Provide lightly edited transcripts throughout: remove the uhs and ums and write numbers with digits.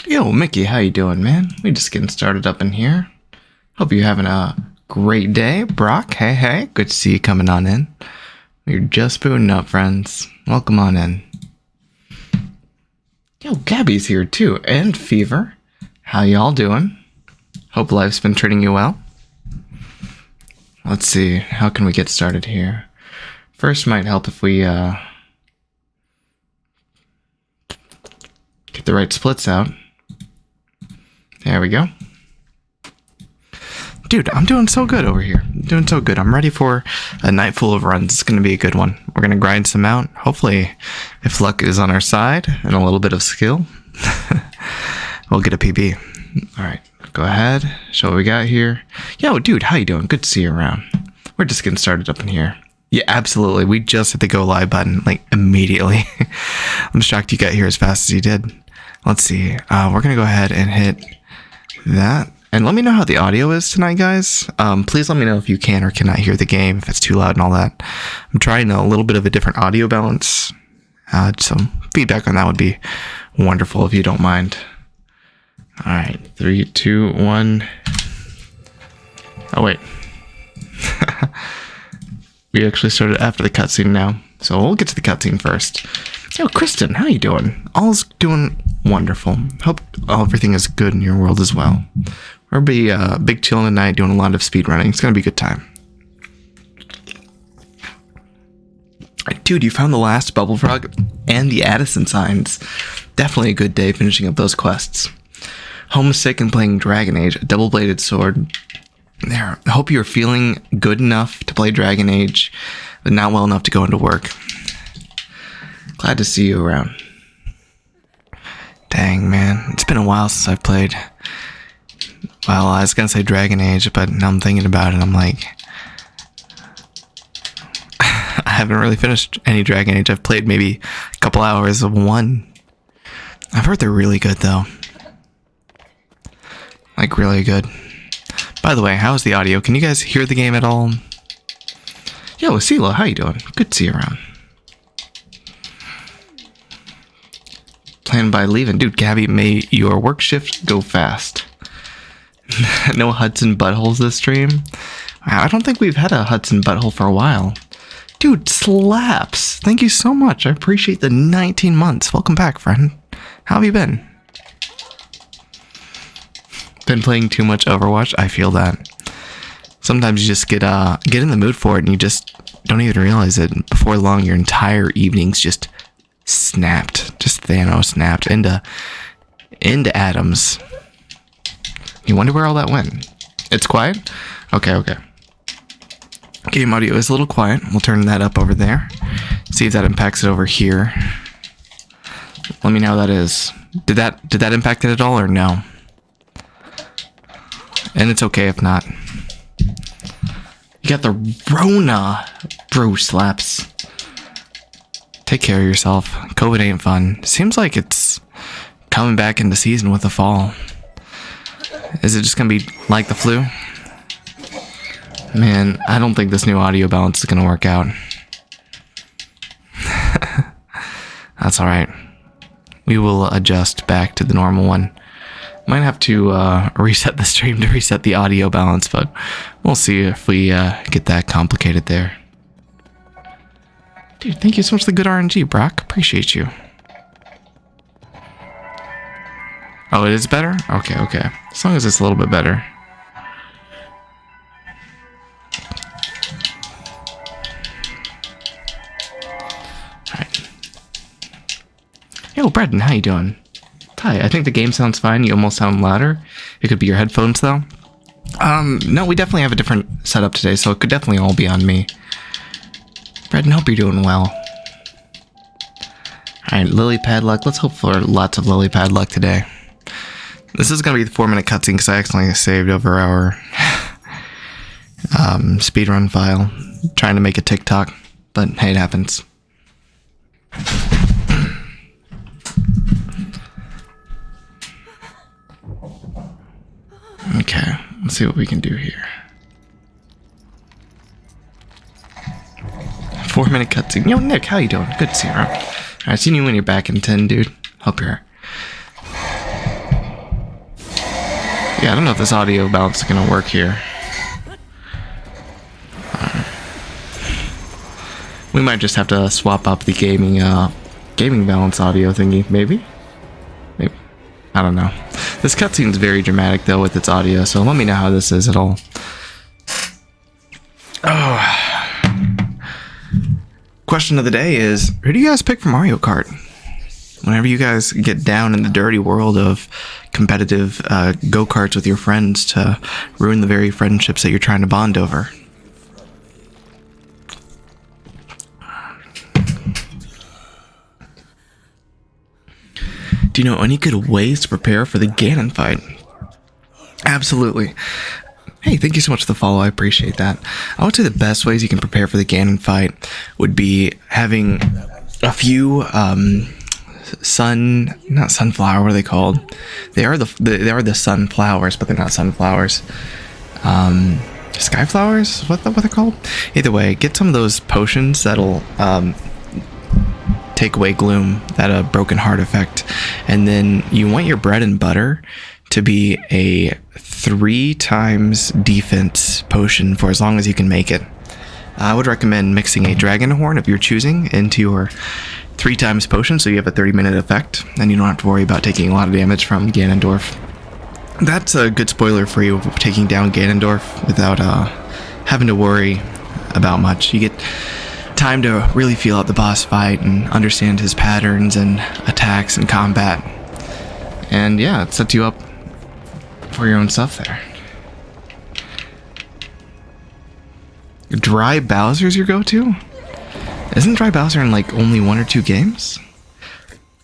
Yo, Mickey, how you doing, man? We just getting started up in here. Hope you're having a great day. Brock, hey, good to see you coming on in. We're just booting up, friends. Welcome on in. Yo, Gabby's here too, and Fever. How y'all doing? Hope life's been treating you well. Let's see, how can we get started here? First, might help if we get the right splits out. There we go. Dude, I'm doing so good over here. Doing so good. I'm ready for a night full of runs. It's going to be a good one. We're going to grind some out. Hopefully, if luck is on our side and a little bit of skill, we'll get a PB. All right, go ahead. Show what we got here. Yo, dude, how you doing? Good to see you around. We're just getting started up in here. Yeah, absolutely. We just hit the go live button, like, immediately. I'm shocked you got here as fast as you did. Let's see. We're going to go ahead and hit that. And let me know how the audio is tonight, guys. Please let me know if you can or cannot hear the game, if it's too loud and all that. I'm trying a little bit of a different audio balance. Some feedback on that would be wonderful if you don't mind. All right, 3, 2, 1. Oh, wait. We actually started after the cutscene now, so we'll get to the cutscene first. Yo, Kristen, how you doing? All's doing wonderful. Hope everything is good in your world as well. We'll be big chilling tonight, doing a lot of speed running. It's gonna be a good time. Dude, you found the last Bubble Frog and the Addison signs. Definitely a good day finishing up those quests. Homesick and playing Dragon Age, a double-bladed sword. There. I hope you're feeling good enough to play Dragon Age, but not well enough to go into work. Glad to see you around. Dang, man. It's been a while since I've played. Well, I was going to say Dragon Age, but now I'm thinking about it. I'm like, I haven't really finished any Dragon Age. I've played maybe a couple hours of one. I've heard they're really good, though. Like, really good. By the way, how's the audio? Can you guys hear the game at all? Yo, CeeLo, how you doing? Good to see you around. Planned by leaving. Dude, Gabby, may your work shift go fast. No Hudson buttholes this stream. I don't think we've had a Hudson butthole for a while. Dude, slaps. Thank you so much. I appreciate the 19 months. Welcome back, friend. How have you been? Been playing too much Overwatch? I feel that. Sometimes you just get in the mood for it and you just don't even realize it. Before long, your entire evening's just snapped. Just Thanos snapped into atoms. You wonder where all that went. It's quiet? Okay. Game audio is a little quiet. We'll turn that up over there. See if that impacts it over here. Let me know how that is. Did that impact it at all or no? And it's okay if not. You got the Rona, bro slaps. Take care of yourself. COVID ain't fun. Seems like it's coming back into season with the fall. Is it just gonna be like the flu? Man, I don't think this new audio balance is gonna work out. That's alright. We will adjust back to the normal one. Might have to reset the stream to reset the audio balance, but we'll see if we get that complicated there. Dude, thank you so much for the good RNG, Brock. Appreciate you. Oh, it is better? Okay. As long as it's a little bit better. Alright. Yo, Brendan, how you doing? Hi, I think the game sounds fine. You almost sound louder. It could be your headphones, though. No, we definitely have a different setup today, so it could definitely all be on me. Brendan, hope you're doing well. Alright, lily pad luck. Let's hope for lots of lily pad luck today. This is going to be the 4-minute cutscene because I accidentally saved over our speedrun file. Trying to make a TikTok, but hey, it happens. Okay, let's see what we can do here. 4-minute cutscene. Yo, Nick, how you doing? Good to see you around. Alright, see you when you're back in 10, dude. Hope you're Yeah, I don't know if this audio balance is gonna work here. We might just have to swap up the gaming balance audio thingy, maybe? Maybe. I don't know. This cutscene's very dramatic though with its audio, so let me know how this is at all. Oh. Question of the day is, who do you guys pick for Mario Kart? Whenever you guys get down in the dirty world of competitive go-karts with your friends to ruin the very friendships that you're trying to bond over. Do you know any good ways to prepare for the Ganon fight? Absolutely. Hey, thank you so much for the follow. I appreciate that. I would say the best ways you can prepare for the Ganon fight would be having a few not sunflower, what are they called? They are the sunflowers, but they're not sunflowers. Sky flowers? What they're called? Either way, get some of those potions that'll take away gloom, that broken heart effect. And then you want your bread and butter to be a 3 times defense potion for as long as you can make it. I would recommend mixing a dragon horn of your choosing into your 3 times potion, so you have a 30-minute effect, and you don't have to worry about taking a lot of damage from Ganondorf. That's a good spoiler for you, taking down Ganondorf without having to worry about much. You get time to really feel out the boss fight and understand his patterns and attacks and combat. And yeah, it sets you up for your own stuff there. Dry Bowser's your go-to? Isn't Dry Bowser in like only 1 or 2 games?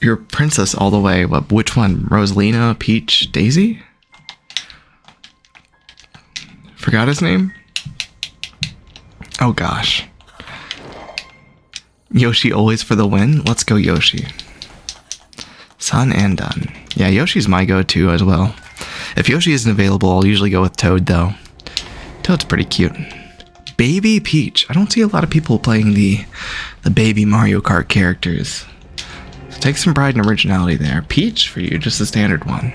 You're princess all the way. Which one? Rosalina, Peach, Daisy? Forgot his name? Oh gosh. Yoshi always for the win? Let's go Yoshi. Son and done. Yeah, Yoshi's my go-to as well. If Yoshi isn't available, I'll usually go with Toad though. Toad's pretty cute. Baby Peach. I don't see a lot of people playing the baby Mario Kart characters. So take some pride and originality there. Peach for you, just the standard one.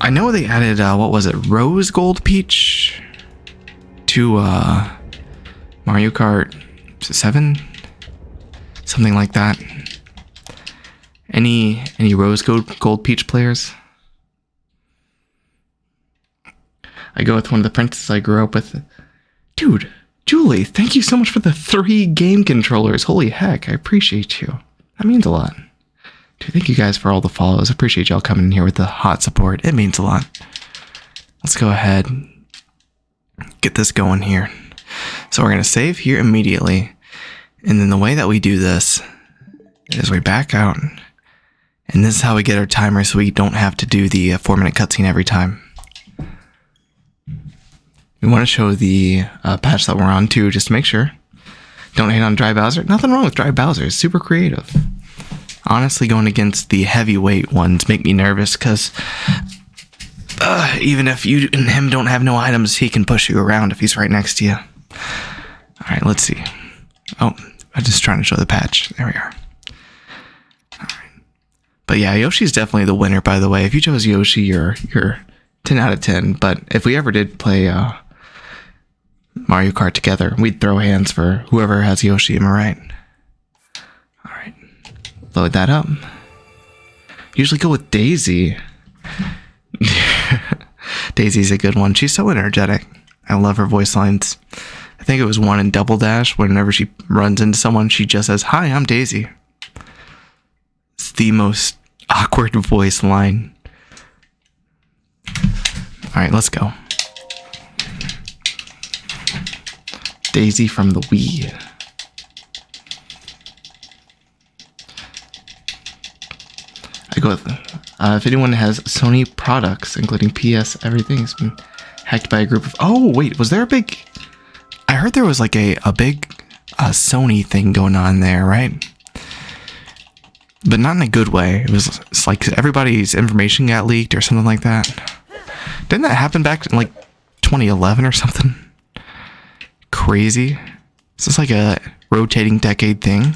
I know they added, what was it, Rose Gold Peach to Mario Kart 7? Something like that. Any Rose Gold Peach players? I go with one of the princesses I grew up with. Dude, Julie, thank you so much for the 3 game controllers. Holy heck, I appreciate you. That means a lot. Dude, thank you guys for all the follows. I appreciate y'all coming in here with the hot support. It means a lot. Let's go ahead. Get this going here. So we're going to save here immediately. And then the way that we do this is we back out. And this is how we get our timer so we don't have to do the 4-minute cutscene every time. We want to show the patch that we're on too, just to make sure. Don't hate on Dry Bowser. Nothing wrong with Dry Bowser. It's super creative. Honestly, going against the heavyweight ones make me nervous because even if you and him don't have no items, he can push you around if he's right next to you. Alright, let's see. Oh, I'm just trying to show the patch. There we are. Alright. But yeah, Yoshi's definitely the winner, by the way. If you chose Yoshi, you're 10 out of 10. But if we ever did play Mario Kart together, we'd throw hands for whoever has Yoshi, am I right? Alright. Load that up. Usually go with Daisy. Daisy's a good one. She's so energetic. I love her voice lines. I think it was one in Double Dash. Whenever she runs into someone, she just says, "Hi, I'm Daisy." It's the most awkward voice line. Alright, let's go. Daisy from the Wii. I go with, if anyone has Sony products, including PS, everything's been hacked by a group of... Oh, wait, was there a big... I heard there was like a big Sony thing going on there, right? But not in a good way. It's like everybody's information got leaked or something like that. Didn't that happen back in like 2011 or something? Crazy. Is this like a rotating decade thing?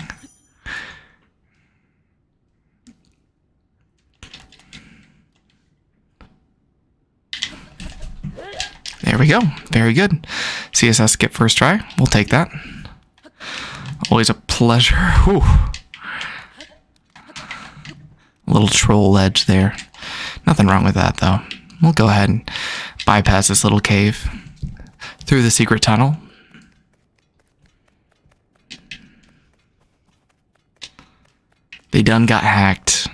There we go. Very good. CSS skip first try. We'll take that. Always a pleasure. Whew. A little troll edge there. Nothing wrong with that, though. We'll go ahead and bypass this little cave through the secret tunnel. They done got hacked.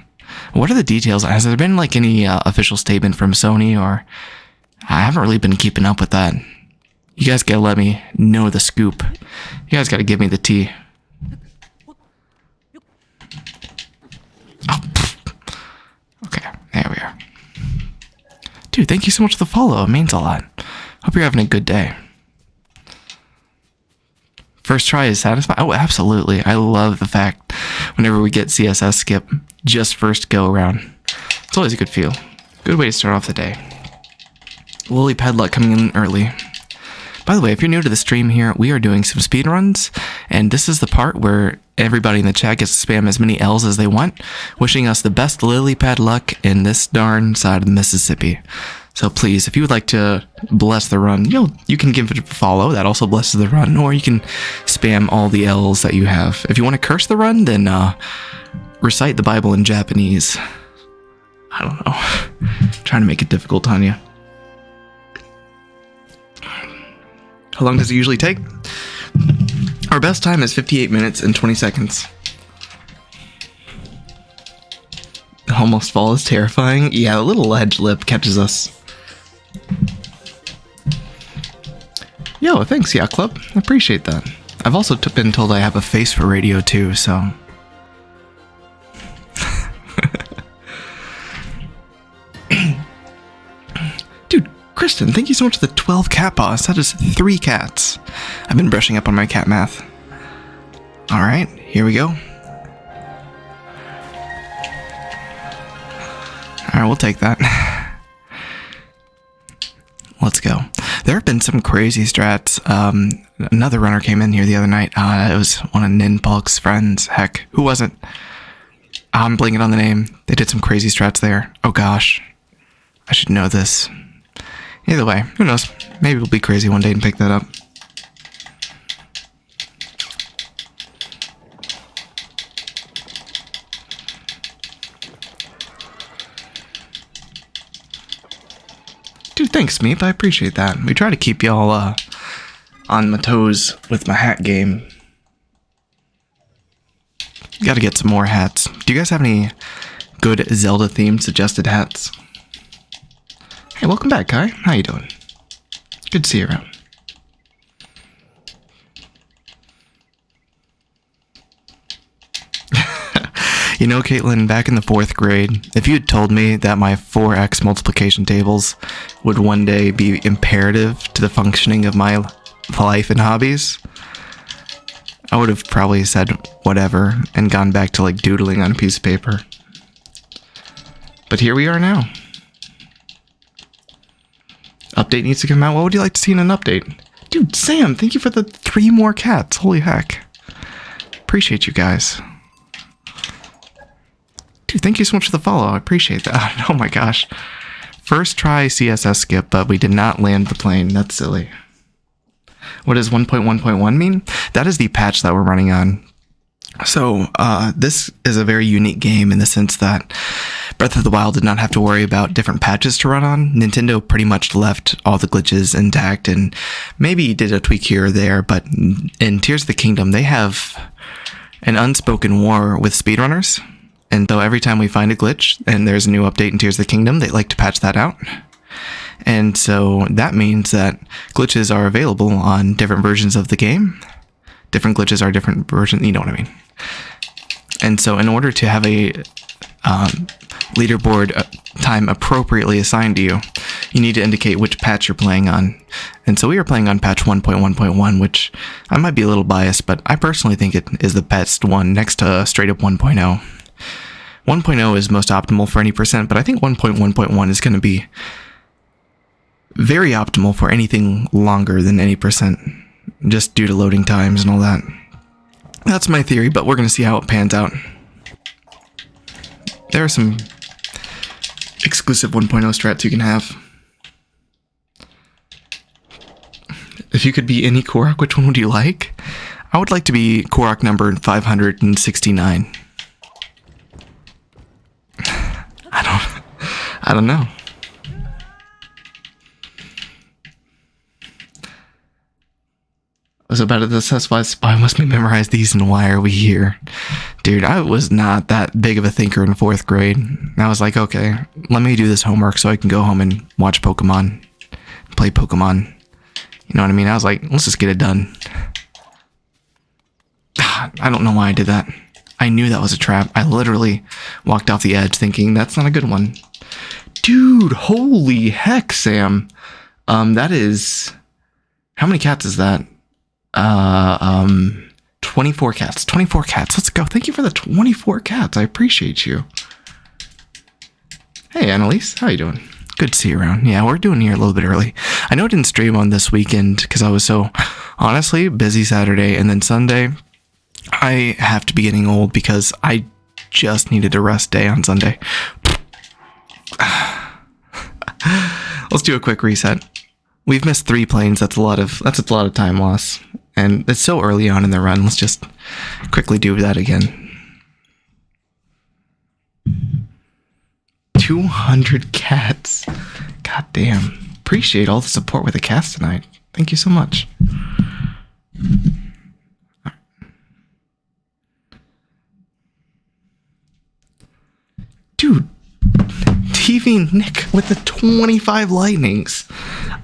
What are the details? Has there been like any official statement from Sony, or I haven't really been keeping up with that. You guys gotta let me know the scoop. You guys gotta give me the tea. Oh, okay, there we are. Dude, thank you so much for the follow. It means a lot. Hope you're having a good day. First try is satisfying? Oh, absolutely. I love the fact whenever we get CSS skip, just first go around. It's always a good feel. Good way to start off the day. Lily Padlock coming in early. By the way, if you're new to the stream here, we are doing some speedruns, and this is the part where everybody in the chat gets to spam as many L's as they want, wishing us the best lily pad luck in this darn side of the Mississippi. So please, if you would like to bless the run, you can give it a follow. That also blesses the run. Or you can spam all the L's that you have. If you want to curse the run, then recite the Bible in Japanese. I don't know. Trying to make it difficult on you. How long does it usually take? Our best time is 58 minutes and 20 seconds. Almost fall is terrifying. Yeah, a little ledge lip catches us. Yo, thanks, Yacht Club. I appreciate that. I've also been told I have a face for radio too, so... Dude, Kristen, thank you so much for the 12 cat paws. That is 3 cats. I've been brushing up on my cat math. Alright, here we go. Alright, we'll take that. Let's go. There have been some crazy strats. Another runner came in here the other night. It was one of Ninpulk's friends. Heck, who was it? I'm blanking on the name. They did some crazy strats there. Oh gosh. I should know this. Either way, who knows? Maybe we'll be crazy one day and pick that up. Dude, thanks, Meep. I appreciate that. We try to keep y'all on my toes with my hat game. Gotta get some more hats. Do you guys have any good Zelda-themed suggested hats? Hey, welcome back, Kai. How you doing? Good to see you around. You know, Caitlin, back in the 4th grade, if you had told me that my 4x multiplication tables would one day be imperative to the functioning of my life and hobbies, I would have probably said whatever and gone back to like doodling on a piece of paper. But here we are now. Update needs to come out. What would you like to see in an update? Dude, Sam, thank you for the 3 more cats. Holy heck. Appreciate you guys. Dude, thank you so much for the follow. I appreciate that. Oh my gosh. First try CSS skip, but we did not land the plane. That's silly. What does 1.1.1 mean? That is the patch that we're running on. So, this is a very unique game in the sense that Breath of the Wild did not have to worry about different patches to run on. Nintendo pretty much left all the glitches intact and maybe did a tweak here or there, but in Tears of the Kingdom, they have an unspoken war with speedrunners. And so every time we find a glitch and there's a new update in Tears of the Kingdom, they like to patch that out. And so that means that glitches are available on different versions of the game. Different glitches are different versions, you know what I mean. And so in order to have a leaderboard time appropriately assigned to you, you need to indicate which patch you're playing on. And so we are playing on patch 1.1.1, which I might be a little biased, but I personally think it is the best one next to straight up 1.0. 1.0 is most optimal for any percent, but I think 1.1.1 is going to be very optimal for anything longer than any percent, just due to loading times and all that. That's my theory, but we're going to see how it pans out. There are some exclusive 1.0 strats you can have. If you could be any Korok, which one would you like? I would like to be Korok number 569. I don't know. I was about to assess why Spy must be memorized these and why are we here? Dude, I was not that big of a thinker in 4th grade. And I was like, okay, let me do this homework so I can go home and watch Pokemon, play Pokemon. You know what I mean? I was like, let's just get it done. I don't know why I did that. I knew that was a trap. I literally walked off the edge thinking, that's not a good one. Dude, holy heck, Sam. That is... How many cats is that? 24 cats. 24 cats. Let's go. Thank you for the 24 cats. I appreciate you. Hey, Annalise. How you doing? Good to see you around. Yeah, we're doing here a little bit early. I know I didn't stream on this weekend because I was so, honestly, busy Saturday and then Sunday. I have to be getting old because I just needed a rest day on Sunday. Let's do a quick reset. We've missed 3 planes. That's a lot of time loss. And it's so early on in the run. Let's just quickly do that again. 200 cats. God damn. Appreciate all the support with the cats tonight. Thank you so much. Dude, TV Nick with the 25 lightnings.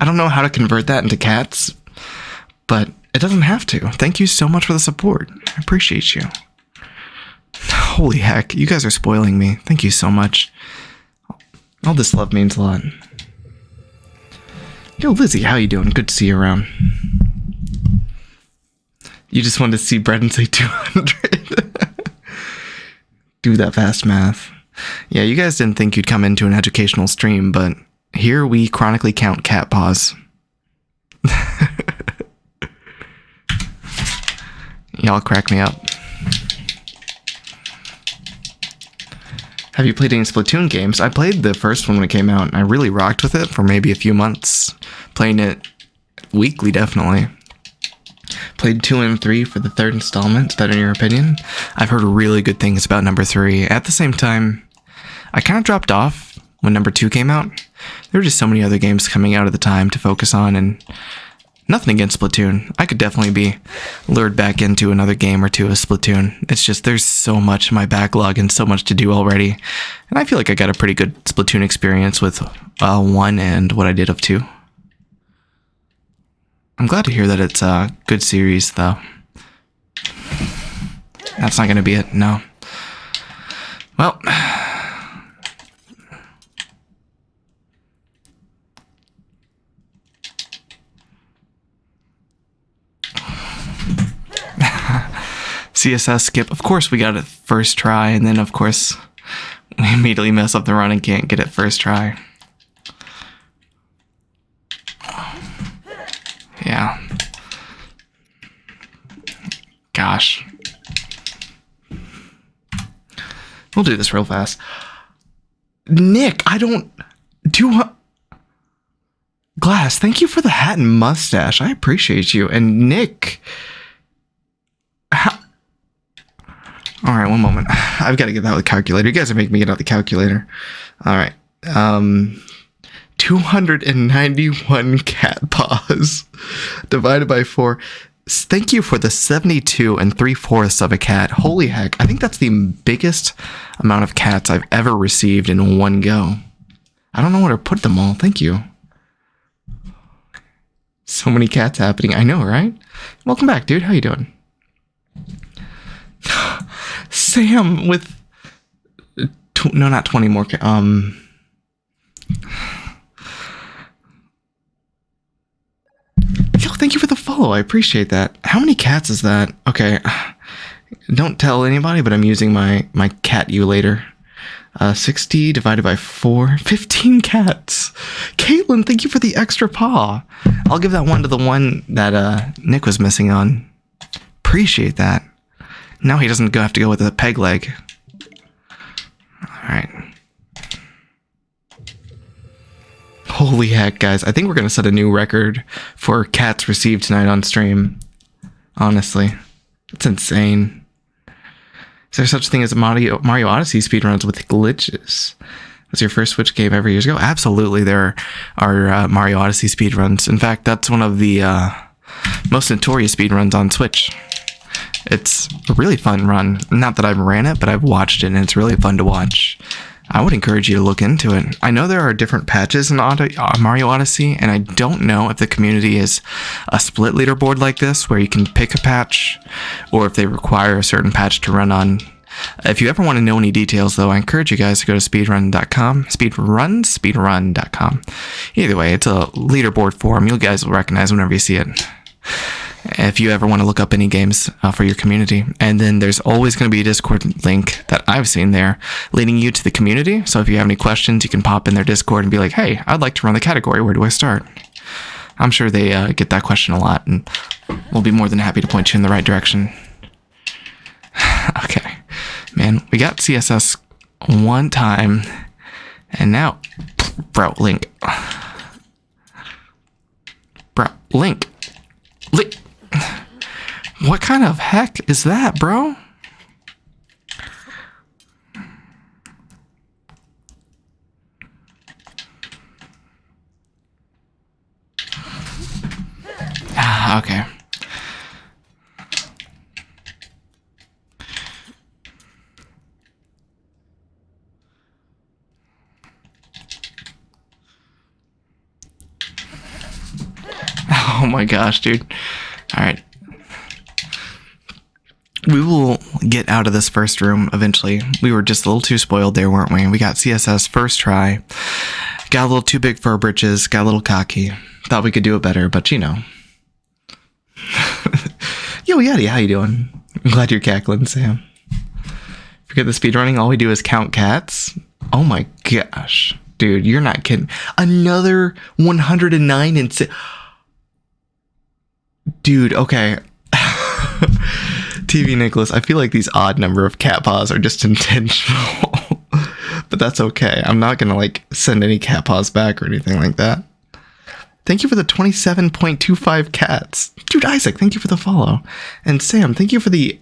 I don't know how to convert that into cats, but it doesn't have to. Thank you so much for the support. I appreciate you. Holy heck, you guys are spoiling me. Thank you so much. All this love means a lot. Yo, Lizzie, how you doing? Good to see you around. You just wanted to see Brett and say 200. Do that fast math. Yeah, you guys didn't think you'd come into an educational stream, but here we chronically count cat paws. Y'all crack me up. Have you played any Splatoon games? I played the first one when it came out, and I really rocked with it for maybe a few months. Playing it weekly, definitely. Played 2 and 3 for the 3rd installment. Is that in your opinion? I've heard really good things about number 3. At the same time, I kind of dropped off when number 2 came out. There were just so many other games coming out at the time to focus on, and nothing against Splatoon. I could definitely be lured back into another game or two of Splatoon. It's just there's so much in my backlog and so much to do already. And I feel like I got a pretty good Splatoon experience with 1 and what I did of 2. I'm glad to hear that it's a good series, though. That's not going to be it, no. Well... CSS skip. Of course we got it first try, and then of course we immediately mess up the run and can't get it first try. Yeah. Gosh. We'll do this real fast. Nick, I don't do... Glass, thank you for the hat and mustache. I appreciate you. And Nick... All right, one moment. I've got to get that with the calculator. You guys are making me get out the calculator. All right. 291 cat paws divided by 4. Thank you for the 72 3/4 of a cat. Holy heck. I think that's the biggest amount of cats I've ever received in one go. I don't know where to put them all. Thank you. So many cats happening. I know, right? Welcome back, dude. How you doing? Sam with... No, not 20 more. Yo, thank you for the follow. I appreciate that. How many cats is that? Okay. Don't tell anybody, but I'm using my cat later. 60 divided by 4. 15 cats. Caitlin, thank you for the extra paw. I'll give that one to the one that Nick was missing on. Appreciate that. Now he doesn't have to go with a peg leg. Alright. Holy heck, guys. I think we're going to set a new record for cats received tonight on stream. Honestly. It's insane. Is there such a thing as Mario Odyssey speedruns with glitches? Was your first Switch game ever years ago? Absolutely, there are Mario Odyssey speedruns. In fact, that's one of the most notorious speedruns on Switch. It's a really fun run. Not that I've ran it, but I've watched it, and it's really fun to watch. I would encourage you to look into it. I know there are different patches in Mario Odyssey, and I don't know if the community is a split leaderboard like this, where you can pick a patch, or if they require a certain patch to run on. If you ever want to know any details, though, I encourage you guys to go to speedrun.com. Speedrun.com. Either way, it's a leaderboard forum. You guys will recognize whenever you see it. If you ever want to look up any games for your community. And then there's always going to be a Discord link that I've seen there leading you to the community. So if you have any questions, you can pop in their Discord and be like, hey, I'd like to run the category. Where do I start? I'm sure they get that question a lot, and we'll be more than happy to point you in the right direction. Okay. Man, we got CSS one time, and now, bro, Link. Bro, Link. What kind of heck is that, bro? Okay. Oh my gosh, dude. All right. We will get out of this first room eventually. We were just a little too spoiled there, weren't we? We got CSS first try. Got a little too big for our britches. Got a little cocky. Thought we could do it better, but you know. Yo, Yeti, how you doing? I'm glad you're cackling, Sam. Forget the speedrunning. All we do is count cats. Oh my gosh. Dude, you're not kidding. Another 109 and... Dude, okay. TV Nicholas, I feel like these odd number of cat paws are just intentional. But that's okay. I'm not gonna like send any cat paws back or anything like that. Thank you for the 27.25 cats. Dude, Isaac, thank you for the follow. And Sam, thank you for the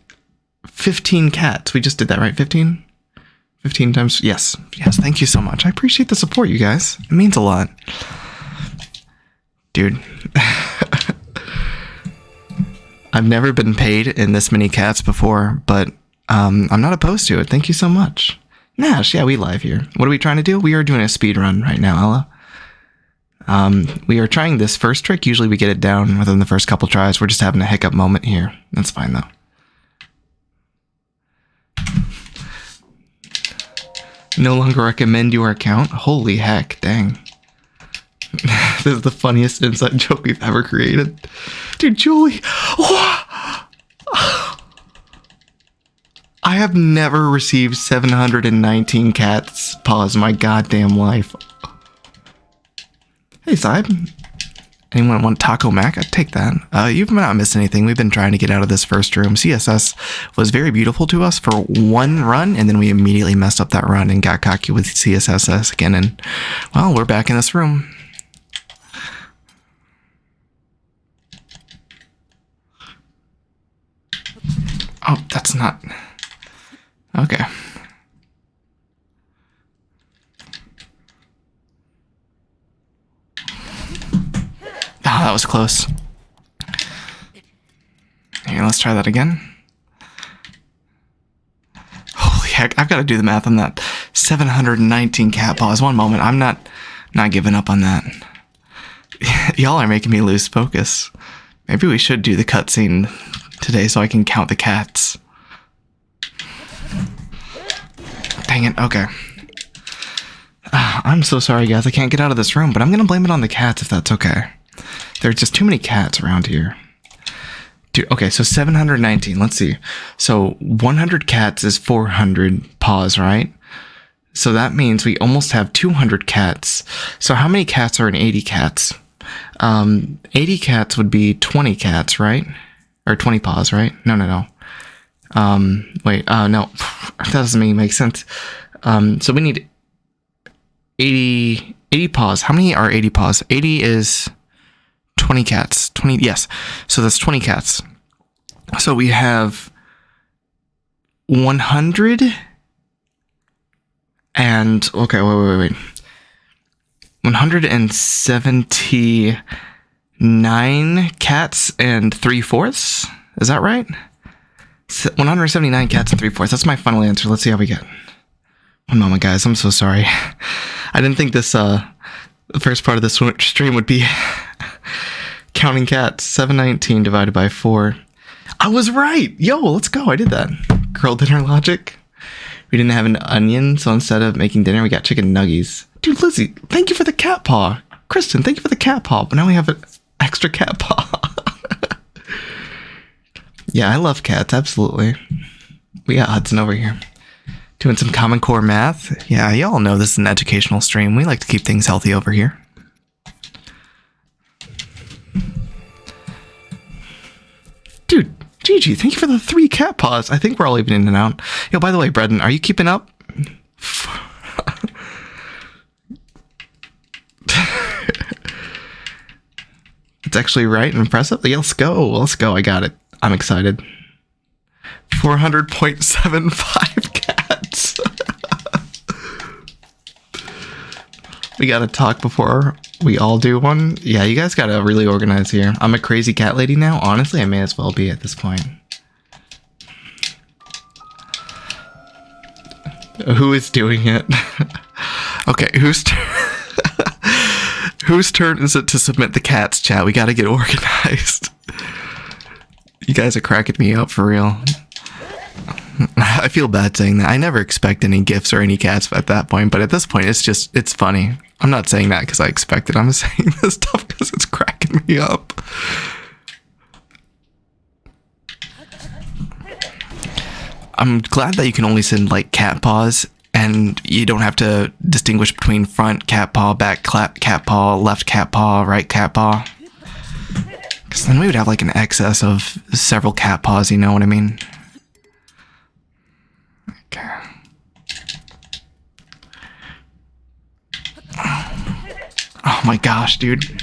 15 cats. We just did that, right? 15? 15 times? Yes. Yes, thank you so much. I appreciate the support, you guys. It means a lot. Dude. I've never been paid in this many cats before, but I'm not opposed to it. Thank you so much. Nash, yeah, we live here. What are we trying to do? We are doing a speed run right now, Ella. We are trying this first trick. Usually we get it down within the first couple tries. We're just having a hiccup moment here. That's fine, though. No longer recommend your account? Holy heck, dang. This is the funniest inside joke we've ever created. Dude, Julie. Oh! I have never received 719 cats paws in my goddamn life. Hey, Saib. Anyone want Taco Mac? I'd take that. You've not missed anything. We've been trying to get out of this first room. CSS was very beautiful to us for one run, and then we immediately messed up that run and got cocky with CSS again. And, well, we're back in this room. Oh, that's not... Okay. Oh, that was close. Here, let's try that again. Holy heck, I've got to do the math on that. 719 cat paws. One moment, I'm not giving up on that. Y'all are making me lose focus. Maybe we should do the cutscene today so I can count the cats. Dang it, okay. I'm so sorry, guys. I can't get out of this room, but I'm going to blame it on the cats if that's okay. There's just too many cats around here. Dude, okay, so 719. Let's see. So 100 cats is 400 paws, right? So that means we almost have 200 cats. So how many cats are in 80 cats? 80 cats would be 20 cats, right? Or 20 paws, right? No. No. That doesn't make sense. So we need 80 paws. How many are 80 paws? 80 is 20 cats. 20, yes. So that's 20 cats. So we have 100 and, okay, wait. 179 cats and 3/4. Is that right? 179 cats and 3/4. That's my final answer. Let's see how we get. One moment, guys. I'm so sorry. I didn't think this, the first part of this stream would be counting cats. 719 divided by 4. I was right. Yo, let's go. I did that. Girl dinner logic. We didn't have an onion, so instead of making dinner, we got chicken nuggies. Dude, Lizzie, thank you for the cat paw. Kristen, thank you for the cat paw. But now we have an extra cat paw. Yeah, I love cats. Absolutely. We got Hudson over here doing some Common Core math. Yeah, y'all know this is an educational stream. We like to keep things healthy over here. Dude, Gigi, thank you for the 3 cat paws. I think we're all even in and out. Yo, by the way, Bredden, are you keeping up? It's actually right and impressive. Yeah, let's go. Let's go. I got it. I'm excited. 400.75 cats. We gotta talk before we all do one. Yeah, you guys gotta really organize here. I'm a crazy cat lady now. Honestly, I may as well be at this point. Who is doing it? Okay, whose turn is it to submit the cats, chat? We gotta get organized. You guys are cracking me up for real. I feel bad saying that. I never expect any gifts or any cats at that point, but at this point, it's funny. I'm not saying that because I expect it. I'm saying this stuff because it's cracking me up. I'm glad that you can only send like cat paws and you don't have to distinguish between front cat paw, back cat paw, left cat paw, right cat paw. Because then we would have like an excess of several cat paws, you know what I mean? Okay. Oh my gosh, dude.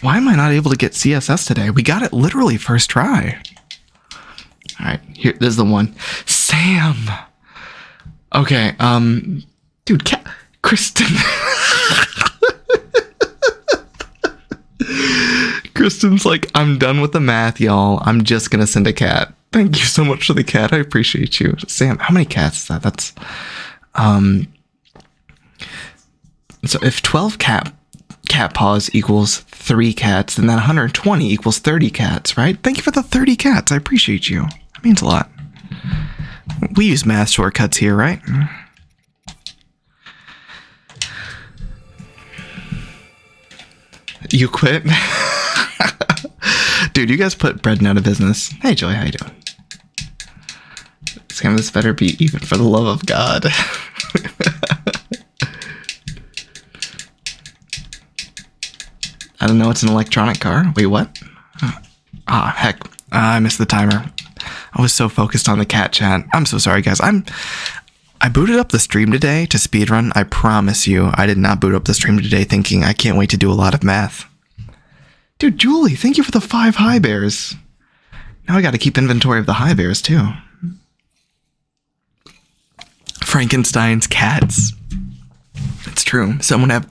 Why am I not able to get CSS today? We got it literally first try. Alright, here, this is the one. Sam! Okay, dude, Kristen. Kristen's like, I'm done with the math, y'all. I'm just gonna send a cat. Thank you so much for the cat. I appreciate you. Sam, how many cats is that? That's, so if 12 cat paws equals 3 cats, then that 120 equals 30 cats, right? Thank you for the 30 cats. I appreciate you. That means a lot. We use math shortcuts here, right? You quit? Dude, you guys put Bredden out of business. Hey, Joy, how you doing? Sam, this better be even for the love of God. I don't know, it's an electronic car. Wait, what? Ah, heck. I missed the timer. I was so focused on the cat chat. I'm so sorry, guys. I booted up the stream today to speedrun. I promise you, I did not boot up the stream today thinking I can't wait to do a lot of math. Dude, Julie, thank you for the 5 high bears. Now I gotta keep inventory of the high bears, too. Frankenstein's cats. It's true. Some would have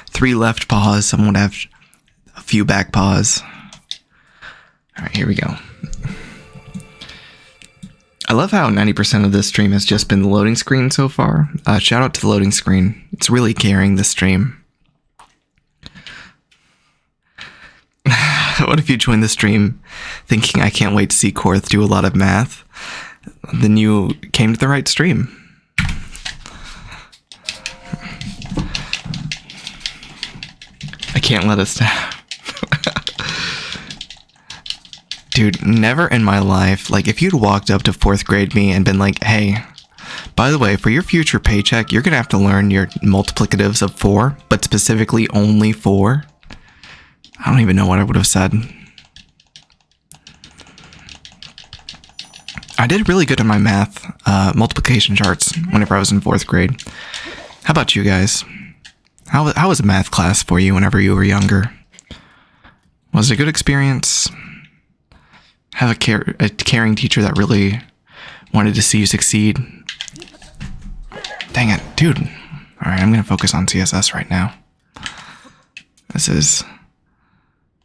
3 left paws. Some would have a few back paws. Alright, here we go. I love how 90% of this stream has just been the loading screen so far. Shout out to the loading screen. It's really carrying the stream. What if you joined the stream thinking I can't wait to see Korth do a lot of math? Then you came to the right stream. I can't let us down. Dude, never in my life, like if you'd walked up to 4th grade me and been like, hey, by the way, for your future paycheck, you're going to have to learn your multiplicatives of 4, but specifically only 4. I don't even know what I would have said. I did really good in my math multiplication charts whenever I was in 4th grade. How about you guys? How was math class for you whenever you were younger? Was it a good experience? Have a caring teacher that really wanted to see you succeed? Dang it, dude. Alright, I'm gonna focus on CSS right now. This is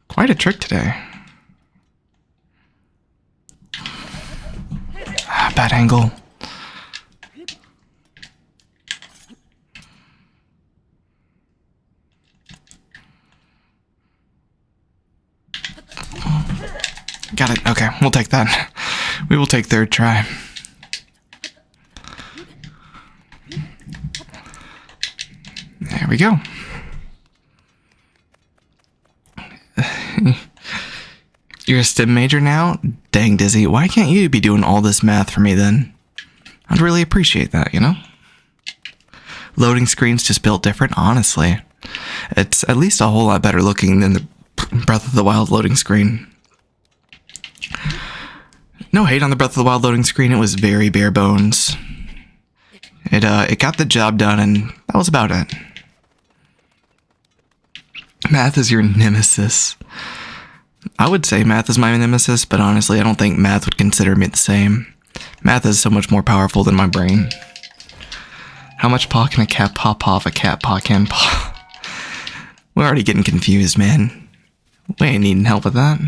quite a trick today. Bad angle. Got it. Okay, we'll take that. We will take third try. There we go. You're a STEM major now? Dang, Dizzy. Why can't you be doing all this math for me then? I'd really appreciate that, you know? Loading screens just built different, honestly. It's at least a whole lot better looking than the Breath of the Wild loading screen. No hate on the Breath of the Wild loading screen, it was very bare bones. It got the job done, and that was about it. Math is your nemesis. I would say math is my nemesis, but honestly, I don't think math would consider me the same. Math is so much more powerful than my brain. How much paw can a cat paw if a cat paw can paw? We're already getting confused, man. We ain't needing help with that.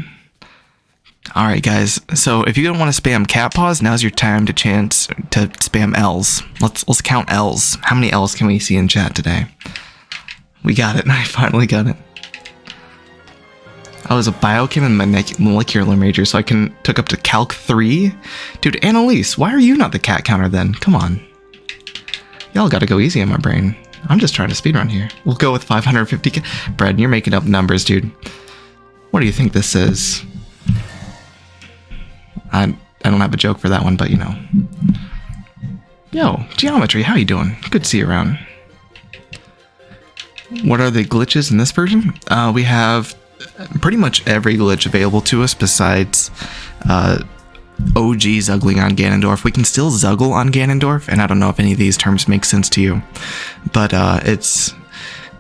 Alright guys, so if you don't want to spam cat paws, now's your time to chance to spam L's. Let's count L's. How many L's can we see in chat today? We got it. I finally got it. I was a biochem and molecular major, so I took up to Calc 3. Dude, Annalise, why are you not the cat counter then? Come on. Y'all gotta go easy on my brain. I'm just trying to speedrun here. We'll go with 550k. Brad, you're making up numbers, dude. What do you think this is? I don't have a joke for that one, but you know. Yo, Geometry, how you doing? Good to see you around. What are the glitches in this version? We have pretty much every glitch available to us besides OG zuggling on Ganondorf. We can still zuggle on Ganondorf, and I don't know if any of these terms make sense to you, but it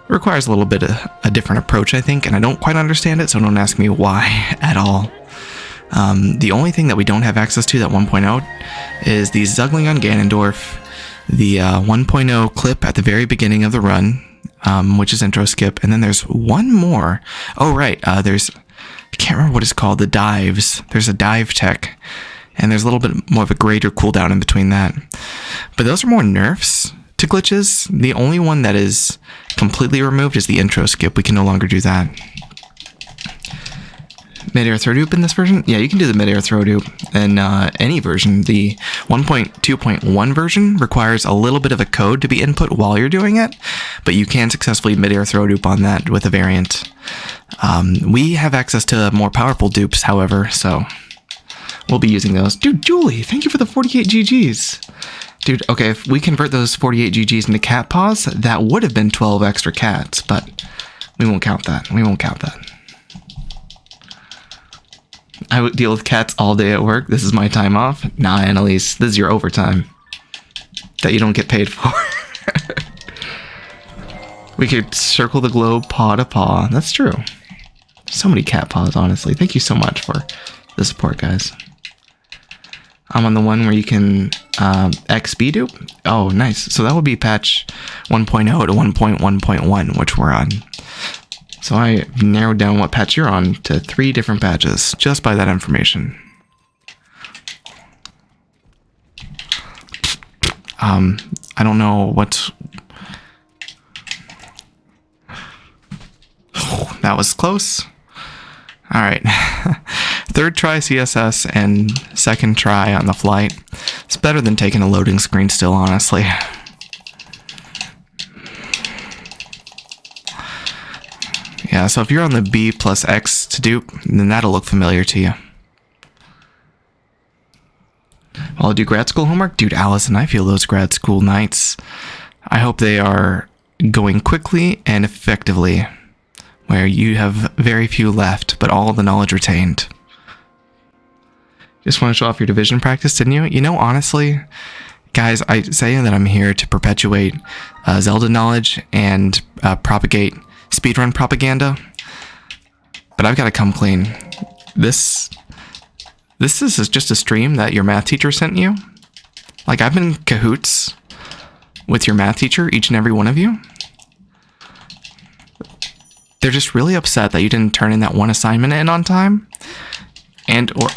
requires a little bit of a different approach, I think, and I don't quite understand it, so don't ask me why at all. The only thing that we don't have access to that 1.0 is the zuggling on Ganondorf, the 1.0 clip at the very beginning of the run, which is intro skip, and then there's one more. Oh right, I can't remember what it's called, the dives. There's a dive tech, and there's a little bit more of a greater cooldown in between that. But those are more nerfs to glitches. The only one that is completely removed is the intro skip. We can no longer do that. Mid-air throw dupe in this version? Yeah, you can do the mid-air throw dupe in any version. The 1.2.1 version requires a little bit of a code to be input while you're doing it, but you can successfully mid-air throw dupe on that with a variant. We have access to more powerful dupes, however, so we'll be using those. Dude, Julie, thank you for the 48 GGs. Dude, okay, if we convert those 48 GGs into cat paws, that would have been 12 extra cats, but we won't count that. We won't count that. I would deal with cats all day at work. This is my time off. Nah, Annalise, this is your overtime that you don't get paid for. We could circle the globe paw to paw. That's true. So many cat paws, honestly. Thank you so much for the support, guys. I'm on the one where you can XP dupe. Oh, nice. So that would be patch 1.0 to 1.1.1, which we're on. So I narrowed down what patch you're on to 3 different patches just by that information. I don't know what's... That was close. Alright. Third try CSS and second try on the flight. It's better than taking a loading screen still, honestly. Yeah, so if you're on the B plus X to dupe, then that'll look familiar to you. While I do grad school homework, dude, Allison, I feel those grad school nights. I hope they are going quickly and effectively, where you have very few left, but all the knowledge retained. Just want to show off your division practice, didn't you? You know, honestly, Guys, I say that I'm here to perpetuate Zelda knowledge and propagate speedrun propaganda, but I've got to come clean. This is just a stream that your math teacher sent you. Like, I've been in cahoots with your math teacher, each and every one of you. They're just really upset that you didn't turn in that one assignment in on time. And or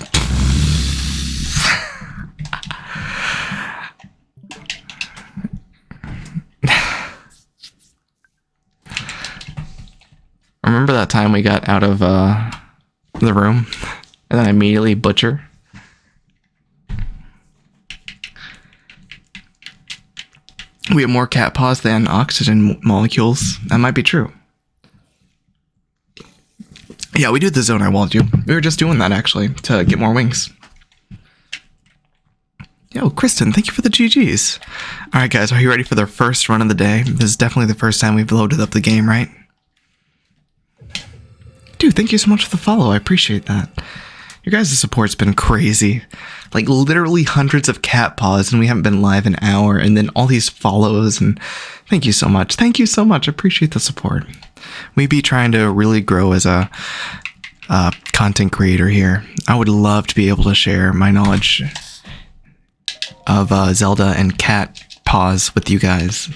remember that time we got out of the room and then I immediately butcher? We have more cat paws than oxygen molecules. That might be true. Yeah, we do the zone I walled you. We were just doing that, actually, to get more wings. Yo, Kristen, thank you for the GGs. Alright, guys, are you ready for the first run of the day? This is definitely the first time we've loaded up the game, right? Dude, thank you so much for the follow. I appreciate that. Your guys' support's been crazy. Like, literally hundreds of cat paws, and we haven't been live an hour, and then all these follows, and thank you so much. Thank you so much. I appreciate the support. We be trying to really grow as a content creator here. I would love to be able to share my knowledge of Zelda and cat paws with you guys.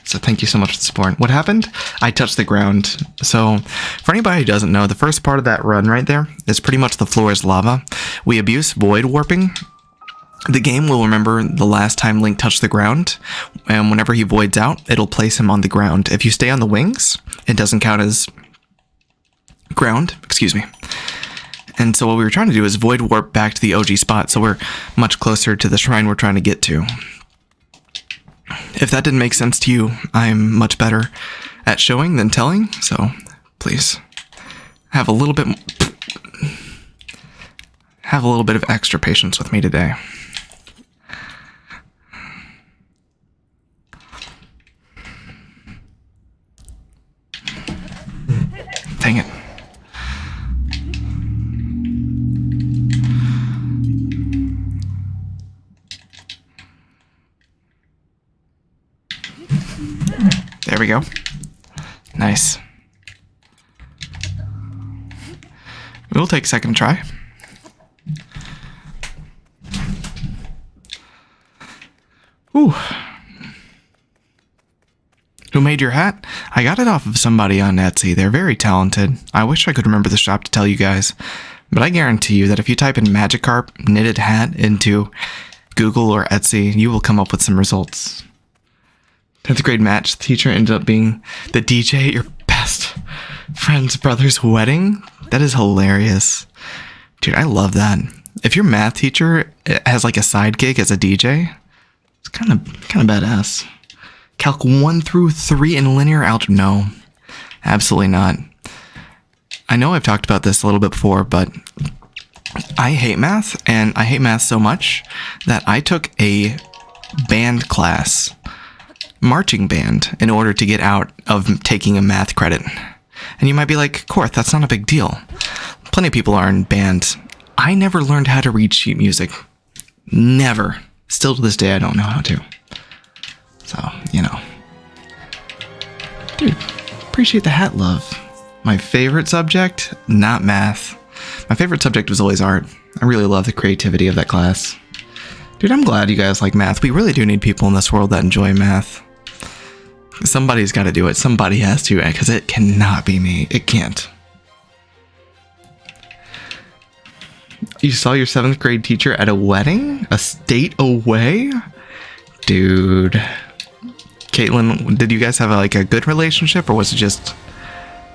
So thank you so much for the support. What happened? I touched the ground. So for anybody who doesn't know, the first part of that run right there is pretty much the floor is lava. We abuse void warping. The game will remember the last time Link touched the ground, and whenever he voids out, it'll place him on the ground. If you stay on the wings, it doesn't count as ground. Excuse me. And so what we were trying to do is void warp back to the OG spot, so we're much closer to the shrine we're trying to get to. If that didn't make sense to you, I'm much better at showing than telling, so please have a little bit of extra patience with me today. Dang it. There we go. Nice. We'll take a second try. Ooh. Who made your hat? I got it off of somebody on Etsy. They're very talented. I wish I could remember the shop to tell you guys, but I guarantee you that if you type in Magikarp knitted hat into Google or Etsy, you will come up with some results. 10th grade match teacher ended up being the DJ at your best friend's brother's wedding? That is hilarious. Dude, I love that. If your math teacher has like a side gig as a DJ, it's kind of badass. Calc 1 through 3 in linear algebra? No, absolutely not. I know I've talked about this a little bit before, but I hate math, and I hate math so much that I took a band class, marching band, in order to get out of taking a math credit. And you might be like, Korth, that's not a big deal. Plenty of people are in bands. I never learned how to read sheet music. Never. Still to this day, I don't know how to. So, you know. Dude, appreciate the hat love. My favorite subject? Not math. My favorite subject was always art. I really love the creativity of that class. Dude, I'm glad you guys like math. We really do need people in this world that enjoy math. Somebody's got to do it. Somebody has to, because it cannot be me. It can't. You saw your 7th grade teacher at a wedding? A state away? Dude. Caitlin, did you guys have a good relationship, or was it just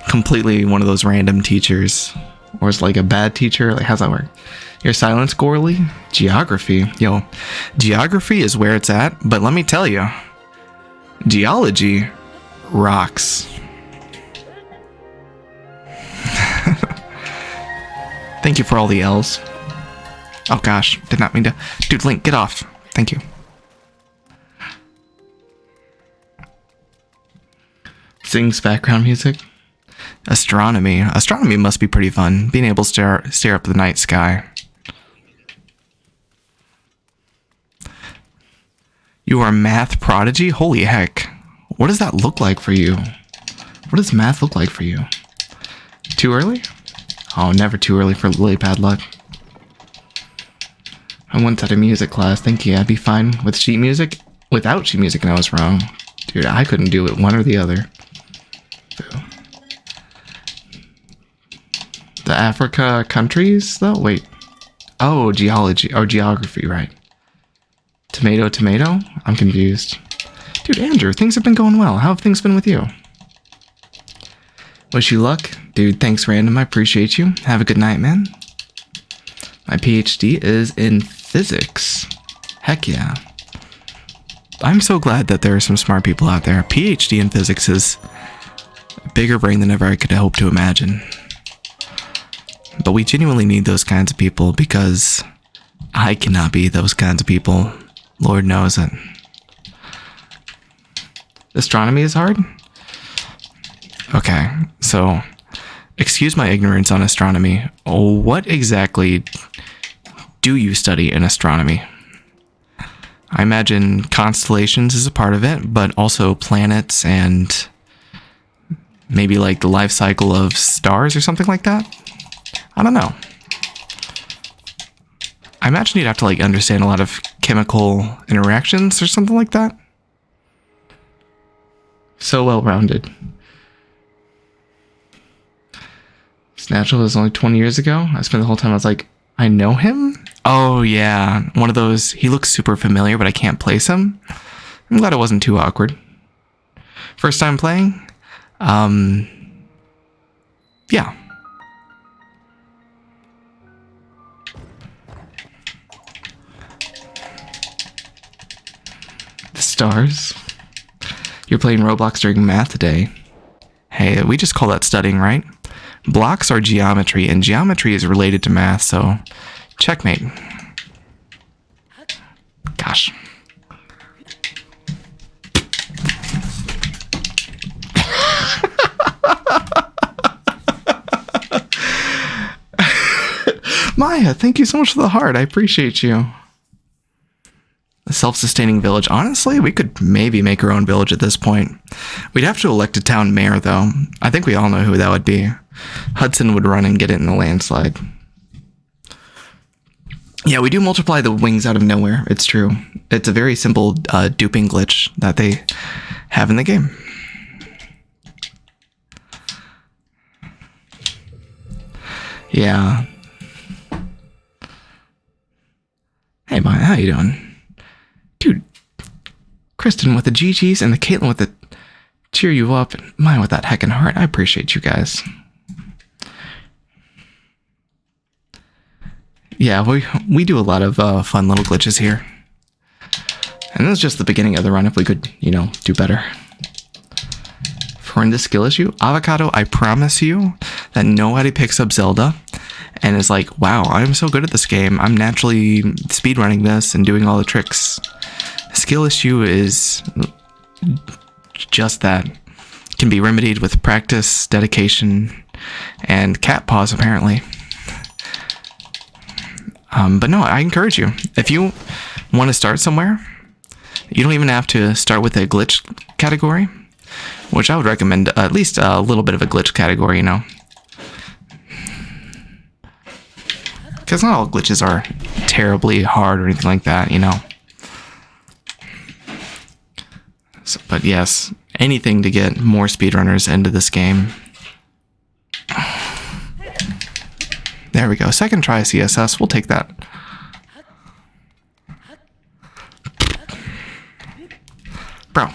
completely one of those random teachers? Or is it like a bad teacher? Like, how's that work? Your silence, Gorley? Geography. Yo, geography is where it's at, but let me tell you, geology rocks. Thank you for all the L's. Oh gosh, did not mean to. Dude, Link, get off. Thank you. Sings background music. Astronomy. Astronomy must be pretty fun. Being able to stare up at the night sky. You are a math prodigy? Holy heck. What does that look like for you? What does math look like for you? Too early? Oh, never too early for lily pad luck. I once had a music class thinking I'd be fine with sheet music. Without sheet music, and I was wrong. Dude, I couldn't do it one or the other. The Africa countries, though? Wait. Oh, geology. Or geography, right. Tomato, tomato? I'm confused. Dude, Andrew, things have been going well. How have things been with you? Wish you luck. Dude, thanks, Random. I appreciate you. Have a good night, man. My PhD is in physics. Heck yeah. I'm so glad that there are some smart people out there. PhD in physics is a bigger brain than ever I could hope to imagine. But we genuinely need those kinds of people because I cannot be those kinds of people. Lord knows it. Astronomy is hard? Okay, so excuse my ignorance on astronomy. What exactly do you study in astronomy? I imagine constellations is a part of it, but also planets and maybe like the life cycle of stars or something like that? I don't know. I imagine you'd have to like understand a lot of chemical interactions or something like that. So well-rounded. Snatchel was only 20 years ago. I spent the whole time I was like, I know him? Oh yeah, one of those, he looks super familiar, but I can't place him. I'm glad it wasn't too awkward. First time playing? Yeah. The stars. You're playing Roblox during math day. Hey, we just call that studying, right? Blocks are geometry, and geometry is related to math, so checkmate. Gosh. Maya, thank you so much for the heart. I appreciate you. A self-sustaining village. Honestly, we could maybe make our own village at this point. We'd have to elect a town mayor, though. I think we all know who that would be. Hudson would run and get it in a landslide. Yeah, we do multiply the wings out of nowhere. It's true. It's a very simple duping glitch that they have in the game. Yeah. Hey, Maya, how you doing? Dude, Kristen with the GGs and the Caitlin with the cheer you up, and mine with that heckin' heart. I appreciate you guys. Yeah, we do a lot of fun little glitches here. And this is just the beginning of the run if we could, you know, do better. Horrendous skill issue. Avocado, I promise you that nobody picks up Zelda and is like, wow, I'm so good at this game. I'm naturally speedrunning this and doing all the tricks. Skill issue is just that. Can be remedied with practice, dedication, and cat paws, apparently. But no, I encourage you. If you want to start somewhere, you don't even have to start with a glitch category, which I would recommend at least a little bit of a glitch category, you know. Because not all glitches are terribly hard or anything like that, you know. So, but yes, anything to get more speedrunners into this game. There we go. Second try CSS. We'll take that. Bro.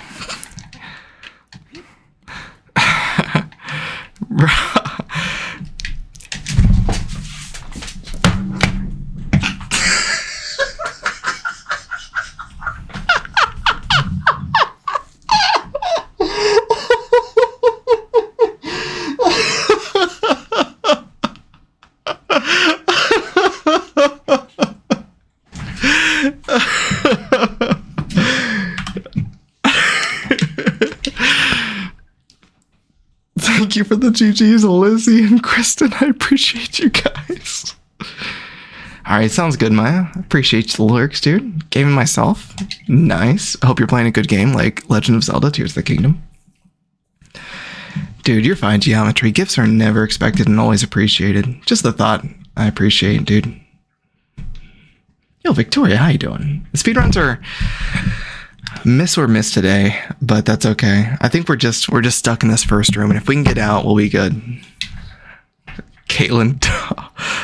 Bro. Thank you for the GGs, Lizzie and Kristen. I appreciate you guys. Alright, sounds good, Maya. Appreciate the lyrics, dude. Gaming myself. Nice. I hope you're playing a good game like Legend of Zelda Tears of the Kingdom. Dude, you're fine, Geometry. Gifts are never expected and always appreciated. Just the thought I appreciate, dude. Yo, Victoria, how you doing? The speedruns are miss today, but that's okay. I think we're just stuck in this first room, and if we can get out, we'll be good. Caitlin,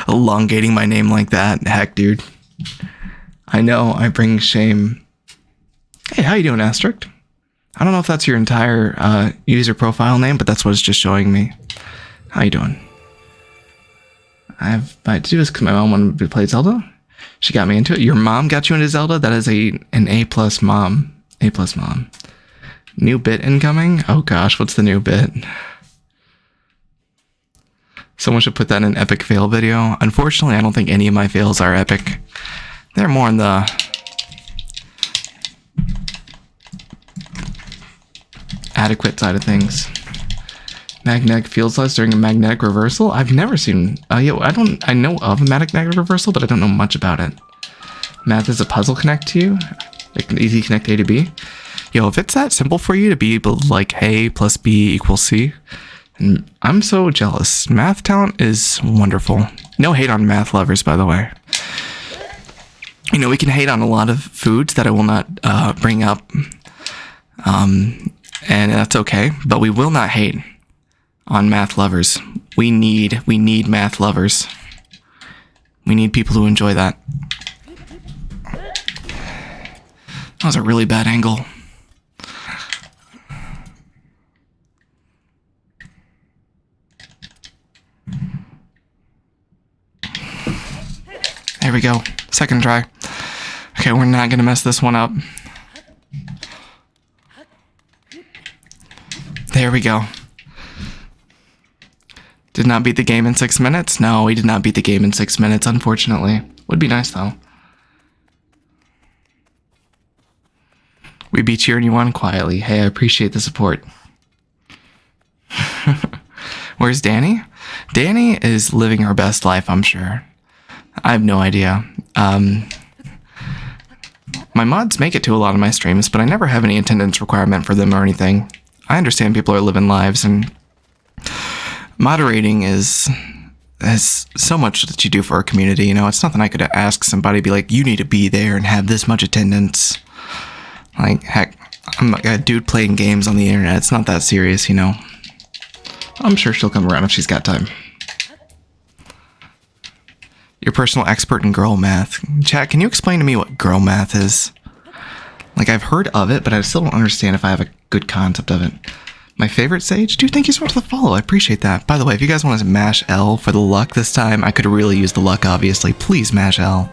elongating my name like that. Heck, dude. I know, I bring shame. Hey, how you doing, Asterisk? I don't know if that's your entire user profile name, but that's what it's just showing me. How you doing? I had to do this because my mom wanted to play Zelda. She got me into it. Your mom got you into Zelda? That is an A+ mom. A+ mom. New bit incoming? Oh gosh, what's the new bit? Someone should put that in an epic fail video. Unfortunately, I don't think any of my fails are epic. They're more on the adequate side of things. Magnetic field slides during a magnetic reversal? I've never seen... I know of a magnetic reversal, but I don't know much about it. Math is a puzzle connect to you? Like an easy connect A to B? Yo, if it's that simple for you to be able to, like, A plus B equals C, and I'm so jealous. Math talent is wonderful. No hate on math lovers, by the way. You know, we can hate on a lot of foods that I will not bring up. And that's okay. But we will not hate on math lovers. We need math lovers. We need people who enjoy that. That was a really bad angle. There we go. Second try. Okay, we're not gonna mess this one up. There we go. Did not beat the game in 6 minutes? No, we did not beat the game in 6 minutes, unfortunately. Would be nice, though. We beat you and you won quietly. Hey, I appreciate the support. Where's Danny? Danny is living her best life, I'm sure. I have no idea. My mods make it to a lot of my streams, but I never have any attendance requirement for them or anything. I understand people are living lives, and moderating is so much that you do for a community, you know? It's nothing I could ask somebody, be like, you need to be there and have this much attendance. Like, heck, I'm like a dude playing games on the internet. It's not that serious, you know? I'm sure she'll come around if she's got time. Your personal expert in girl math. Chat, can you explain to me what girl math is? Like, I've heard of it, but I still don't understand if I have a good concept of it. My favorite Sage? Dude, thank you so much for the follow. I appreciate that. By the way, if you guys want to mash L for the luck this time, I could really use the luck, obviously. Please mash L.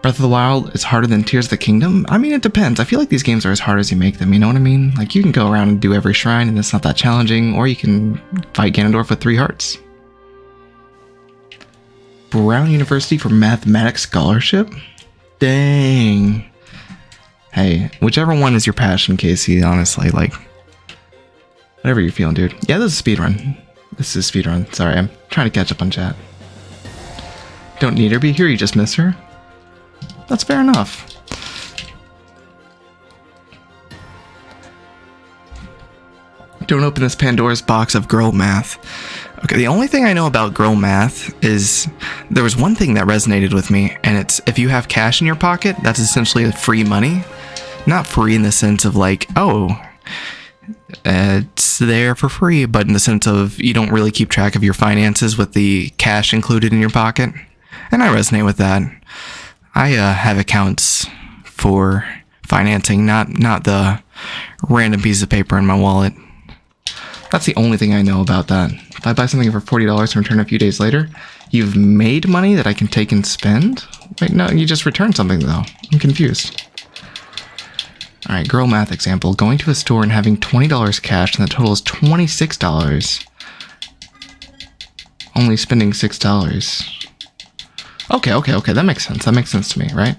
Breath of the Wild is harder than Tears of the Kingdom? I mean, it depends. I feel like these games are as hard as you make them, you know what I mean? Like, you can go around and do every shrine, and it's not that challenging, or you can fight Ganondorf with 3 hearts. Brown University for Mathematics Scholarship? Dang. Hey, whichever one is your passion, Casey, honestly, like, whatever you're feeling, dude. Yeah, this is speedrun. This is speedrun. Sorry, I'm trying to catch up on chat. Don't need her be here, you just miss her? That's fair enough. Don't open this Pandora's box of girl math. Okay, the only thing I know about girl math is there was one thing that resonated with me, and it's if you have cash in your pocket, that's essentially free money. Not free in the sense of like, oh, it's there for free, but in the sense of you don't really keep track of your finances with the cash included in your pocket. And I resonate with that. I have accounts for financing, not the random piece of paper in my wallet. That's the only thing I know about that. If I buy something for $40 and return a few days later, you've made money that I can take and spend? Wait, no, you just returned something though. I'm confused. Alright, girl math example. Going to a store and having $20 cash and the total is $26. Only spending $6. Okay, that makes sense. That makes sense to me, right?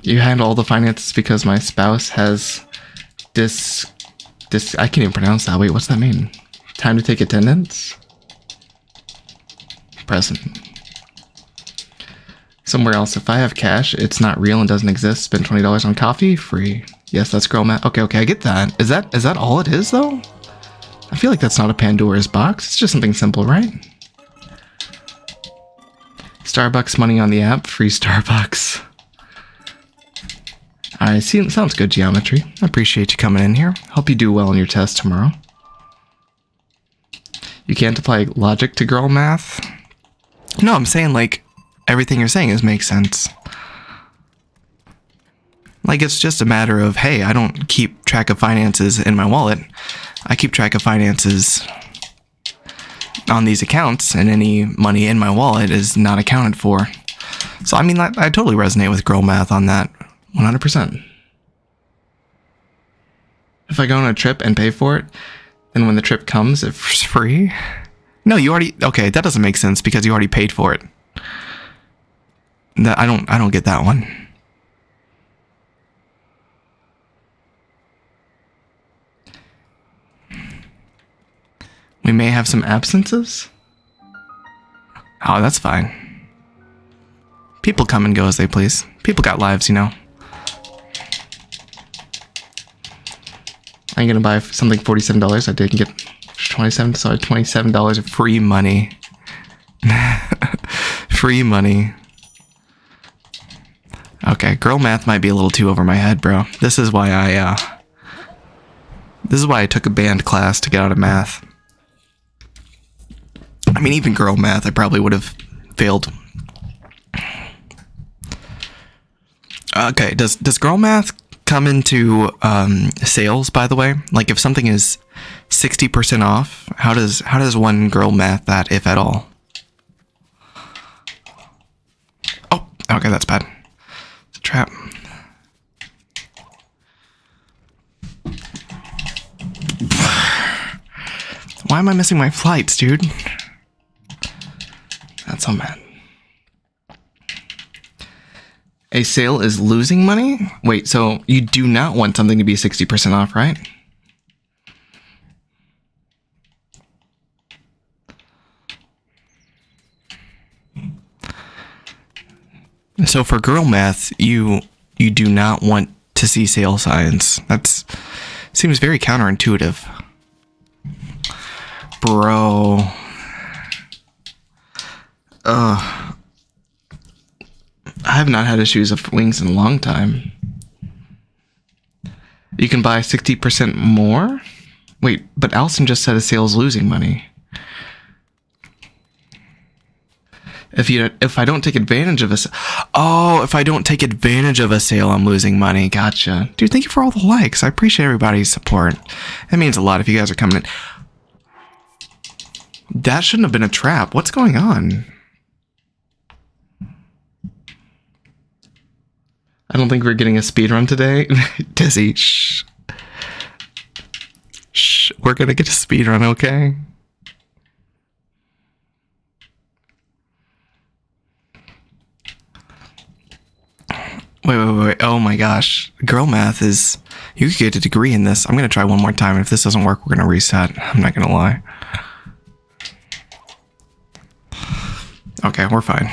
You handle all the finances because my spouse has I can't even pronounce that. Wait, what's that mean? Time to take attendance? present. Somewhere else, if I have cash, it's not real and doesn't exist. Spend $20 on coffee, free. Yes, that's girl math. Okay, I get that. Is that all it is though? I feel like that's not a Pandora's box. It's just something simple, right? Starbucks money on the app, free Starbucks. I see. Sounds good, geometry. I appreciate you coming in here. Hope you do well on your test tomorrow. You can't apply logic to girl math? No, I'm saying like everything you're saying makes sense. Like it's just a matter of, hey, I don't keep track of finances in my wallet. I keep track of finances on these accounts, and any money in my wallet is not accounted for. So I mean, I totally resonate with girl math on that. 100%. If I go on a trip and pay for it, and when the trip comes, it's free? No, you already... Okay, that doesn't make sense because you already paid for it. I don't get that one. We may have some absences? Oh, that's fine. People come and go as they please. People got lives, you know. I'm gonna buy something $47. I didn't get 27, so I had $27 of free money. Free money. Okay, girl math might be a little too over my head, bro. This is why I took a band class to get out of math. I mean, even girl math, I probably would have failed. Okay, does girl math come into sales, by the way? Like if something is 60% off, how does one girl math that, if at all? Oh, okay, that's bad. It's a trap. Why am I missing my flights, dude? That's so mad. A sale is losing money? Wait, so you do not want something to be 60% off, right? So for girl math, you do not want to see sale signs. That seems very counterintuitive. Bro. I have not had issues of wings in a long time. You can buy 60% more? Wait, but Allison just said a sale's losing money. If I don't take advantage of if I don't take advantage of a sale, I'm losing money. Gotcha. Dude, thank you for all the likes. I appreciate everybody's support. It means a lot if you guys are coming in. That shouldn't have been a trap. What's going on? I don't think we're getting a speedrun today. Dizzy, shh. Shh, we're gonna get a speedrun, okay? Wait. Oh my gosh. Girl math is... You could get a degree in this. I'm gonna try one more time, and if this doesn't work, we're gonna reset. I'm not gonna lie. Okay, we're fine.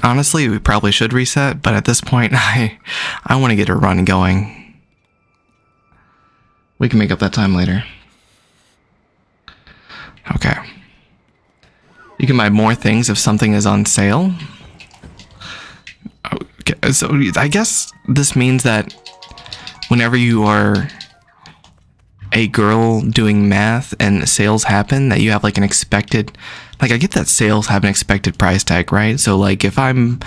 Honestly, we probably should reset, but at this point, I want to get a run going. We can make up that time later. Okay. You can buy more things if something is on sale. Okay, so I guess this means that whenever you are a girl doing math and sales happen, that you have like an expected... Like, I get that sales have an expected price tag, right? So, like, if I'm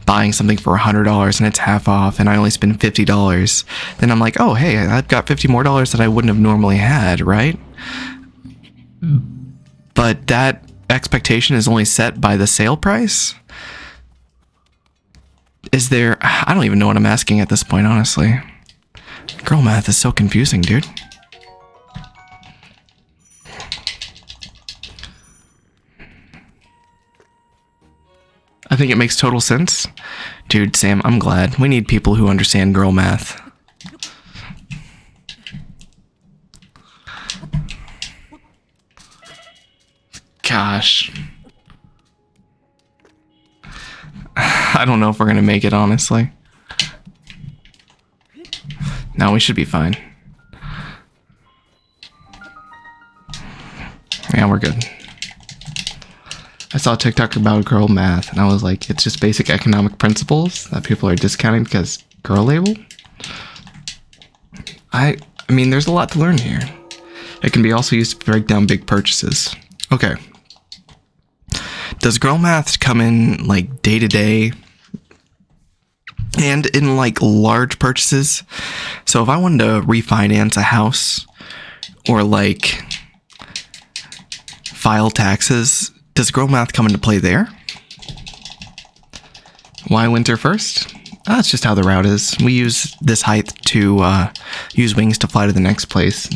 buying something for $100 and it's half off and I only spend $50, then I'm like, oh, hey, I've got $50 more that I wouldn't have normally had, right? But that expectation is only set by the sale price? Is there... I don't even know what I'm asking at this point, honestly. Girl math is so confusing, dude. I think it makes total sense. Dude, Sam, I'm glad. We need people who understand girl math. Gosh. I don't know if we're gonna make it, honestly. No, we should be fine. Yeah, we're good. I saw a TikTok about girl math, and I was like, it's just basic economic principles that people are discounting because girl label? I mean, there's a lot to learn here. It can be also used to break down big purchases. Okay. Does girl math come in like day to day and in like large purchases? So if I wanted to refinance a house or like file taxes, does girl math come into play there? Why winter first? That's just how the route is. We use this height to use wings to fly to the next place.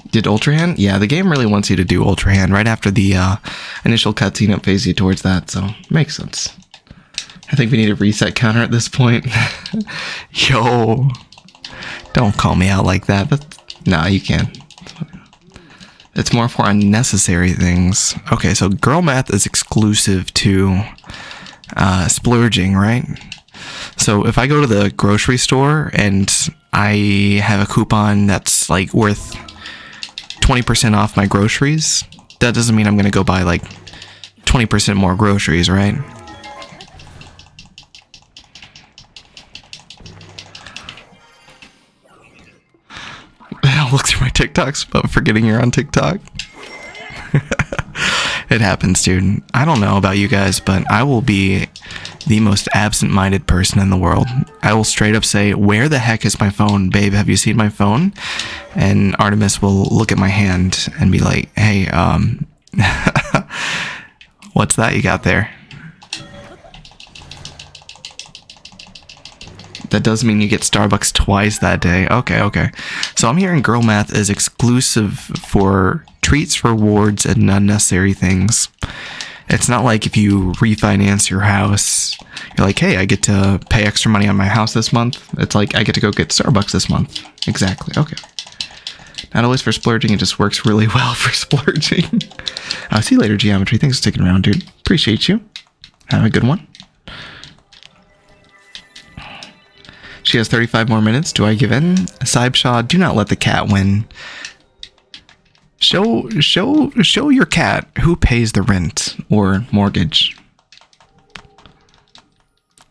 Did Ultra Hand? Yeah, the game really wants you to do Ultra Hand right after the initial cutscene. It phases you towards that, so makes sense. I think we need a reset counter at this point. Yo, don't call me out like that. Nah, you can't. It's more for unnecessary things. Okay, so girl math is exclusive to splurging, right? So if I go to the grocery store and I have a coupon that's like worth 20% off my groceries, that doesn't mean I'm going to go buy like 20% more groceries, right? I'll look through my TikToks about forgetting you're on TikTok. It happens, dude. I don't know about you guys, but I will be the most absent-minded person in the world. I will straight up say, where the heck is my phone? Babe, have you seen my phone? And Artemis will look at my hand and be like, hey, what's that you got there? That does mean you get Starbucks twice that day. Okay. So I'm hearing girl math is exclusive for treats, rewards, and unnecessary things. It's not like if you refinance your house, you're like, hey, I get to pay extra money on my house this month. It's like, I get to go get Starbucks this month. Exactly. Okay. Not always for splurging. It just works really well for splurging. See you later, Geometry. Thanks for sticking around, dude. Appreciate you. Have a good one. She has 35 more minutes. Do I give in? Saibshaw, do not let the cat win. Show your cat who pays the rent or mortgage.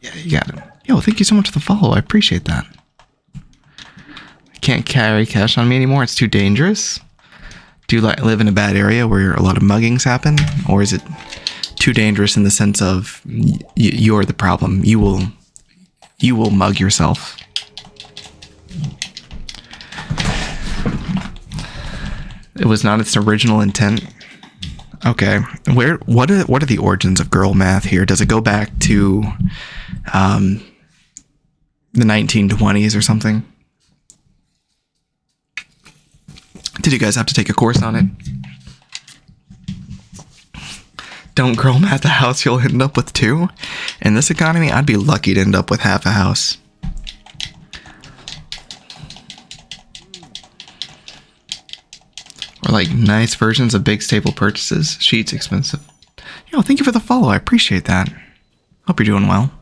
Yeah, you got it. Yo, thank you so much for the follow. I appreciate that. I can't carry cash on me anymore. It's too dangerous. Do you live in a bad area where a lot of muggings happen? Or is it too dangerous in the sense of you're the problem? You will mug yourself. It was not its original intent. Okay, what are the origins of girl math here? Does it go back to the 1920s or something? Did you guys have to take a course on it? Don't girl math a house, you'll end up with 2. In this economy, I'd be lucky to end up with half a house. Or like nice versions of big staple purchases. Sheets expensive. Yo, thank you for the follow. I appreciate that. Hope you're doing well.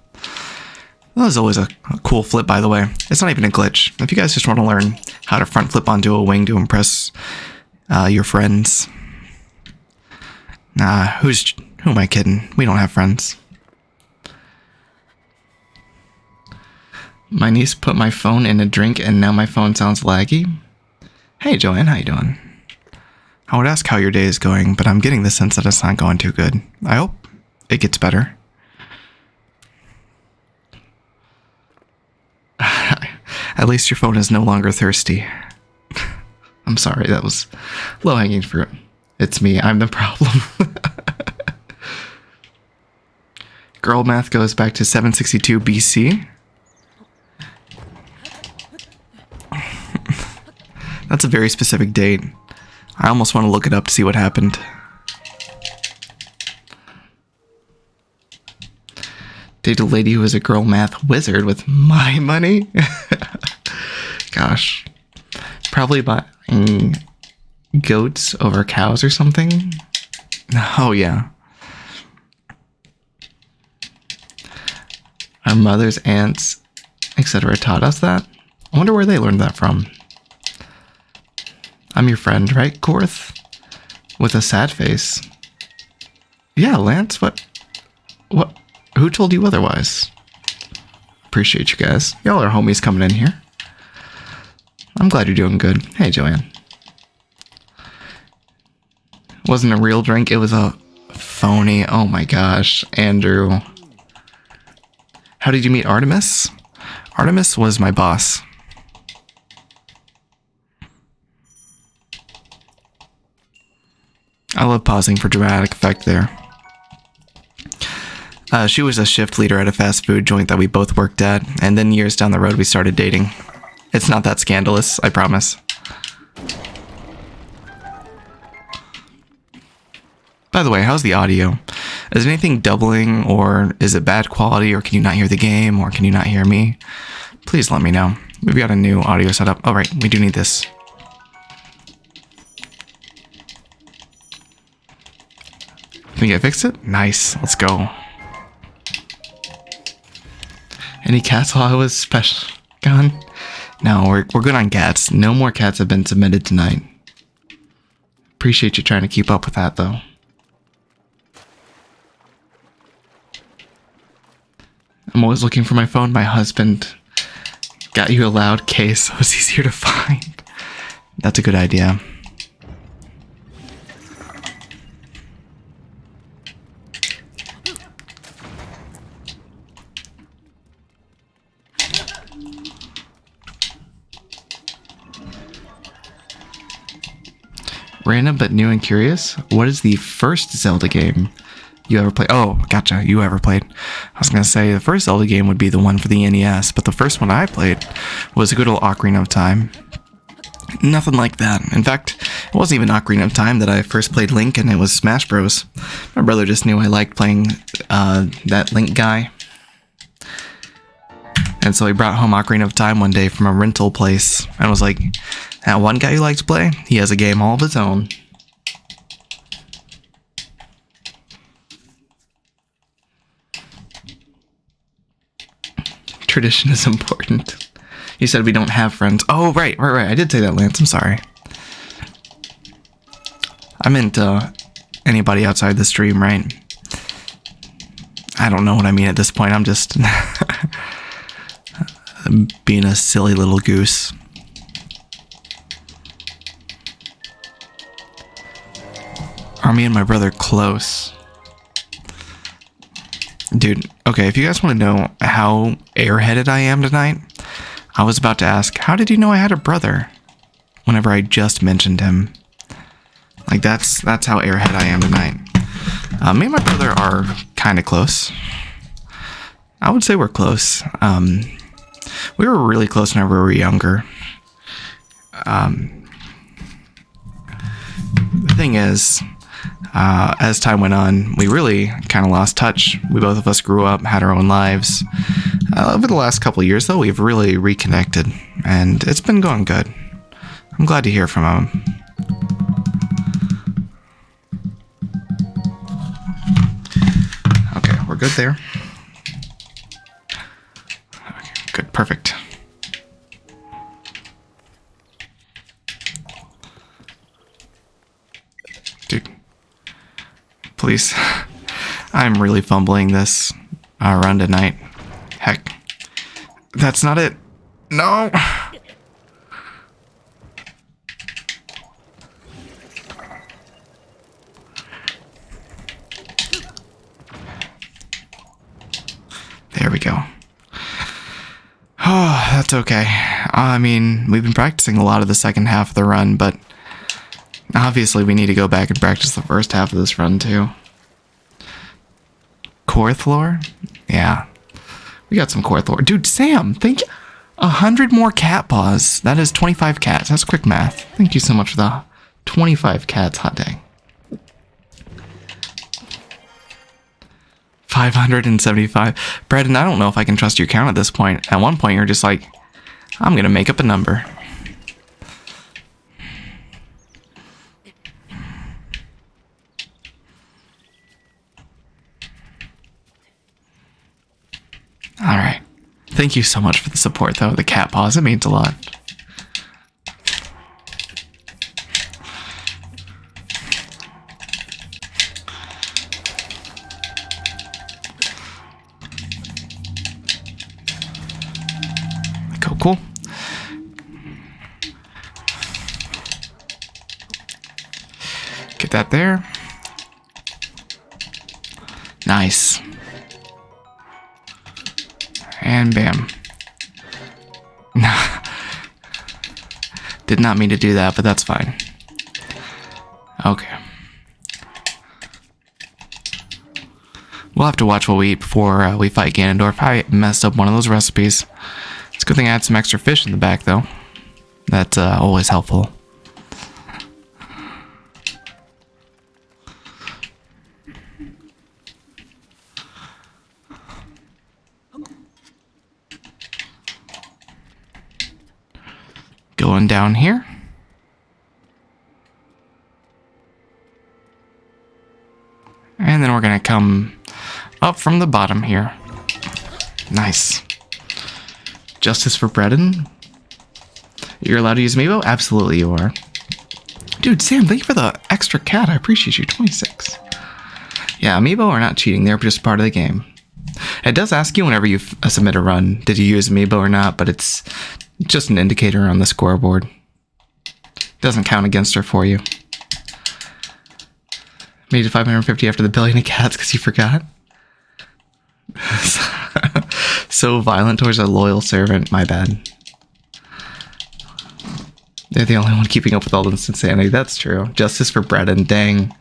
That was always a cool flip, by the way. It's not even a glitch. If you guys just want to learn how to front flip onto a wing to impress your friends. Nah, who am I kidding? We don't have friends. My niece put my phone in a drink and now my phone sounds laggy. Hey Joanne, how you doing? I would ask how your day is going, but I'm getting the sense that it's not going too good. I hope it gets better. At least your phone is no longer thirsty. I'm sorry, that was low-hanging fruit. It's me, I'm the problem. Girl math goes back to 762 BC. That's a very specific date. I almost want to look it up to see what happened. Date a lady who is a girl math wizard with my money? Gosh. Probably buying goats over cows or something? Oh, yeah. Our mothers, aunts, etc. taught us that. I wonder where they learned that from. I'm your friend, right, Korth? With a sad face. Yeah, Lance, what? What? Who told you otherwise? Appreciate you guys. Y'all are homies coming in here. I'm glad you're doing good. Hey, Joanne. Wasn't a real drink, it was a phony. Oh my gosh, Andrew. How did you meet Artemis? Artemis was my boss. I love pausing for dramatic effect there. She was a shift leader at a fast food joint that we both worked at, and then years down the road we started dating. It's not that scandalous, I promise. By the way, how's the audio? Is anything doubling, or is it bad quality, or can you not hear the game, or can you not hear me? Please let me know. We've got a new audio setup. All right, we do need this. Think I fixed it? Nice, let's go. Any cats while I was special gone? No, we're good on cats. No more cats have been submitted tonight. Appreciate you trying to keep up with that, though. I'm always looking for my phone. My husband got you a loud case so it's easier to find. That's a good idea. Random but new and curious. What is the first Zelda game you ever played? Oh, gotcha. You ever played. I was going to say the first Zelda game would be the one for the NES, but the first one I played was a good old Ocarina of Time. Nothing like that. In fact, it wasn't even Ocarina of Time that I first played Link, and it was Smash Bros. My brother just knew I liked playing that Link guy. And so he brought home Ocarina of Time one day from a rental place and was like, that one guy who likes to play, he has a game all of his own. Tradition is important. You said we don't have friends. Oh, right. I did say that, Lance. I'm sorry. I meant anybody outside the stream, right? I don't know what I mean at this point. I'm just being a silly little goose. Are me and my brother close? Dude, okay, if you guys want to know how airheaded I am tonight, I was about to ask, how did you know I had a brother? Whenever I just mentioned him. Like, that's how airhead I am tonight. Me and my brother are kind of close. I would say we're close. We were really close whenever we were younger. The thing is, as time went on, we really kind of lost touch. We both of us grew up, had our own lives. Over the last couple of years, though, we've really reconnected, and it's been going good. I'm glad to hear from him. Okay, we're good there. Okay, good, perfect. Dude. Please. I'm really fumbling this run tonight. Heck. That's not it. No! There we go. Oh, that's okay. I mean, we've been practicing a lot of the second half of the run, but obviously we need to go back and practice the first half of this run too. Korth lore? Yeah. We got some Korth lore. Dude, Sam, thank you. 100 more cat paws. That is 25 cats. That's quick math. Thank you so much for the 25 cats. Hot dang. 575. Brendan, I don't know if I can trust your count at this point. At one point, you're just like, I'm gonna make up a number. Alright. Thank you so much for the support, though. The cat paws, it means a lot. Cool. Get that there. Nice. And bam. Did not mean to do that, but that's fine. Okay. We'll have to watch what we eat before we fight Ganondorf. I messed up one of those recipes. It's a good thing I had some extra fish in the back, though. That's always helpful. Going down here. And then we're going to come up from the bottom here. Nice. Justice for Brendan. You're allowed to use Amiibo? Absolutely you are. Dude, Sam, thank you for the extra cat. I appreciate you. 26. Yeah, Amiibo are not cheating. They're just part of the game. It does ask you whenever you submit a run, did you use Amiibo or not, but it's just an indicator on the scoreboard. Doesn't count against her for you. Made it 550 after the billion of cats because you forgot. So violent towards a loyal servant. My bad. They're the only one keeping up with all this insanity. That's true. Justice for Brendan. Dang.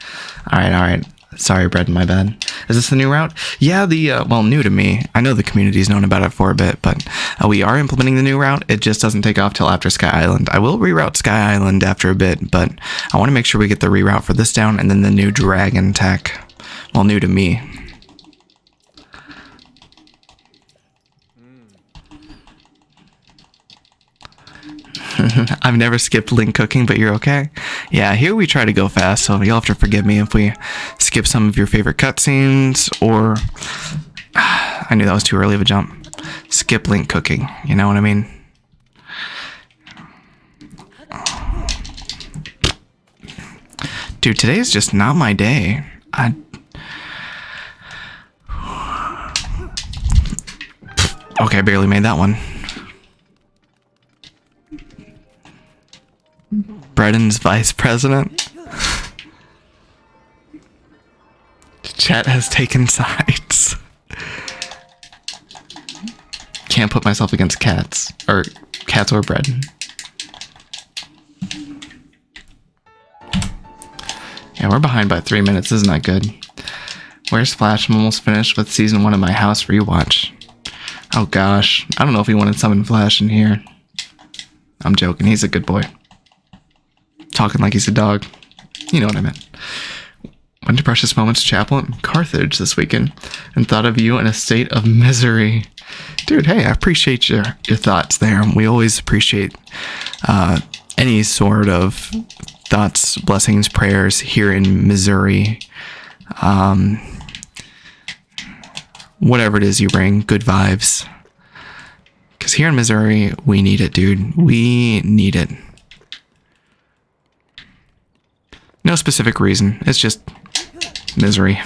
Alright. Sorry, Brendan, my bad. Is this the new route? Yeah, well, new to me. I know the community's known about it for a bit, but we are implementing the new route. It just doesn't take off till after Sky Island. I will reroute Sky Island after a bit, but I want to make sure we get the reroute for this down and then the new dragon tech. Well, new to me. I've never skipped Link cooking, but you're okay. Yeah, here we try to go fast, so you'll have to forgive me if we skip some of your favorite cutscenes, or... I knew that was too early of a jump. Skip Link cooking, you know what I mean? Dude, today is just not my day. Okay, I barely made that one. Brendan's vice president. Chat has taken sides. Can't put myself against cats. Or cats or Brendan. Yeah, we're behind by 3 minutes. Isn't that good? Where's Flash? I'm almost finished with season 1 of my house rewatch. Oh gosh. I don't know if he wanted summon Flash in here. I'm joking. He's a good boy. Talking like he's a dog. You know what I meant. Went to Precious Moments Chapel in Carthage this weekend and thought of you in a state of misery. Dude, hey, I appreciate your thoughts there. We always appreciate any sort of thoughts, blessings, prayers here in Missouri. Whatever it is you bring, good vibes. Because here in Missouri, we need it, dude. We need it. No specific reason. It's just misery.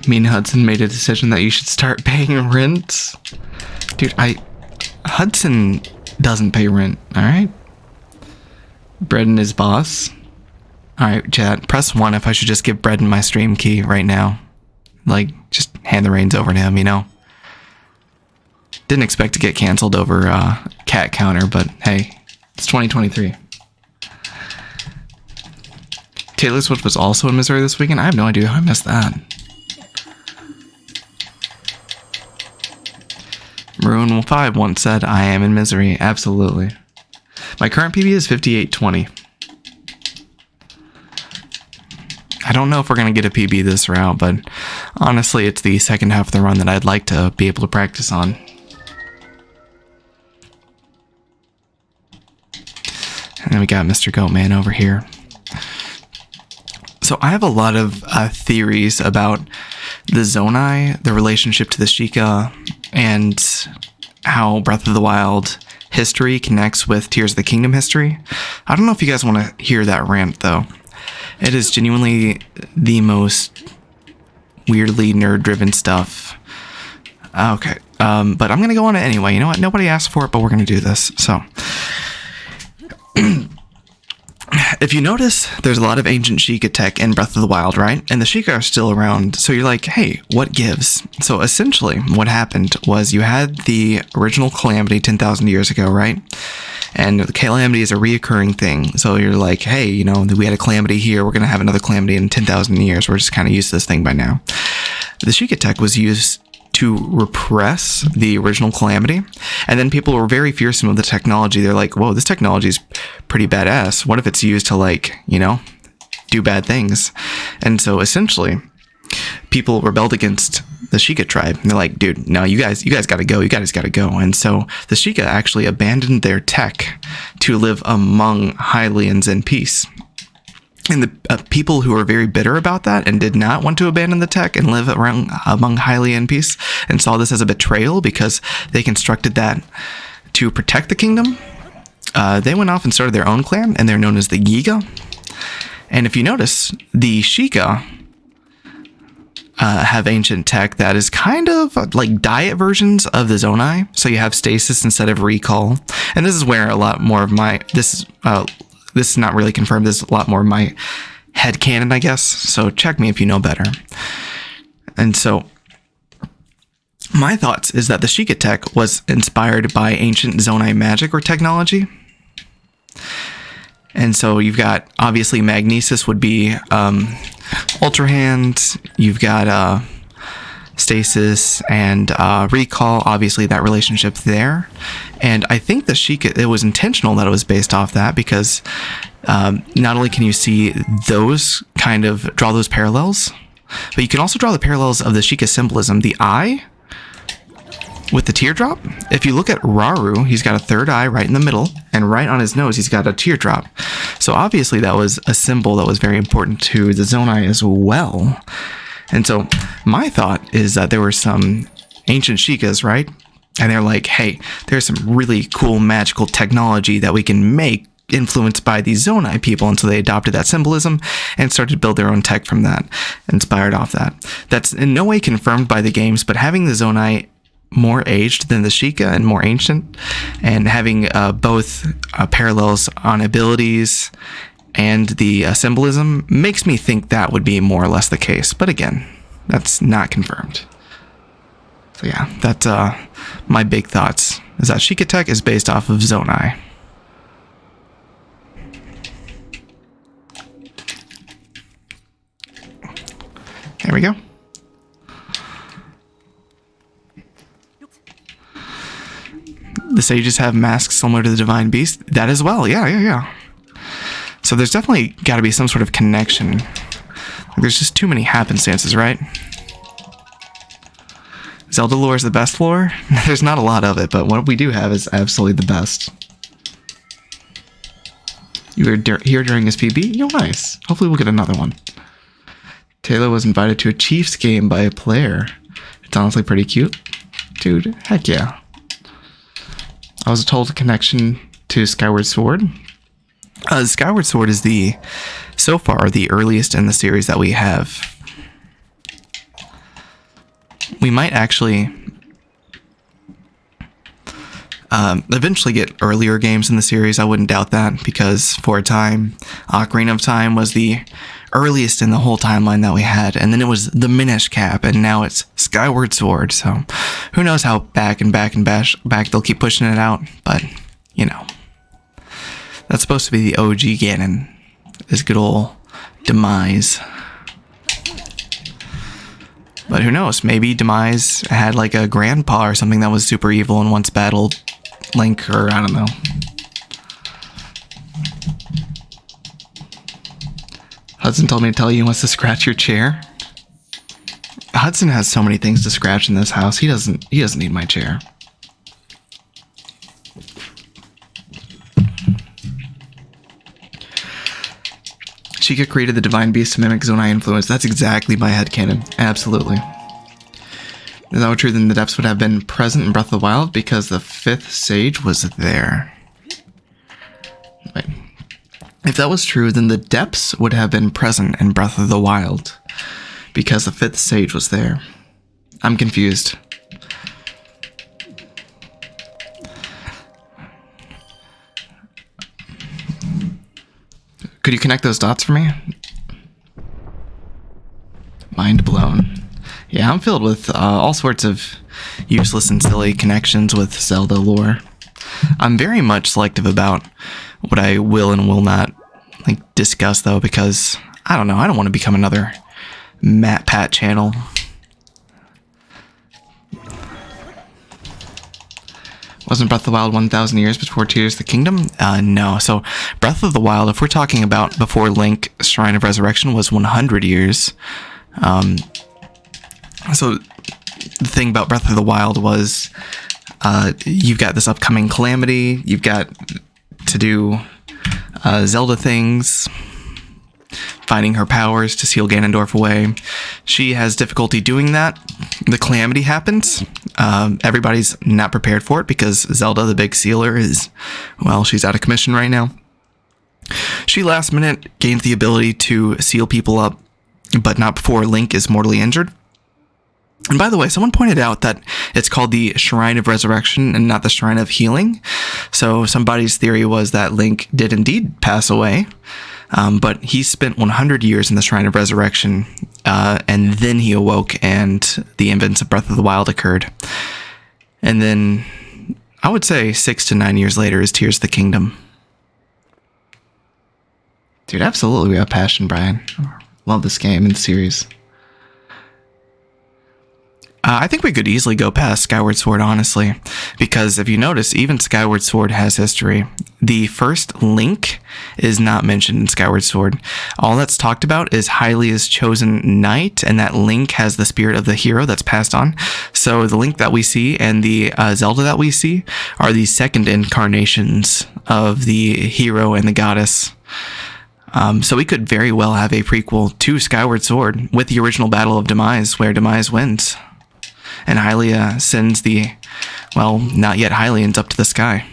Me and Hudson made a decision that you should start paying rent. Dude, Hudson doesn't pay rent, alright? Brendan is boss. Alright, chat, press 1 if I should just give Brendan my stream key right now. Like, just hand the reins over to him, you know? Didn't expect to get canceled over cat counter, but hey, it's 2023. Taylor Swift was also in Missouri this weekend? I have no idea how I missed that. Maroon 5 once said, I am in misery. Absolutely. My current PB is 58.20. I don't know if we're going to get a PB this route, but honestly, it's the second half of the run that I'd like to be able to practice on. And then we got Mr. Goatman over here. So I have a lot of theories about the Zonai, the relationship to the Sheikah, and how Breath of the Wild history connects with Tears of the Kingdom history. I don't know if you guys want to hear that rant, though. It is genuinely the most weirdly nerd-driven stuff. Okay, but I'm going to go on it anyway. You know what? Nobody asked for it, but we're going to do this. So, if you notice, there's a lot of ancient Sheikah tech in Breath of the Wild, right? And the Sheikah are still around, so you're like, hey, what gives? So essentially, what happened was you had the original Calamity 10,000 years ago, right? And the Calamity is a reoccurring thing. So you're like, hey, you know, we had a Calamity here. We're going to have another Calamity in 10,000 years. We're just kind of used to this thing by now. The Sheikah tech was used to repress the original Calamity. And then people were very fearsome of the technology. They're like, whoa, this technology is pretty badass. What if it's used to, like, you know, do bad things? And so essentially, people rebelled against the Sheikah tribe. And they're like, dude, no, you guys got to go. You guys got to go. And so the Sheikah actually abandoned their tech to live among Hylians in peace. And the people who were very bitter about that and did not want to abandon the tech and live around among Hylia in peace and saw this as a betrayal because they constructed that to protect the kingdom, they went off and started their own clan, and they're known as the Giga. And if you notice, the Sheikah have ancient tech that is kind of like diet versions of the Zonai. So you have stasis instead of recall. And this is where a lot more of my... This is not really confirmed. This is a lot more of my headcanon, I guess. So check me if you know better. And so my thoughts is that the Sheikah tech was inspired by ancient Zonai magic or technology. And so you've got, obviously, Magnesis would be Ultra Hand. You've got Stasis and Recall, obviously that relationship there. And I think the Sheikah, it was intentional that it was based off that, because not only can you see those kind of, draw those parallels, but you can also draw the parallels of the Sheikah symbolism. The eye with the teardrop, if you look at Rauru, he's got a third eye right in the middle, and right on his nose he's got a teardrop. So obviously that was a symbol that was very important to the Zonai as well. And so my thought is that there were some ancient Sheikahs, right? And they're like, hey, there's some really cool magical technology that we can make influenced by these Zonai people. And so they adopted that symbolism and started to build their own tech from that, inspired off that. That's in no way confirmed by the games, but having the Zonai more aged than the Sheikah and more ancient, and having both parallels on abilities and the symbolism makes me think that would be more or less the case. But again, that's not confirmed. So yeah, that's my big thoughts, is that Sheikah tech is based off of Zonai. There we go. The sages have masks similar to the divine beast. That as well, yeah. So there's definitely got to be some sort of connection. There's just too many happenstances, right? Zelda lore is the best lore? There's not a lot of it, but what we do have is absolutely the best. You were here during his PB? No, nice. Hopefully we'll get another one. Taylor was invited to a Chiefs game by a player. It's honestly pretty cute. Dude, heck yeah. I was told a connection to Skyward Sword. Skyward Sword is so far the earliest in the series that we have. We might actually eventually get earlier games in the series. I wouldn't doubt that, because for a time, Ocarina of Time was the earliest in the whole timeline that we had, and then it was the Minish Cap, and now it's Skyward Sword. So who knows how back they'll keep pushing it out, but you know, that's supposed to be the OG Ganon, this good old demise. But who knows? Maybe Demise had like a grandpa or something that was super evil and once battled Link, or I don't know. Hudson told me to tell you he wants to scratch your chair. Hudson has so many things to scratch in this house. He doesn't need my chair. Sheikah created the Divine Beast to mimic Zonai influence. That's exactly my headcanon. Absolutely. Is that true? Then the depths would have been present in Breath of the Wild because the 5th sage was there. Wait. If that was true, then the depths would have been present in Breath of the Wild because the 5th sage was there. I'm confused. Could you connect those dots for me? Mind blown. Yeah, I'm filled with all sorts of useless and silly connections with Zelda lore. I'm very much selective about what I will and will not discuss, though, because I don't know. I don't want to become another Matt Pat channel. Wasn't Breath of the Wild 1,000 years before Tears of the Kingdom? No. So Breath of the Wild, if we're talking about before Link, Shrine of Resurrection was 100 years. So the thing about Breath of the Wild was you've got this upcoming calamity. You've got to do Zelda things, finding her powers to seal Ganondorf away. She has difficulty doing that. The calamity happens. Everybody's not prepared for it because Zelda, the big sealer, she's out of commission right now. She last minute gains the ability to seal people up, but not before Link is mortally injured. And by the way, someone pointed out that it's called the Shrine of Resurrection and not the Shrine of Healing. So somebody's theory was that Link did indeed pass away, but he spent 100 years in the Shrine of Resurrection, and then he awoke and the events of Breath of the Wild occurred. And then I would say 6 to 9 years later is Tears of the Kingdom. Dude, absolutely we have passion, Brian. Love this game and series. I think we could easily go past Skyward Sword, honestly, because if you notice, even Skyward Sword has history. The first Link is not mentioned in Skyward Sword. All that's talked about is Hylia's chosen knight, and that Link has the spirit of the hero that's passed on. So the Link that we see and the Zelda that we see are the second incarnations of the hero and the goddess. So we could very well have a prequel to Skyward Sword with the original Battle of Demise, where Demise wins. And Hylia sends not yet Hylians up to the sky.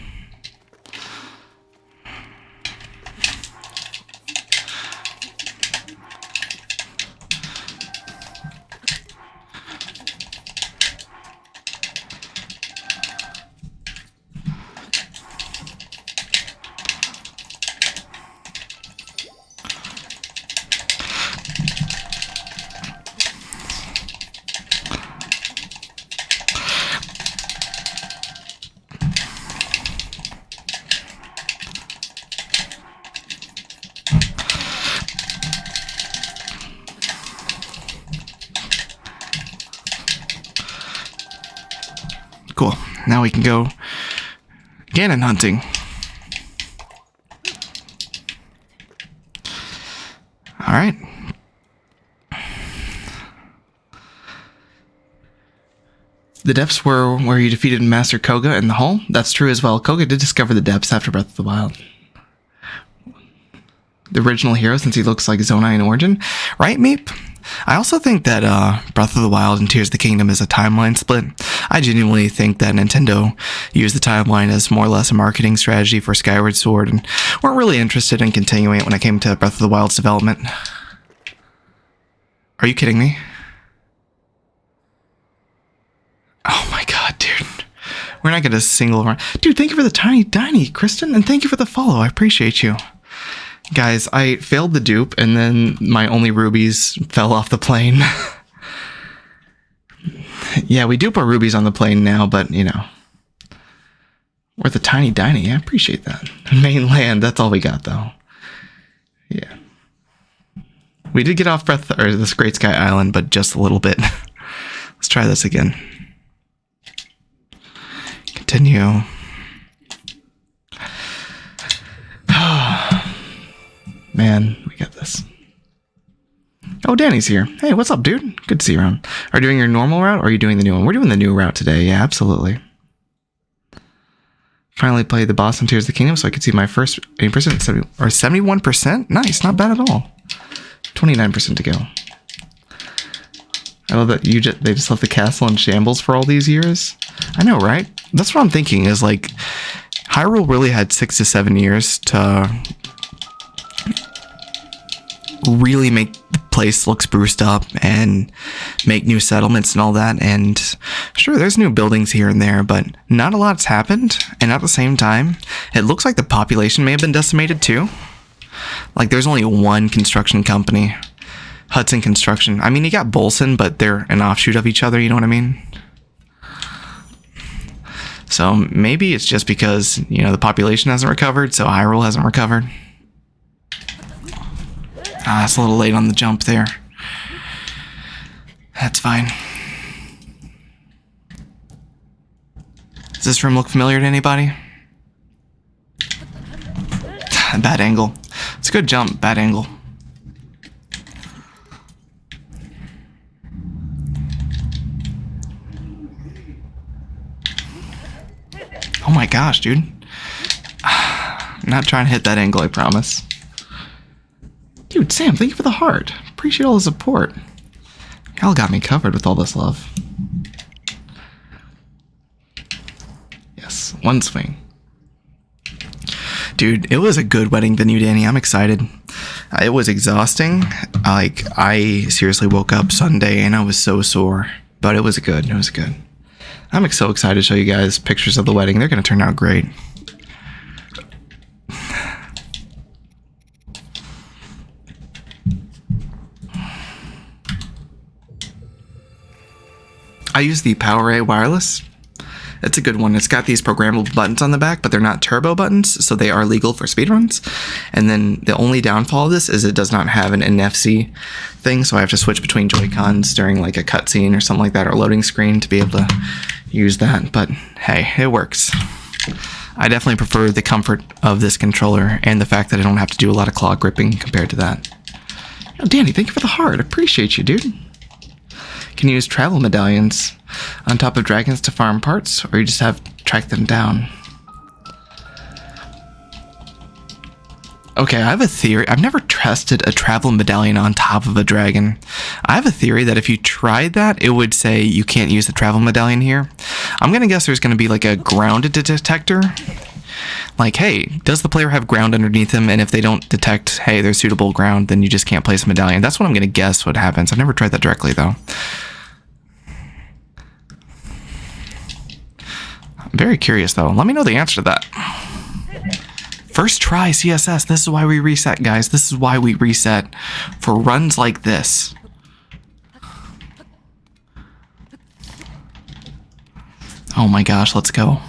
Cool. Now we can go Ganon hunting. All right. The depths were where you defeated Master Koga in the hall. That's true as well. Koga did discover the depths after Breath of the Wild. The original hero, since he looks like Zonai in origin. Right, Meep? I also think that Breath of the Wild and Tears of the Kingdom is a timeline split. I genuinely think that Nintendo used the timeline as more or less a marketing strategy for Skyward Sword and weren't really interested in continuing it when it came to Breath of the Wild's development. Are you kidding me? Oh my god, dude. We're not going to single run. Dude, thank you for the tiny, Kristen, and thank you for the follow. I appreciate you. Guys, I failed the dupe, and then my only rubies fell off the plane. Yeah, we dupe our rubies on the plane now, but, you know. We're the tiny. I appreciate that. Mainland, that's all we got, though. Yeah. We did get off this Great Sky Island, but just a little bit. Let's try this again. Continue. Man, we got this. Oh, Danny's here. Hey, what's up, dude? Good to see you around. Are you doing your normal route or are you doing the new one? We're doing the new route today. Yeah, absolutely. Finally played the boss on Tears of the Kingdom so I could see my first 80%, 70, or 71%? Nice, not bad at all. 29% to go. I love that they just left the castle in shambles for all these years. I know, right? That's what I'm thinking is like, Hyrule really had 6 to 7 years to really make the place look spruced up and make new settlements and all that. And sure, there's new buildings here and there, but not a lot's happened. And at the same time, it looks like the population may have been decimated too. Like there's only one construction company, Hudson Construction. I mean, you got Bolson, but they're an offshoot of each other. You know what I mean? So maybe it's just because, you know, the population hasn't recovered, so Hyrule hasn't recovered. Ah, it's a little late on the jump there. That's fine. Does this room look familiar to anybody? Bad angle. It's a good jump, bad angle. Oh my gosh, dude. I'm not trying to hit that angle, I promise. Dude, Sam, thank you for the heart. Appreciate all the support. Y'all got me covered with all this love. Yes, one swing. Dude, it was a good wedding venue, Danny. I'm excited. It was exhausting. Like, I seriously woke up Sunday and I was so sore. But it was good. It was good. I'm so excited to show you guys pictures of the wedding. They're going to turn out great. I use the PowerA wireless. It's a good one. It's got these programmable buttons on the back, but they're not turbo buttons, so they are legal for speedruns. And then the only downfall of this is it does not have an NFC thing, so I have to switch between Joy-Cons during like a cutscene or something like that, or loading screen to be able to use that. But hey, it works. I definitely prefer the comfort of this controller and the fact that I don't have to do a lot of claw gripping compared to that. Oh, Danny, thank you for the heart. Appreciate you, dude. Can you use travel medallions on top of dragons to farm parts, or you just have to track them down? Okay, I have a theory. I've never tested a travel medallion on top of a dragon. I have a theory that if you tried that, it would say you can't use the travel medallion here. I'm gonna guess there's gonna be like a grounded detector. Like, hey, does the player have ground underneath them? And if they don't detect, hey, there's suitable ground, then you just can't place a medallion. That's what I'm gonna guess what happens. I've never tried that directly though. I'm very curious though. Let me know the answer to that. First try CSS. This is why we reset, guys. This is why we reset for runs like this. Oh my gosh, let's go.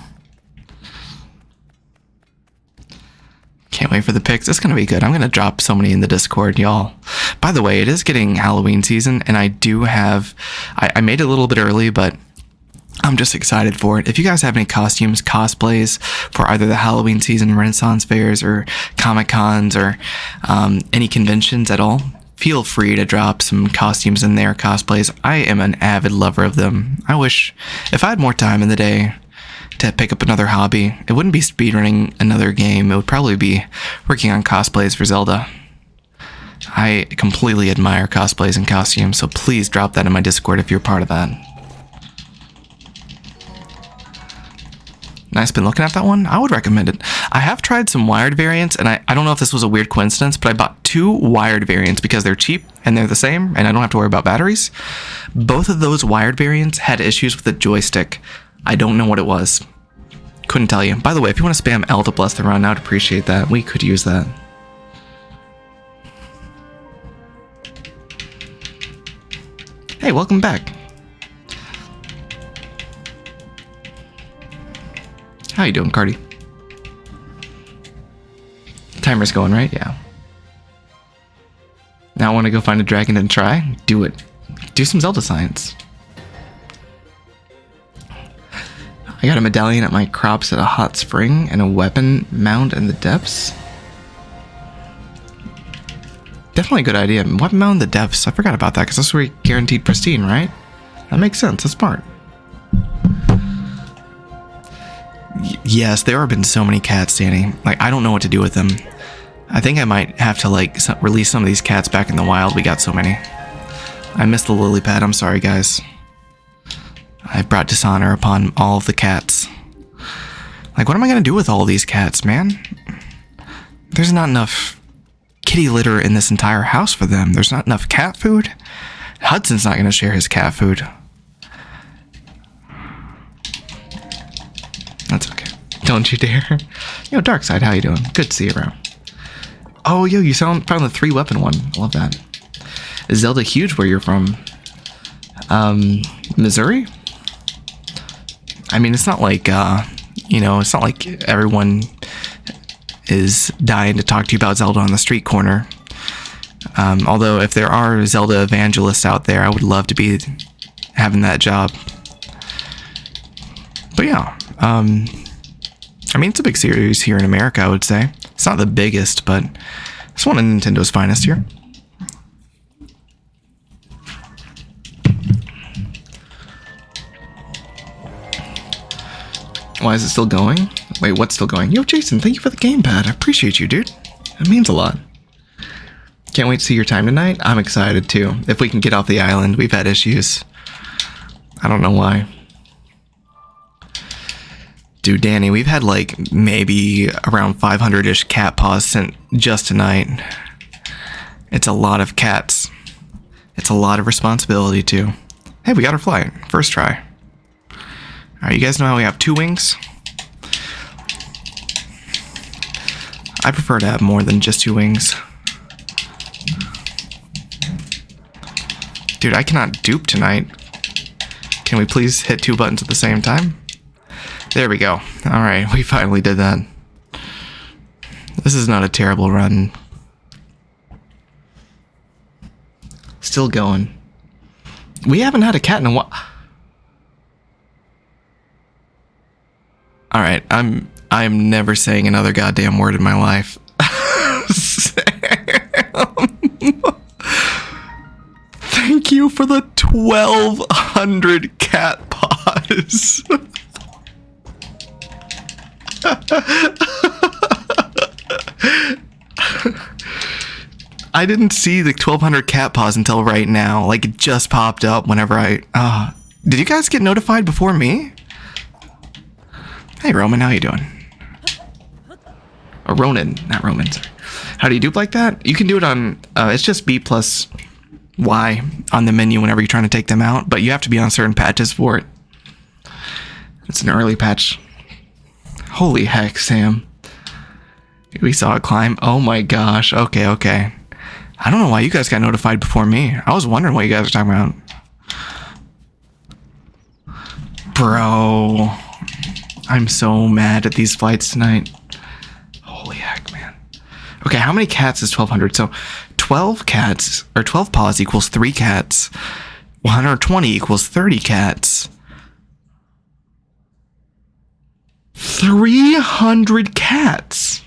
Can't wait for the pics. It's going to be good. I'm going to drop so many in the Discord, y'all. By the way, it is getting Halloween season, and I do have... I made it a little bit early, but I'm just excited for it. If you guys have any costumes, cosplays for either the Halloween season, Renaissance fairs, or Comic-Cons, or any conventions at all, feel free to drop some costumes in there, cosplays. I am an avid lover of them. I wish if I had more time in the day to pick up another hobby, it wouldn't be speedrunning another game. It would probably be working on cosplays for Zelda. I completely admire cosplays and costumes, so please drop that in my Discord if you're part of that. Nice, been looking at that one. I would recommend it. I have tried some wired variants, and I don't know if this was a weird coincidence, but I bought 2 wired variants because they're cheap and they're the same, and I don't have to worry about batteries. Both of those wired variants had issues with the joystick. I don't know what it was. Couldn't tell you. By the way, if you want to spam L to bless the run, I would appreciate that. We could use that. Hey, welcome back. How you doing, Cardi? Timer's going, right? Yeah. Now I want to go find a dragon and try? Do it. Do some Zelda science. I got a medallion at my crops at a hot spring and a weapon mound in the depths. Definitely a good idea. Weapon mound in the depths. I forgot about that because that's where we guaranteed pristine, right? That makes sense. That's smart. Yes, there have been so many cats, Danny. Like, I don't know what to do with them. I think I might have to, like, release some of these cats back in the wild. We got so many. I missed the lily pad. I'm sorry, guys. I brought dishonor upon all of the cats. Like, what am I going to do with all these cats, man? There's not enough kitty litter in this entire house for them. There's not enough cat food. Hudson's not going to share his cat food. That's okay. Don't you dare. Yo, Darkside, how you doing? Good to see you around. Oh, yo, you found the 3-weapon one. I love that. Is Zelda huge where you're from? Missouri? I mean, it's not like, you know, it's not like everyone is dying to talk to you about Zelda on the street corner. Although if there are Zelda evangelists out there, I would love to be having that job. But yeah, I mean, it's a big series here in America, I would say. It's not the biggest, but it's one of Nintendo's finest here. Why is it still going? Wait, what's still going? Yo, Jason, thank you for the gamepad. I appreciate you, dude. It means a lot. Can't wait to see your time tonight. I'm excited, too. If we can get off the island, we've had issues. I don't know why. Dude, Danny, we've had, like, maybe around 500-ish cat paws sent just tonight. It's a lot of cats. It's a lot of responsibility, too. Hey, we got our flight. First try. Alright, you guys know how we have 2 wings? I prefer to have more than just 2 wings. Dude, I cannot dupe tonight. Can we please hit 2 buttons at the same time? There we go. Alright, we finally did that. This is not a terrible run. Still going. We haven't had a cat in a while. Alright, I am never saying another goddamn word in my life. Sam. Thank you for the 1,200 cat paws. I didn't see the 1,200 cat paws until right now. Like, it just popped up whenever I... did you guys get notified before me? Hey, Roman, how you doing? Oh, Ronan, not Roman. Sorry. How do you dupe like that? You can do it on... it's just B plus Y on the menu whenever you're trying to take them out, but you have to be on certain patches for it. It's an early patch. Holy heck, Sam. We saw it climb. Oh my gosh. Okay, okay. I don't know why you guys got notified before me. I was wondering what you guys were talking about. Bro. I'm so mad at these flights tonight. Holy heck, man. Okay, how many cats is 1,200? So 12 cats, or 12 paws equals 3 cats. 120 equals 30 cats. 300 cats.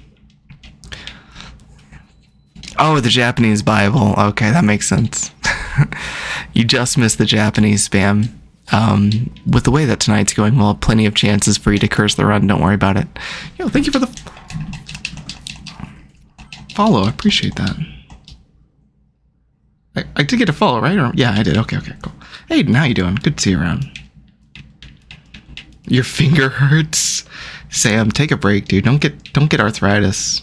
Oh, the Japanese Bible. Okay, that makes sense. You just missed the Japanese spam. With the way that tonight's going, we'll have plenty of chances for you to curse the run. Don't worry about it. Yo, thank you for the follow. I appreciate that. I did get a follow, right? Or, yeah, I did. Okay, cool. Hey, how you doing? Good to see you around. Your finger hurts. Sam, take a break, dude. Don't get arthritis.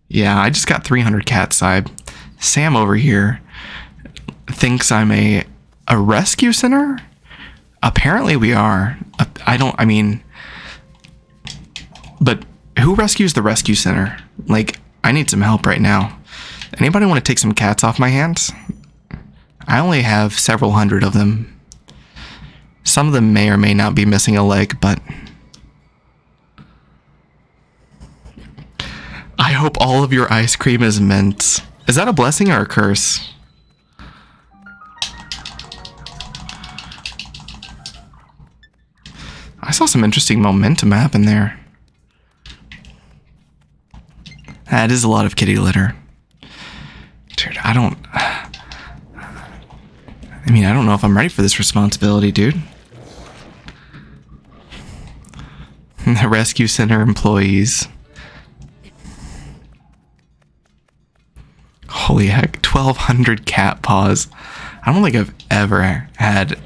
Yeah, I just got 300 cat side. Sam over here thinks I'm a rescue center? Apparently we are. But who rescues the rescue center? Like, I need some help right now. Anybody want to take some cats off my hands? I only have several hundred of them. Some of them may or may not be missing a leg, but I hope all of your ice cream is mint. Is that a blessing or a curse? saw some interesting momentum happen there. That is a lot of kitty litter. Dude, I don't know if I'm ready for this responsibility, dude. The rescue center employees. Holy heck, 1,200 cat paws. I don't think I've ever had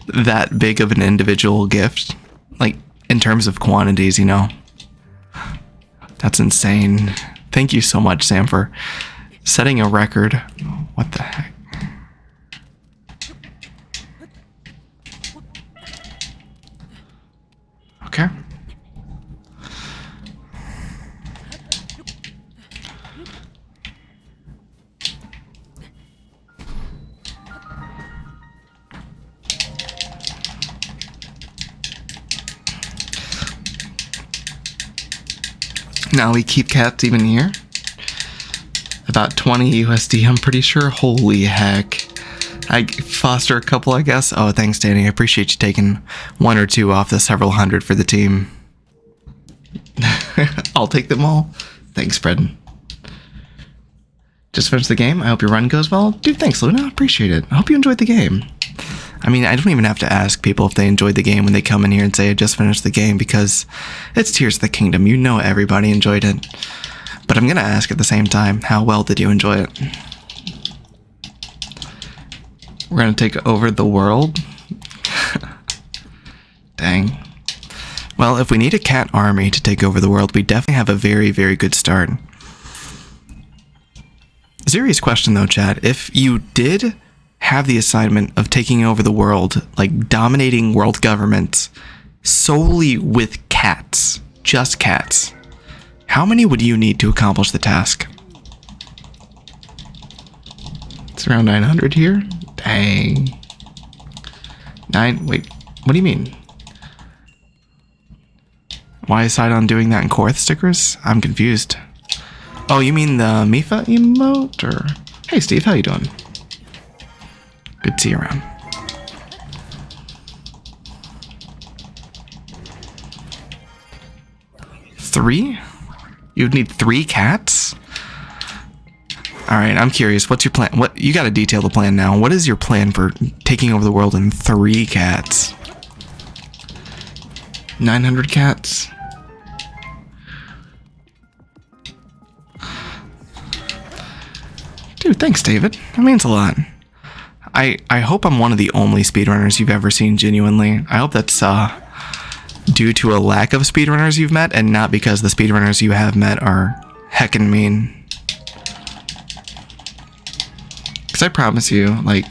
that big of an individual gift. Like, in terms of quantities, you know. That's insane. Thank you so much, Sam, for setting a record. What the heck? Okay. Now we keep cats even here. About 20 USD, I'm pretty sure. Holy heck. I foster a couple, I guess. Oh, thanks, Danny. I appreciate you taking one or two off the several hundred for the team. I'll take them all. Thanks, Brendan. Just finished the game. I hope your run goes well. Dude, thanks, Luna. Appreciate it. I hope you enjoyed the game. I mean, I don't even have to ask people if they enjoyed the game when they come in here and say I just finished the game, because it's Tears of the Kingdom. You know everybody enjoyed it. But I'm going to ask at the same time, how well did you enjoy it? We're going to take over the world? Dang. Well, if we need a cat army to take over the world, we definitely have a very, very good start. Serious question though, Chad. If you did have the assignment of taking over the world, like dominating world governments solely with cats, just cats, how many would you need to accomplish the task? It's around 900 here. Dang. Wait, what do you mean? Why decide on doing that in Korth stickers? I'm confused. Oh, you mean the Mifa emote? Or hey, Steve, how you doing? Good to see you around. Three? You'd need 3 cats? Alright, I'm curious. What's your plan? What you gotta detail the plan now. What is your plan for taking over the world in 3 cats? 900 cats? Dude, thanks, David. That means a lot. I hope I'm one of the only speedrunners you've ever seen, genuinely. I hope that's due to a lack of speedrunners you've met, and not because the speedrunners you have met are heckin' mean. Because I promise you, like,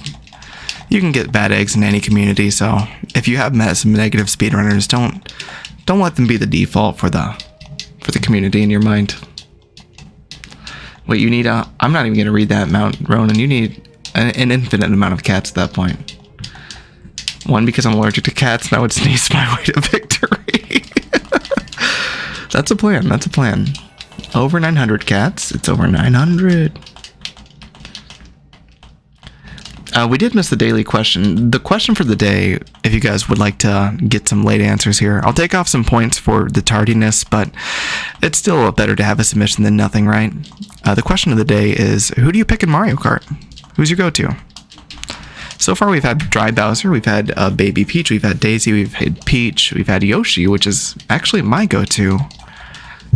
you can get bad eggs in any community, so if you have met some negative speedrunners, don't let them be the default for the community in your mind. Wait, you need I'm not even going to read that, Mount Ronan. You need an infinite amount of cats at that point. 1, because I'm allergic to cats, and I would sneeze my way to victory. That's a plan. That's a plan. Over 900 cats. It's over 900. We did miss the daily question. The question for the day, if you guys would like to get some late answers here, I'll take off some points for the tardiness, but it's still better to have a submission than nothing, right? The question of the day is, who do you pick in Mario Kart? Who's your go-to? So far, we've had Dry Bowser, we've had Baby Peach, we've had Daisy, we've had Peach, we've had Yoshi, which is actually my go-to.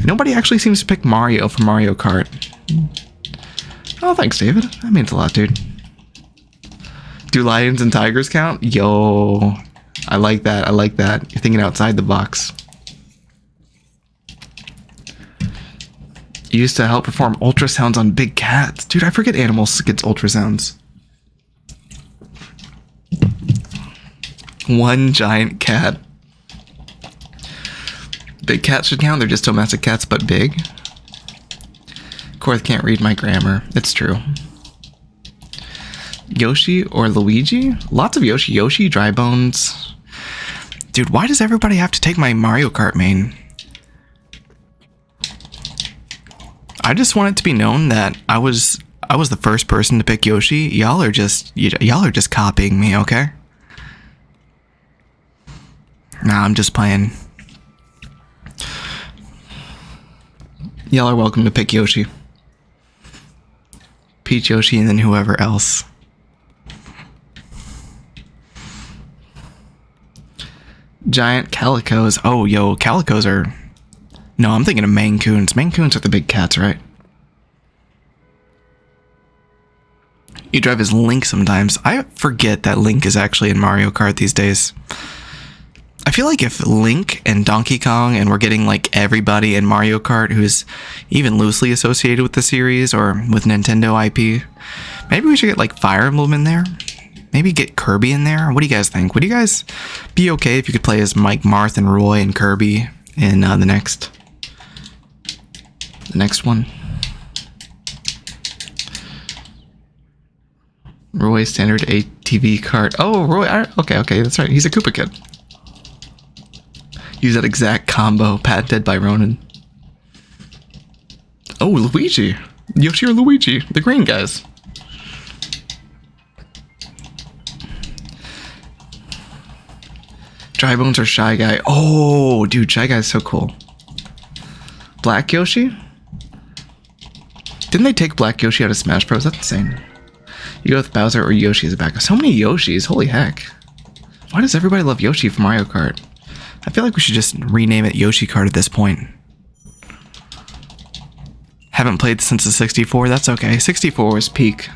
Nobody actually seems to pick Mario for Mario Kart. Oh, thanks, David. That means a lot, dude. Do lions and tigers count? Yo, I like that. I like that. You're thinking outside the box. You used to help perform ultrasounds on big cats. Dude, I forget animals gets ultrasounds. 1 giant cat. Big cats should count. They're just domestic cats, but big. Korth can't read my grammar. It's true. Yoshi or Luigi? Lots of Yoshi. Yoshi, Dry Bones. Dude, why does everybody have to take my Mario Kart main? I just want it to be known that I was the first person to pick Yoshi. Y'all are just copying me, okay? Nah, I'm just playing. Y'all are welcome to pick Yoshi. Peach, Yoshi, and then whoever else. Giant calicos. Oh, yo, calicos are... No, I'm thinking of mancoons. Mancoons are the big cats, right? You drive as Link sometimes. I forget that Link is actually in Mario Kart these days. I feel like if Link and Donkey Kong, and we're getting like everybody in Mario Kart who's even loosely associated with the series or with Nintendo IP, maybe we should get like Fire Emblem in there. Maybe get Kirby in there. What do you guys think? Would you guys be okay if you could play as Mike, Marth, and Roy and Kirby in the next one? Roy standard ATV kart. Oh, Roy. Okay, that's right. He's a Koopa kid. Use that exact combo patented by Ronan. Oh, Luigi. Yoshi or Luigi, the green guys. Dry Bones or Shy Guy. Oh, dude, Shy Guy's so cool. Black Yoshi? Didn't they take Black Yoshi out of Smash Bros? That's insane. You go with Bowser or Yoshi as a backup. So many Yoshis, holy heck. Why does everybody love Yoshi from Mario Kart? I feel like we should just rename it Yoshi Kart at this point. Haven't played since the 64, that's okay. 64 was peak.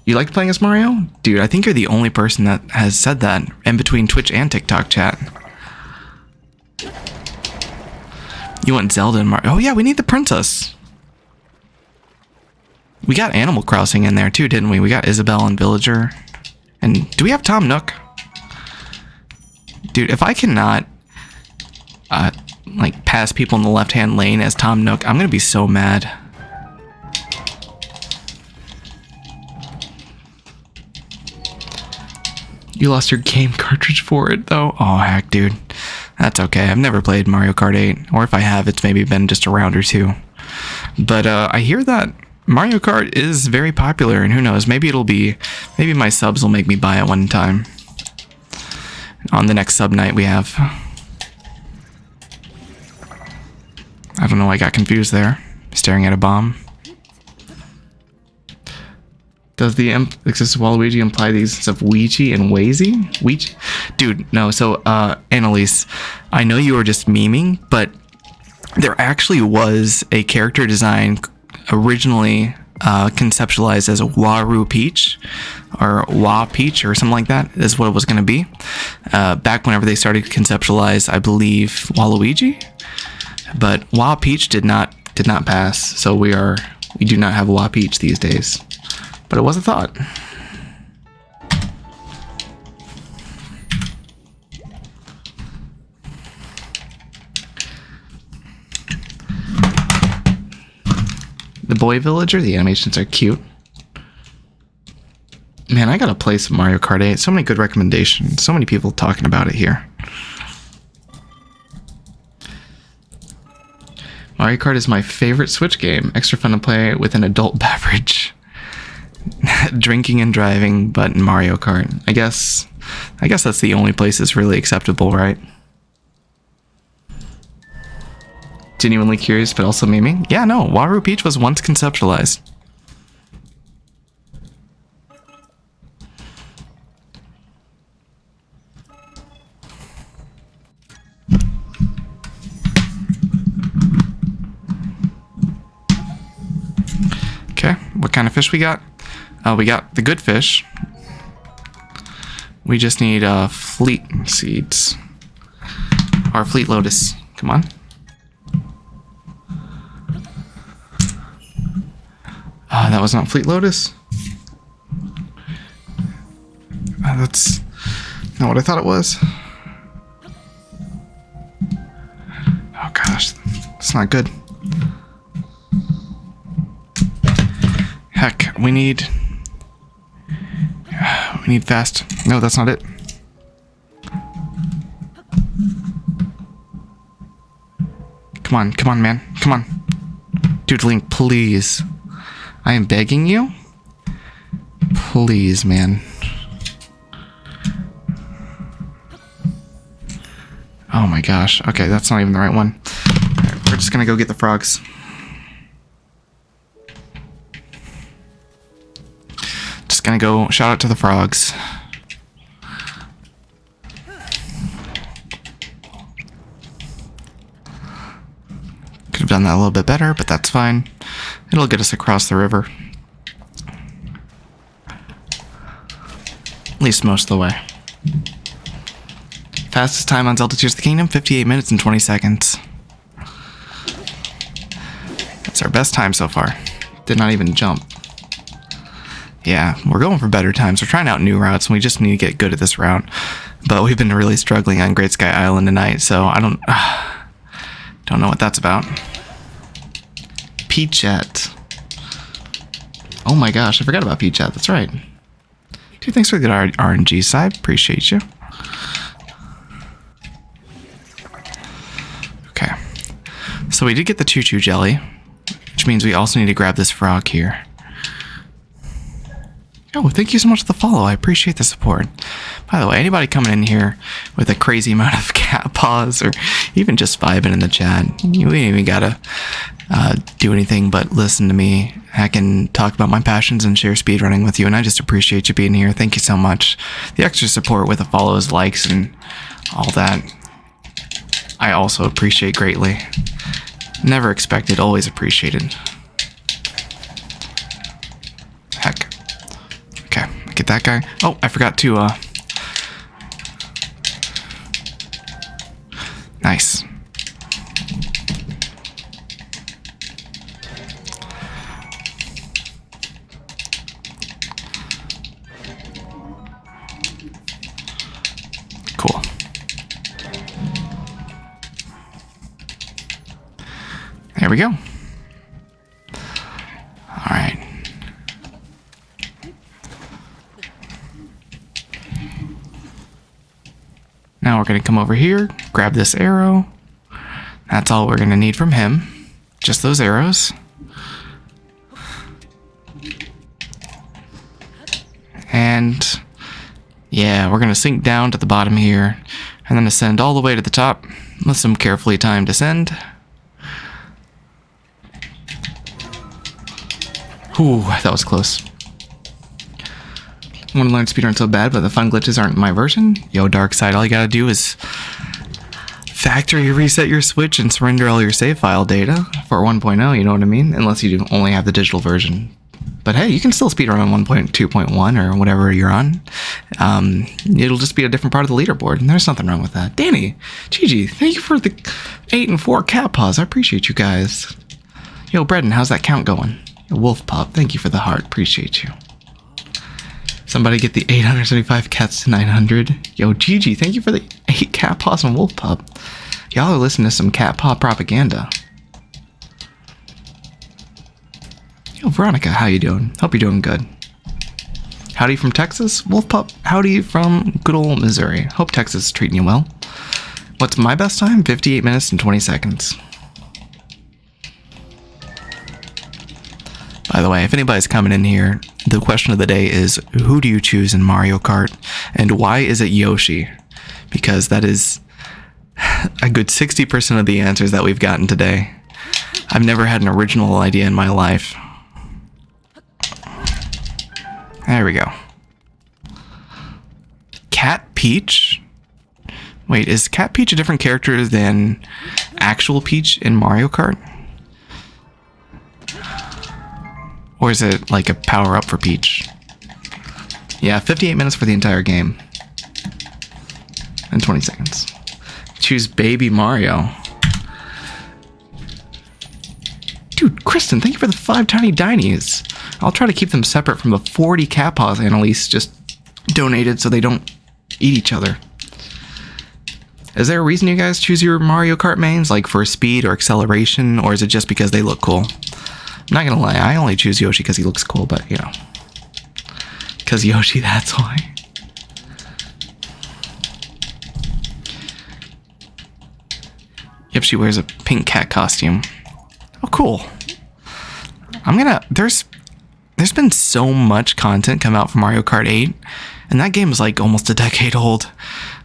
You liked playing as Mario? Dude, I think you're the only person that has said that in between Twitch and TikTok chat. You want Zelda and Mario? Oh yeah, we need the princess. We got Animal Crossing in there too, didn't we? We got Isabelle and Villager. And do we have Tom Nook? Dude, if I cannot like pass people in the left-hand lane as Tom Nook, I'm gonna be so mad. You lost your game cartridge for it though? Oh heck, dude. That's okay. I've never played Mario Kart 8. Or if I have, it's maybe been just a round or two. But I hear that Mario Kart is very popular, and who knows, maybe my subs will make me buy it one time. On the next sub night we have. I don't know, I got confused there. Staring at a bomb. Does the existence of Waluigi imply the existence of Ouija and Wazy? Ouija? Dude, no, so, Annalise, I know you were just memeing, but there actually was a character design originally conceptualized as a Waru Peach, or Wa Peach, or something like that, is what it was going to be. Back whenever they started to conceptualize, I believe, Waluigi, but Wa Peach did not pass, so we do not have Wa Peach these days. But it was a thought. The boy villager, the animations are cute. Man, I gotta play some Mario Kart 8. So many good recommendations. So many people talking about it here. Mario Kart is my favorite Switch game. Extra fun to play with an adult beverage. Drinking and driving, but in Mario Kart. I guess that's the only place it's really acceptable, right? Genuinely curious, but also memeing? Yeah, no, Waru Peach was once conceptualized. Okay, what kind of fish we got? We got the good fish. We just need fleet seeds. Or fleet lotus. Come on. That was not fleet lotus. That's not what I thought it was. Oh gosh, that's not good. Heck, we need fast. No, that's not it. Come on, man. Come on. Dude, Link, please. I am begging you. Please, man. my gosh. Okay, that's not even the right one. Alright, we're just gonna go get the frogs. Just gonna go shout out to the frogs. Could have done that a little bit better, but that's fine. It'll get us across the river. At least most of the way. Fastest time on Zelda Tears of the Kingdom, 58 minutes and 20 seconds. That's our best time so far. Did not even jump. Yeah, we're going for better times. We're trying out new routes, and we just need to get good at this route. But we've been really struggling on Great Sky Island tonight, so I don't know what that's about. Peachette. Oh my gosh, I forgot about Peachette. That's right. Dude, thanks for the good RNG side. Appreciate you. Okay. So we did get the choo-choo jelly, which means we also need to grab this frog here. Oh, thank you so much for the follow. I appreciate the support. By the way, anybody coming in here with a crazy amount of cat paws or even just vibing in the chat, you ain't even gotta do anything but listen to me. I can talk about my passions and share speedrunning with you, and I just appreciate you being here. Thank you so much. The extra support with the follows, likes, and all that, I also appreciate greatly. Never expected, always appreciated. Heck. Okay, get that guy. Oh, I forgot to, nice. Cool. There we go. All right. Now we're going to come over here, grab this arrow. That's all we're going to need from him. Just those arrows. And yeah, we're going to sink down to the bottom here and then ascend all the way to the top with some carefully timed descend. Ooh, that was close. I want to learn speedrun so bad, but the fun glitches aren't my version. Yo, Dark Side, all you gotta do is factory reset your Switch and surrender all your save file data for 1.0, you know what I mean? Unless you only have the digital version. But hey, you can still speedrun on 1.2.1 or whatever you're on. It'll just be a different part of the leaderboard, and there's nothing wrong with that. Danny, Gigi, thank you for the 8 and 4 cat paws. I appreciate you guys. Yo, Bredden, how's that count going? Yo, Wolf Pup, thank you for the heart. Appreciate you. Somebody get the 875 cats to 900. Yo, Gigi, thank you for the 8 cat paws and Wolf Pup. Y'all are listening to some cat paw propaganda. Yo, Veronica, how you doing? Hope you're doing good. Howdy from Texas, Wolf Pup. Howdy from good old Missouri. Hope Texas is treating you well. What's my best time? 58 minutes and 20 seconds. By the way, if anybody's coming in here, the question of the day is, who do you choose in Mario Kart? And why is it Yoshi? Because that is a good 60% of the answers that we've gotten today. I've never had an original idea in my life. There we go. Cat Peach? Wait, is Cat Peach a different character than actual Peach in Mario Kart? Or is it like a power-up for Peach? Yeah, 58 minutes for the entire game. And 20 seconds. Choose Baby Mario. Dude, Kristen, thank you for the 5 tiny dinies. I'll try to keep them separate from the 40 cat paws Annalise just donated so they don't eat each other. Is there a reason you guys choose your Mario Kart mains, like for speed or acceleration, or is it just because they look cool? I'm not gonna lie, I only choose Yoshi because he looks cool, but you know. Because Yoshi, that's why. Yep, she wears a pink cat costume. Oh, cool. There's been so much content come out for Mario Kart 8, and that game is like almost a decade old.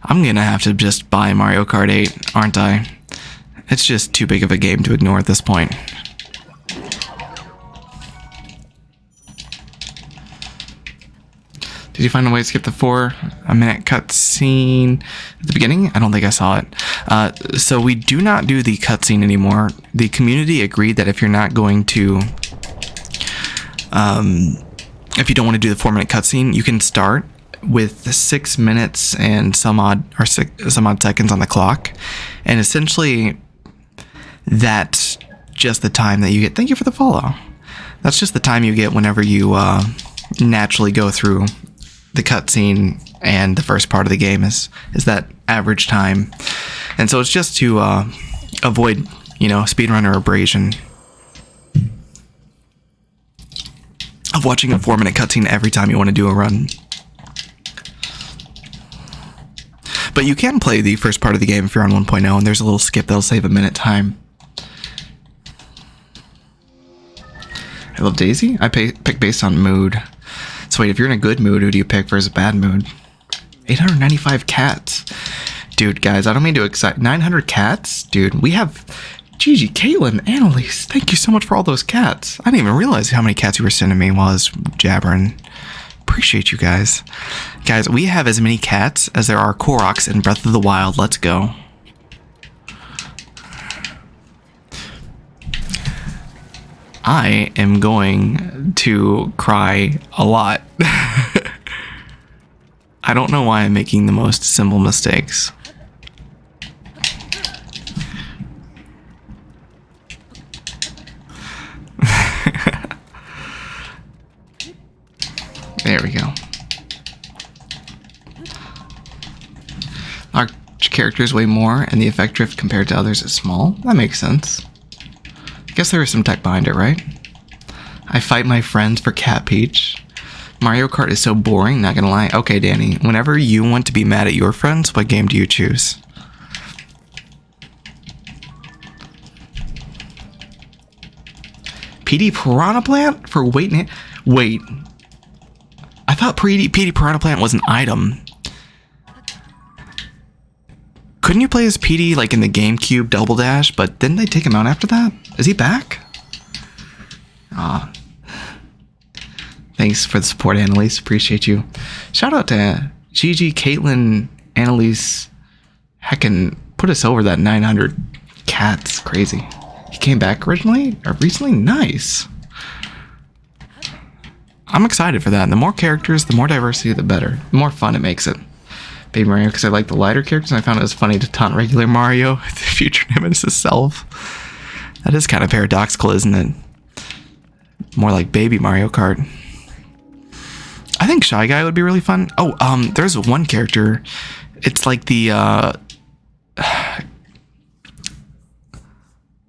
I'm gonna have to just buy Mario Kart 8, aren't I? It's just too big of a game to ignore at this point. Did you find a way to skip the 4-minute cutscene at the beginning? I don't think I saw it. So we do not do the cutscene anymore. The community agreed that if you're not going to, if you don't want to do the 4-minute cutscene, you can start with 6 minutes and some odd seconds on the clock, and essentially that's just the time that you get. Thank you for the follow. That's just the time you get whenever you naturally go through the cutscene, and the first part of the game is that average time, and so it's just to avoid, speedrunner abrasion of watching a 4-minute cutscene every time you want to do a run. But you can play the first part of the game if you're on 1.0, and there's a little skip that'll save a minute time. I love Daisy. I pick based on mood. So wait, if you're in a good mood, who do you pick versus a bad mood? 895 cats. Dude, guys, I don't mean to excite. 900 cats? Dude, we have Gigi, Caitlin, Annalise. Thank you so much for all those cats. I didn't even realize how many cats you were sending me while I was jabbering. Appreciate you guys. Guys, we have as many cats as there are Koroks in Breath of the Wild. Let's go. I am going to cry a lot. I don't know why I'm making the most simple mistakes. There we go. Our characters weigh more, and the effect drift compared to others is small. That makes sense. I guess there is some tech behind it, right? I fight my friends for Cat Peach. Mario Kart is so boring, not gonna lie. Okay, Danny, whenever you want to be mad at your friends, what game do you choose? PD Piranha Plant for wait. I thought PD Piranha Plant was an item. Couldn't you play as PD like in the GameCube Double Dash, but didn't they take him out after that? Is he back? Thanks for the support, Annalise. Appreciate you. Shout out to Gigi, Caitlin, Annalise. Heckin' put us over that 900 cats. Crazy. He came back originally or recently? Nice. I'm excited for that. The more characters, the more diversity, the better. The more fun it makes it. Baby Mario, because I like the lighter characters, and I found it was funny to taunt regular Mario with the future nemesis self. That is kind of paradoxical, isn't it? More like Baby Mario Kart. I think Shy Guy would be really fun. Oh, there's one character. It's like the,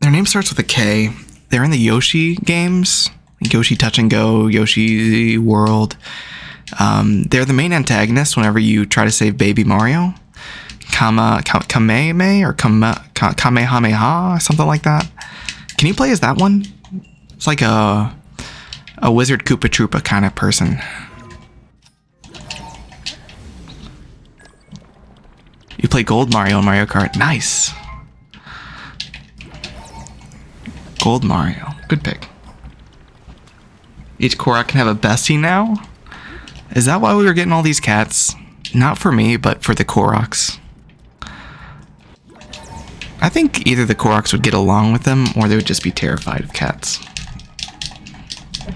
their name starts with a K. They're in the Yoshi games. Yoshi Touch and Go, Yoshi World. They're the main antagonist whenever you try to save Baby Mario. Kamehame or Kamehameha, something like that. Can you play as that one? It's like a Wizard Koopa Troopa kind of person. You play Gold Mario in Mario Kart. Nice. Gold Mario. Good pick. Each Korok can have a bestie now? Is that why we were getting all these cats? Not for me, but for the Koroks. I think either the Koroks would get along with them, or they would just be terrified of cats.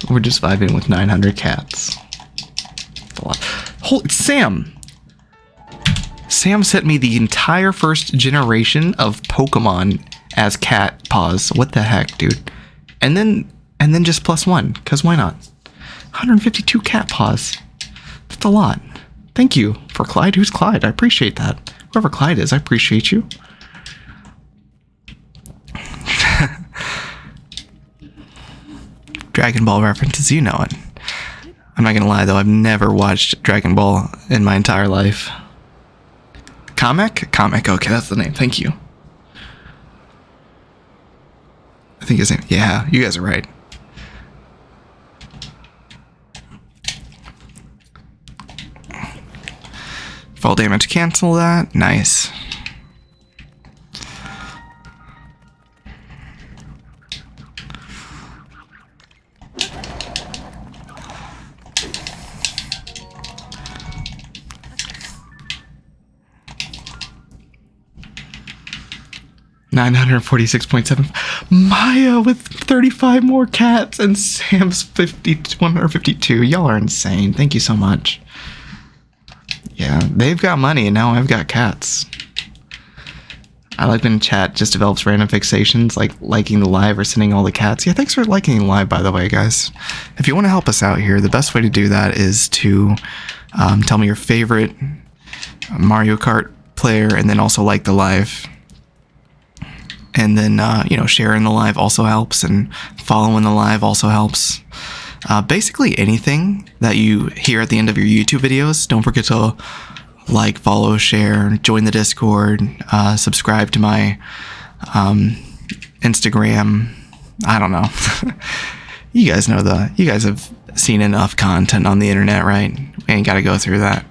We're just vibing with 900 cats. That's a lot. Holy Sam! Sam sent me the entire first generation of Pokemon as cat paws. What the heck, dude? And then just +1, because why not? 152 cat paws. That's a lot. Thank you for Clyde. Who's Clyde? I appreciate that. Whoever Clyde is, I appreciate you. Dragon Ball references, you know it. I'm not gonna lie though, I've never watched Dragon Ball in my entire life. Kamek? Kamek, okay, that's the name. Thank you. I think his name. Yeah, you guys are right. fall damage, cancel that. Nice. $946.7. Maya with 35 more cats and Sam's 152. Y'all are insane. Thank you so much. Yeah, they've got money and now I've got cats. I like when chat just develops random fixations like liking the live or sending all the cats. Yeah, thanks for liking the live, by the way, guys. If you want to help us out here, the best way to do that is to tell me your favorite Mario Kart player and then also like the live. And then, sharing the live also helps, and following the live also helps. Basically anything that you hear at the end of your YouTube videos, don't forget to like, follow, share, join the Discord, subscribe to my Instagram. I don't know. You guys have seen enough content on the internet, right? We ain't got to go through that.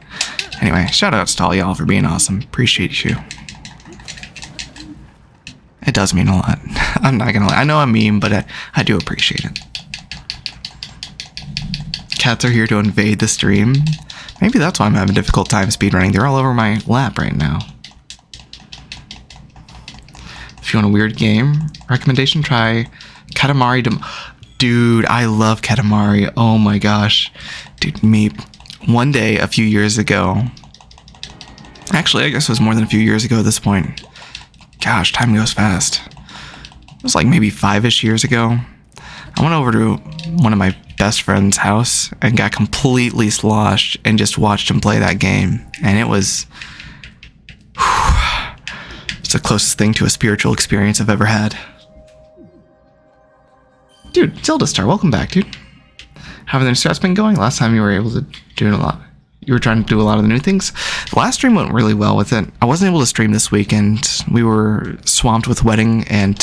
Anyway, shout outs to all y'all for being awesome. Appreciate you. It does mean a lot. I'm not gonna lie. I know I'm mean, but I do appreciate it. Cats are here to invade the stream. Maybe that's why I'm having a difficult time speedrunning. They're all over my lap right now. If you want a weird game recommendation, try Katamari. Dude, I love Katamari. Oh my gosh. Dude, one day a few years ago. Actually, I guess it was more than a few years ago at this point. Gosh, time goes fast. It was like maybe 5-ish years ago. I went over to one of my best friend's house and got completely sloshed and just watched him play that game. And it was... it's the closest thing to a spiritual experience I've ever had. Dude, Zelda Star, welcome back, dude. How have the strats been going? Last time you were able to do a lot. You were trying to do a lot of the new things. The last stream went really well with it. I wasn't able to stream this weekend. We were swamped with wedding and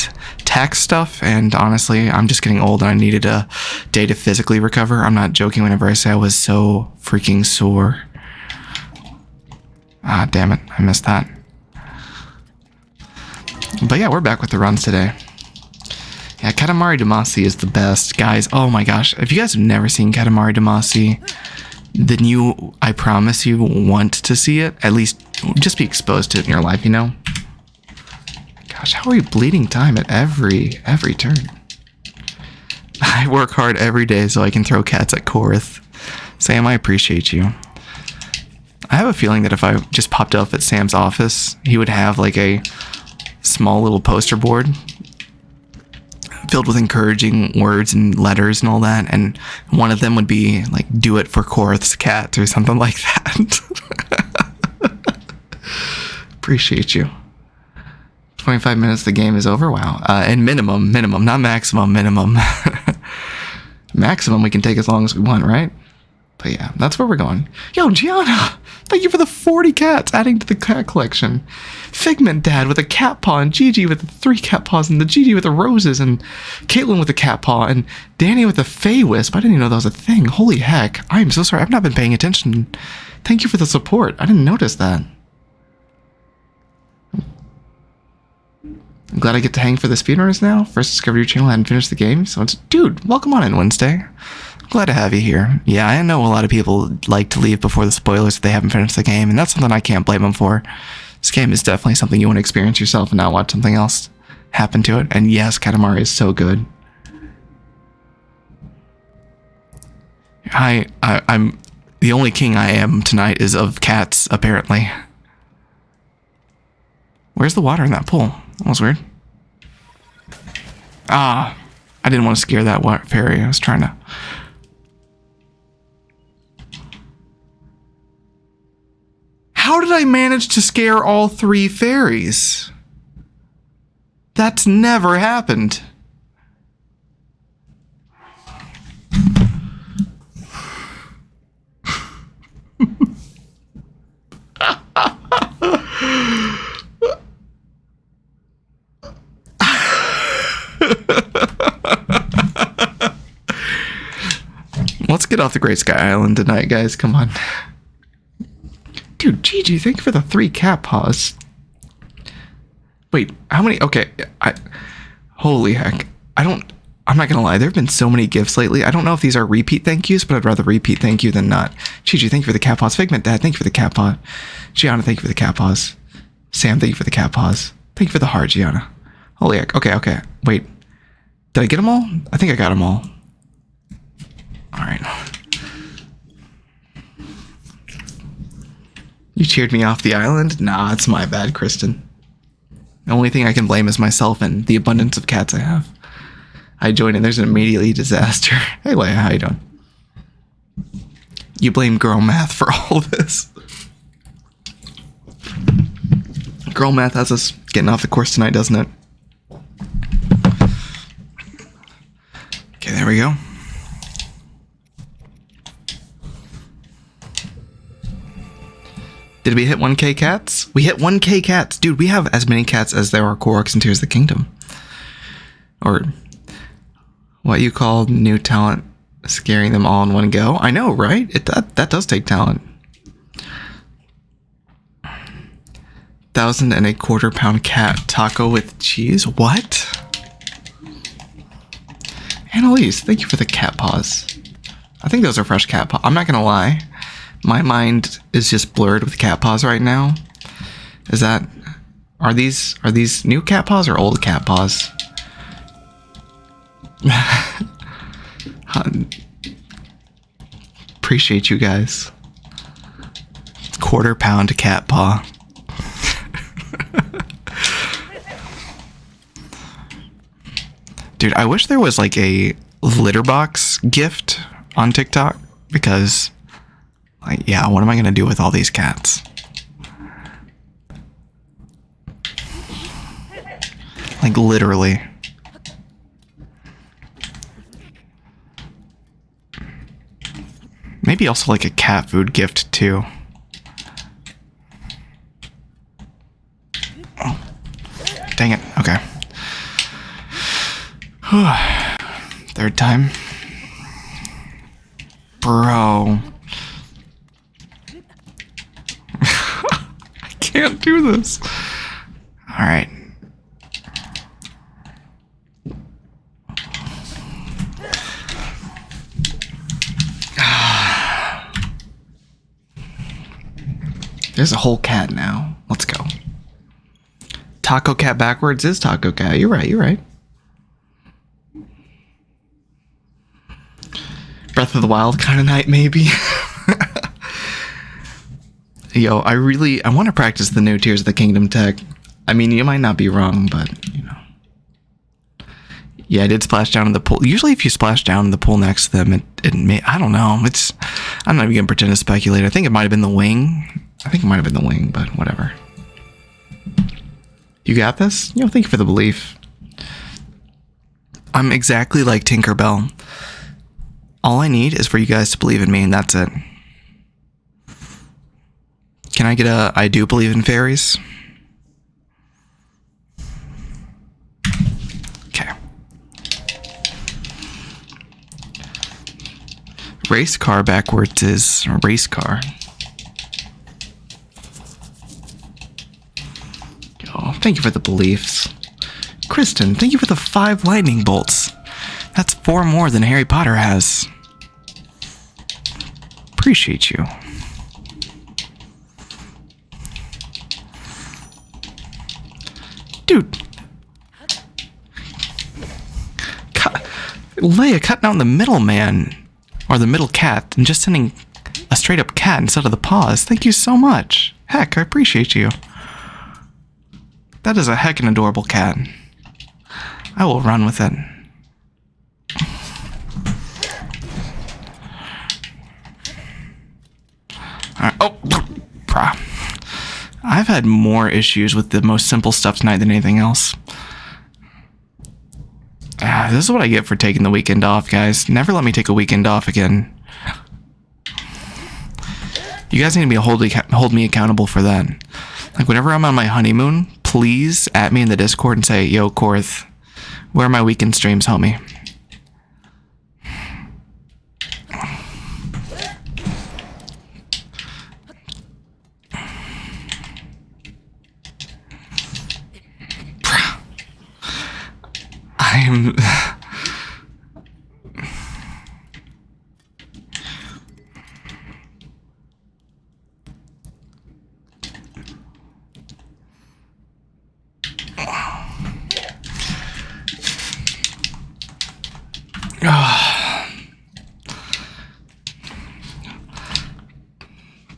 tax stuff, and honestly, I'm just getting old and I needed a day to physically recover. I'm not joking whenever I say I was so freaking sore. Ah, damn it. I missed that. But yeah, we're back with the runs today. Yeah, Katamari Damacy is the best. Guys, oh my gosh. If you guys have never seen Katamari Damacy, then you, I promise you, want to see it. At least just be exposed to it in your life, you know? Gosh, how are we bleeding time at every turn? I work hard every day so I can throw cats at Korth. Sam, I appreciate you. I have a feeling that if I just popped up at Sam's office, he would have like a small little poster board filled with encouraging words and letters and all that, and one of them would be like, do it for Korth's cats or something like that. Appreciate you. 25 minutes, the game is over. Wow. And minimum, not maximum, minimum. Maximum we can take as long as we want, right? But yeah, that's where we're going. Yo, Gianna, thank you for the 40 cats adding to the cat collection. Figment Dad with a cat paw, and Gigi with the 3 cat paws, and the Gigi with the roses, and Caitlin with the cat paw, and Danny with the Fey Wisp. I didn't even know that was a thing. Holy heck. I am so sorry. I've not been paying attention. Thank you for the support. I didn't notice that. I'm glad I get to hang for the speedrunners now. First discovered your channel, I hadn't finished the game, so it's... Dude, welcome on in Wednesday. Glad to have you here. Yeah, I know a lot of people like to leave before the spoilers if they haven't finished the game, and that's something I can't blame them for. This game is definitely something you want to experience yourself and not watch something else happen to it. And yes, Katamari is so good. I'm the only king I am tonight is of cats, apparently. Where's the water in that pool? That was weird. Ah, I didn't want to scare that fairy. I was trying to... How did I manage to scare all 3 fairies? That's never happened. Let's get off the Great Sky Island tonight, guys. Come on. Dude, GG, thank you for the 3 cat paws. Wait, how many? Okay, holy heck. I'm not gonna lie, there have been so many gifts lately. I don't know if these are repeat thank yous, but I'd rather repeat thank you than not. GG, thank you for the cat paws. Figment Dad, thank you for the cat paw. Gianna, thank you for the cat paws. Sam, thank you for the cat paws. Thank you for the heart, Gianna. Holy heck. Okay. Wait. Did I get them all? I think I got them all. Alright. You cheered me off the island? Nah, it's my bad, Kristen. The only thing I can blame is myself and the abundance of cats I have. I joined and there's an immediately disaster. Hey, Leia, how you doing? You blame girl math for all this. Girl math has us getting off the course tonight, doesn't it? Okay, there we go. Did we hit 1K cats? We hit 1K cats. Dude, we have as many cats as there are Koroks in Tears of the Kingdom. Or what you call new talent scaring them all in one go. I know, right? That does take talent. 1,025 pound cat taco with cheese? What? Annalise, thank you for the cat paws. I think those are fresh cat paws. I'm not gonna lie. My mind is just blurred with cat paws right now. Are these new cat paws or old cat paws? Appreciate you guys. 1/4 pound cat paw. Dude, I wish there was like a litter box gift on TikTok because, like, yeah, what am I gonna do with all these cats? Like, literally. Maybe also like a cat food gift too. Oh, dang it. Okay. Third time. Bro. I can't do this. All right. There's a whole cat now. Let's go. Taco cat backwards is taco cat. You're right. Breath of the Wild kind of night, maybe. Yo, I want to practice the new Tears of the Kingdom tech. I mean, you might not be wrong, but, you know. Yeah, I did splash down in the pool. Usually if you splash down in the pool next to them, it may, I don't know. I'm not even going to pretend to speculate. I think it might have been the wing. But whatever. You got this? You know, thank you for the belief. I'm exactly like Tinkerbell. All I need is for you guys to believe in me, and that's it. Can I get a I do believe in fairies? Okay. Race car backwards is race car. Oh, thank you for the beliefs. Kristen, thank you for the 5 lightning bolts. That's 4 more than Harry Potter has. Appreciate you. Dude. Leia cutting out the middle man. Or the middle cat. And just sending a straight up cat instead of the paws. Thank you so much. Heck, I appreciate you. That is a heckin' adorable cat. I will run with it. Alright. Oh, brah. I've had more issues with the most simple stuff tonight than anything else. This is what I get for taking the weekend off, guys. Never let me take a weekend off again. You guys need to hold me accountable for that. Like, whenever I'm on my honeymoon, please at me in the Discord and say, yo, Korth, where are my weekend streams, homie? I'm...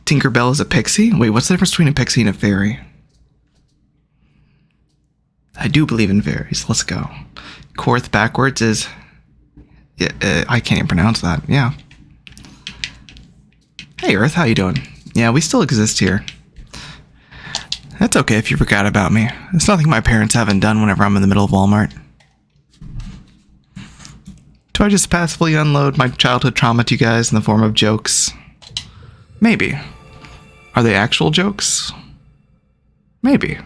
Tinkerbell is a pixie? Wait, what's the difference between a pixie and a fairy? I do believe in fairies. Let's go. Korth backwards is... Yeah, I can't even pronounce that. Yeah. Hey, Earth, how you doing? Yeah, we still exist here. That's okay if you forgot about me. It's nothing my parents haven't done whenever I'm in the middle of Walmart. Do I just passively unload my childhood trauma to you guys in the form of jokes? Maybe. Are they actual jokes? Maybe.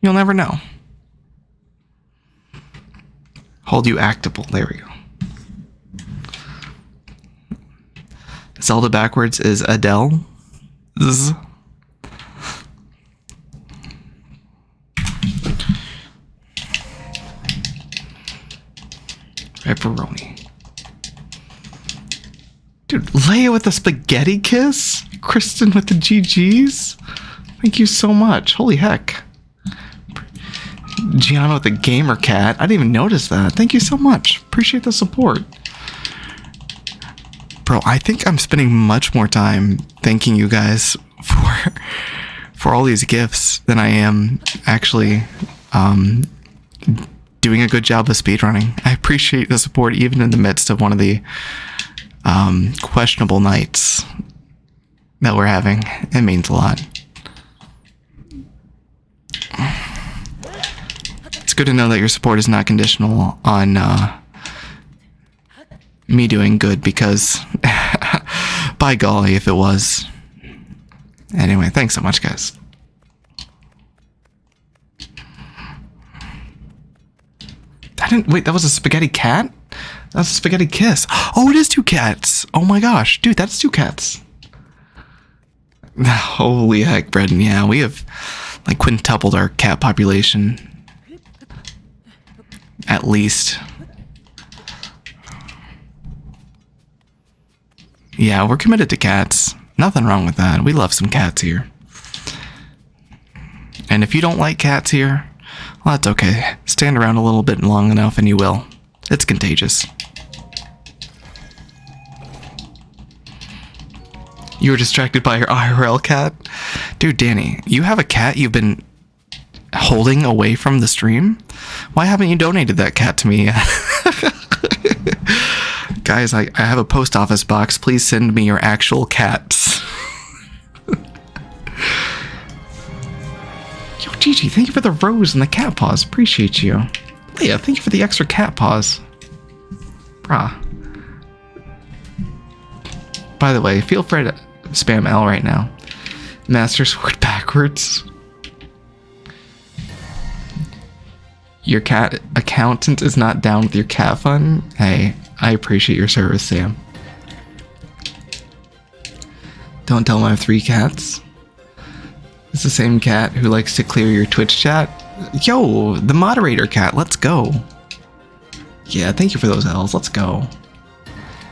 You'll never know. Hold you actable. There we go. Zelda backwards is Adele. Z. Pepperoni. Dude, Leia with the spaghetti kiss? Kristen with the GGs? Thank you so much. Holy heck. Gianna with the gamer cat. I didn't even notice that. Thank you so much. Appreciate the support. Bro, I think I'm spending much more time thanking you guys for all these gifts than I am actually doing a good job of speedrunning. I appreciate the support even in the midst of one of the questionable nights that we're having. It means a lot. It's good to know that your support is not conditional on me doing good, because by golly, if it was. Anyway, thanks so much, guys. Wait, that was a spaghetti cat? That's a spaghetti kiss. Oh, it is two cats. Oh my gosh. Dude, that's two cats. Holy heck, Brendan. Yeah, we have like quintupled our cat population. At least. Yeah, we're committed to cats. Nothing wrong with that. We love some cats here. And if you don't like cats here, well, that's okay. Stand around a little bit long enough and you will. It's contagious. You were distracted by your IRL cat? Dude, Danny, you have a cat you've been holding away from the stream? Why haven't you donated that cat to me? Guys, I have a post office box. Please send me your actual cats. Yo, Gigi, thank you for the rose and the cat paws. Appreciate you. Leah, thank you for the extra cat paws. Brah. By the way, feel free to spam L right now. Master Sword backwards. Your cat accountant is not down with your cat fun? Hey, I appreciate your service, Sam. Don't tell him I have 3 cats. It's the same cat who likes to clear your Twitch chat. Yo, the moderator cat, let's go. Yeah, thank you for those L's, let's go.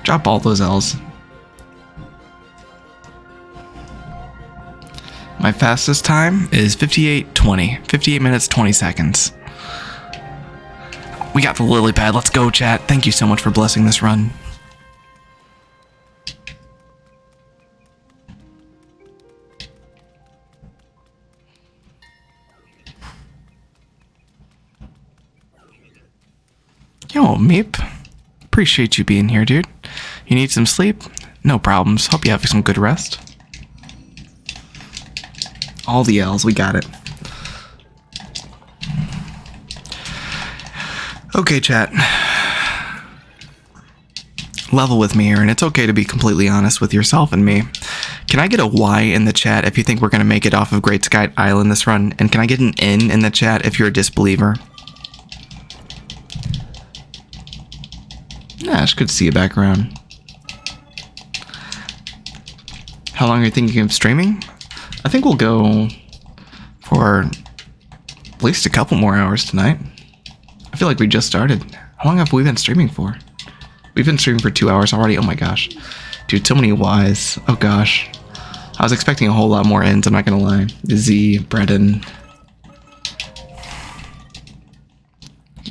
Drop all those L's. My fastest time is 58:20. 58 minutes, 20 seconds. We got the lily pad. Let's go, chat. Thank you so much for blessing this run. Yo, Meep. Appreciate you being here, dude. You need some sleep? No problems. Hope you have some good rest. All the L's, we got it. Okay, chat. Level with me here, and it's okay to be completely honest with yourself and me. Can I get a Y in the chat if you think we're going to make it off of Great Sky Island this run? And can I get an N in the chat if you're a disbeliever? Yeah, it's good to see you back around. How long are you thinking of streaming? I think we'll go for at least a couple more hours tonight. I feel like we just started. How long have we been streaming for? We've been streaming for 2 hours already. Oh my gosh. Dude, so many Ys. Oh gosh. I was expecting a whole lot more N's, I'm not gonna lie. Z, Bredden.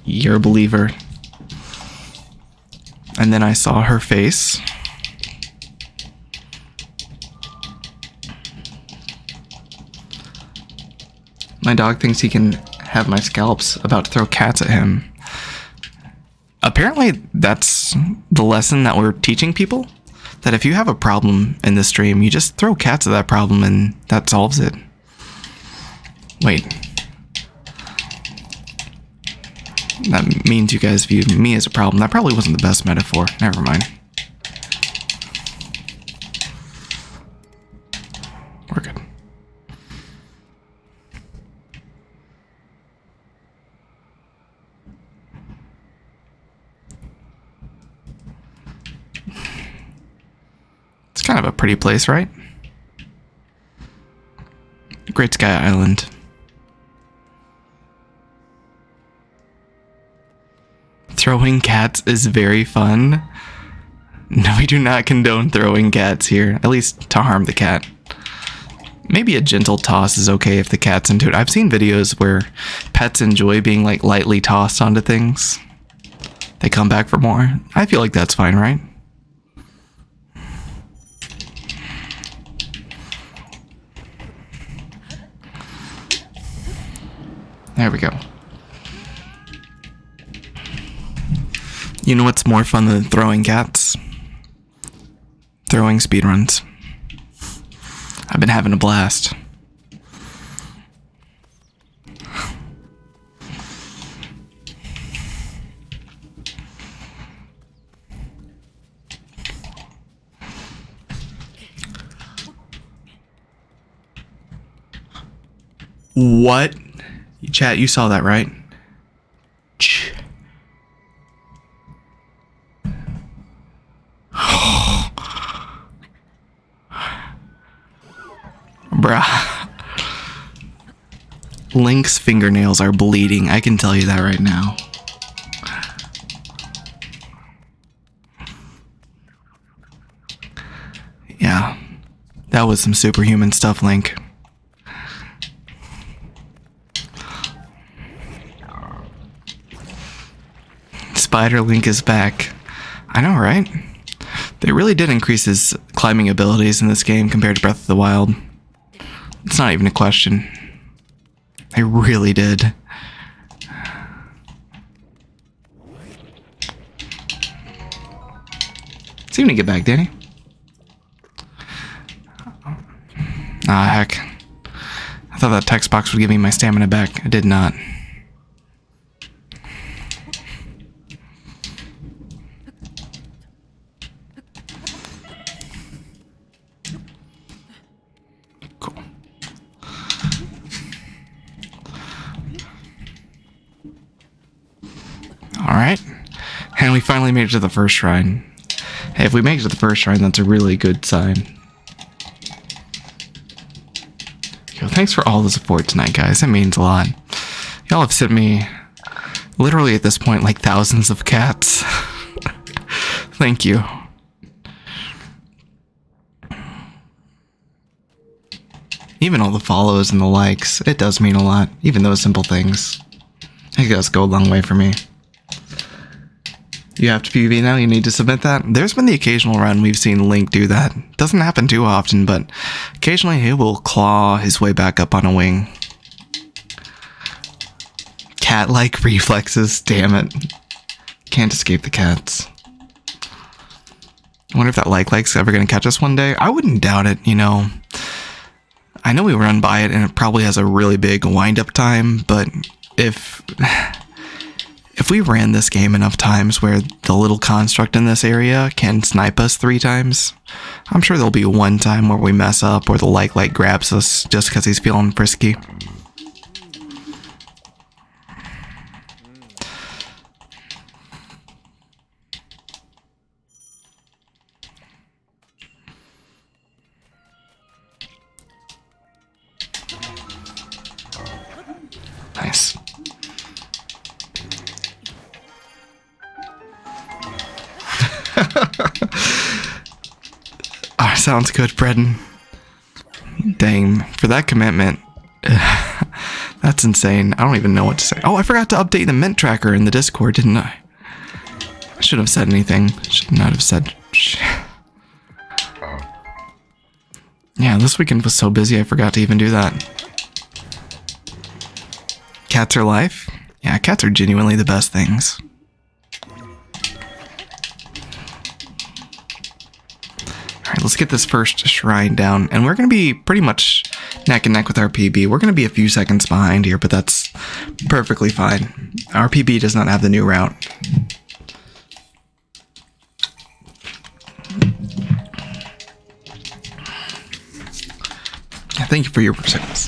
You're a believer. And then I saw her face. My dog thinks he can have my scalps about to throw cats at him. Apparently, that's the lesson that we're teaching people. That if you have a problem in this stream, you just throw cats at that problem and that solves it. Wait. That means you guys view me as a problem. That probably wasn't the best metaphor. Never mind. We're good. It's kind of a pretty place, right? Great Sky Island. Throwing cats is very fun. No, we do not condone throwing cats here, at least to harm the cat. Maybe a gentle toss is okay if the cat's into it. I've seen videos where pets enjoy being like lightly tossed onto things. They come back for more. I feel like that's fine, right? There we go. You know what's more fun than throwing cats? Throwing speedruns. I've been having a blast. What? Chat, you saw that, right? Bruh. Link's fingernails are bleeding. I can tell you that right now. Yeah. That was some superhuman stuff, Link. Spider Link is back. I know, right? They really did increase his climbing abilities in this game compared to Breath of the Wild. It's not even a question. They really did. See when you get back, Danny. Ah, heck. I thought that text box would give me my stamina back. It did not. Alright, and we finally made it to the first shrine. Hey, if we make it to the first shrine, that's a really good sign. Yo, thanks for all the support tonight, guys. It means a lot. Y'all have sent me, literally at this point, like thousands of cats. Thank you. Even all the follows and the likes, it does mean a lot. Even those simple things. It does go a long way for me. You have to PvP now, you need to submit that. There's been the occasional run we've seen Link do that. Doesn't happen too often, but occasionally he will claw his way back up on a wing. Cat-like reflexes, damn it. Can't escape the cats. I wonder if that like's ever gonna catch us one day. I wouldn't doubt it, you know. I know we run by it and it probably has a really big wind-up time, but if we ran this game enough times where the little construct in this area can snipe us 3 times, I'm sure there'll be one time where we mess up or the like grabs us just because he's feeling frisky. Nice. Sounds good, Bredden. Dang, for that commitment. That's insane. I don't even know what to say. Oh, I forgot to update the mint tracker in the Discord, didn't I? I shouldn't have said anything. Should not have said... Yeah, this weekend was so busy I forgot to even do that. Cats are life? Yeah, cats are genuinely the best things. Alright, let's get this first shrine down. And we're going to be pretty much neck and neck with our PB. We're going to be a few seconds behind here, but that's perfectly fine. Our PB does not have the new route. Thank you for your persistence.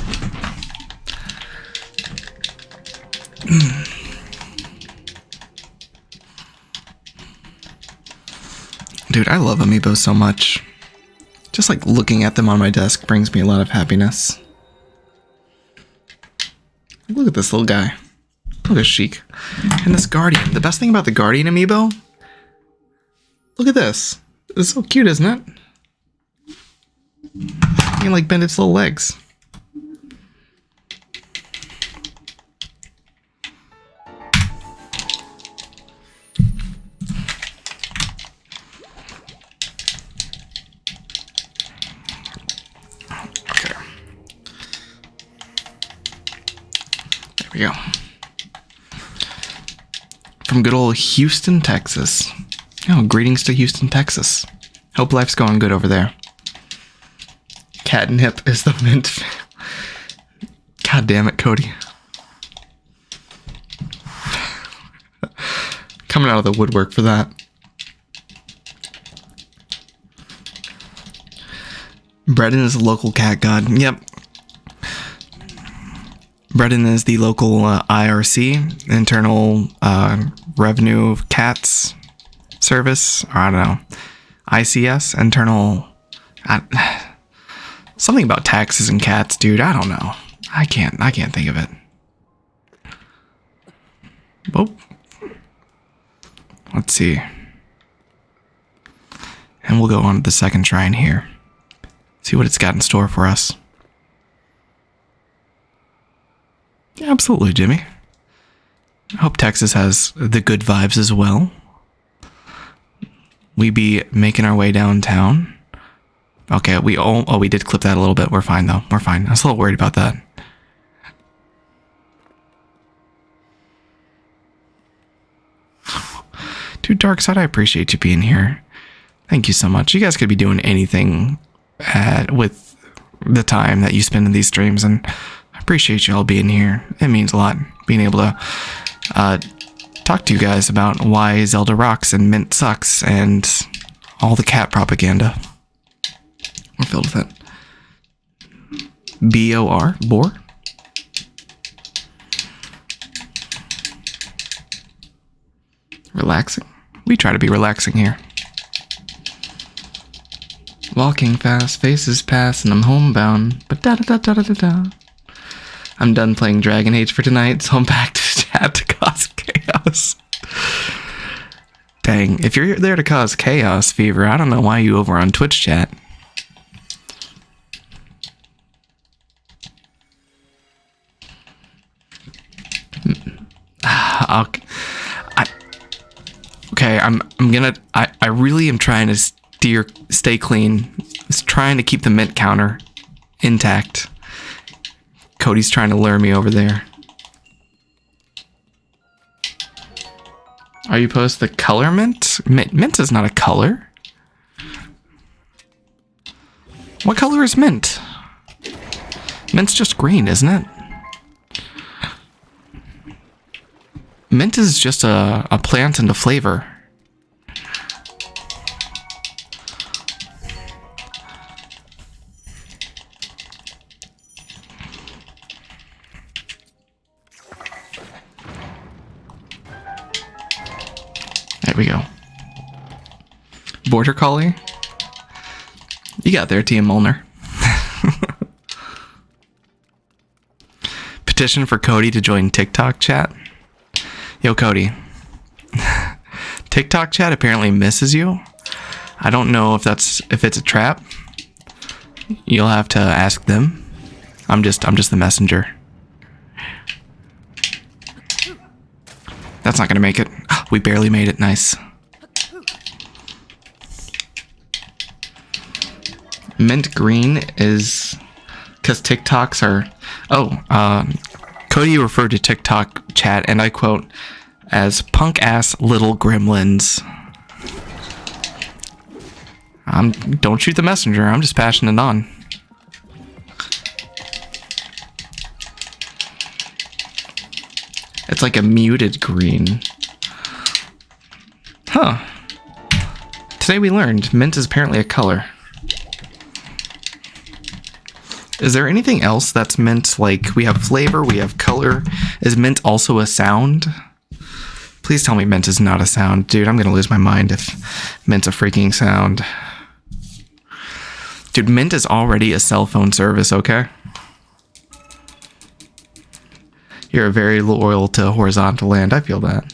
Dude, I love amiibos so much. Just like looking at them on my desk brings me a lot of happiness. Look at this little guy. Look at Sheik. And this Guardian. The best thing about the Guardian amiibo? Look at this. It's so cute, isn't it? You can like bend its little legs. Okay. There we go. From good old Houston, Texas. Oh, greetings to Houston, Texas. Hope life's going good over there. Catnip is the mint. God damn it, Cody. Coming out of the woodwork for that. Bredden is a local cat god. Yep. Bredden is the local IRC, Internal Revenue of Cats Service, or I don't know. ICS, Internal... something about taxes and cats, dude. I don't know. I can't think of it. Whoop. Let's see. And we'll go on to the second shrine here. See what it's got in store for us. Yeah, absolutely, Jimmy. I hope Texas has the good vibes as well. We be making our way downtown. Okay, we did clip that a little bit. We're fine, though. We're fine. I was a little worried about that. Dude, Darkside, I appreciate you being here. Thank you so much. You guys could be doing anything with the time that you spend in these streams, and I appreciate you all being here. It means a lot, being able to talk to you guys about why Zelda rocks and Mint sucks and all the cat propaganda. We're filled with it. B-O-R? Boar? Relaxing? We try to be relaxing here. Walking fast, faces pass, and I'm homebound. But da-da-da-da-da-da. I'm done playing Dragon Age for tonight, so I'm back to chat to cause chaos. Dang, if you're there to cause chaos, Fever, I don't know why you over on Twitch chat. Okay, I really am trying to stay clean. Just trying to keep the mint counter intact. Cody's trying to lure me over there. Are you opposed to the color mint? Mint is not a color. What color is mint? Mint's just green, isn't it? Mint is just a plant and a flavor. There we go. Border Collie? You got there, Tia Molnar. Petition for Cody to join TikTok chat. Yo, Cody. TikTok chat apparently misses you. I don't know if it's a trap. You'll have to ask them. I'm just the messenger. That's not gonna make it. We barely made it. Nice. Mint green is because TikToks are. Cody referred to TikTok chat, and I quote, as punk ass little gremlins. Don't shoot the messenger. I'm just passing it on. It's like a muted green. Huh. Today we learned mint is apparently a color. Is there anything else that's mint? Like, we have flavor, we have color. Is mint also a sound? Please tell me mint is not a sound. Dude, I'm gonna lose my mind if mint's a freaking sound. Dude, mint is already a cell phone service, okay? You're very loyal to horizontal land. I feel that.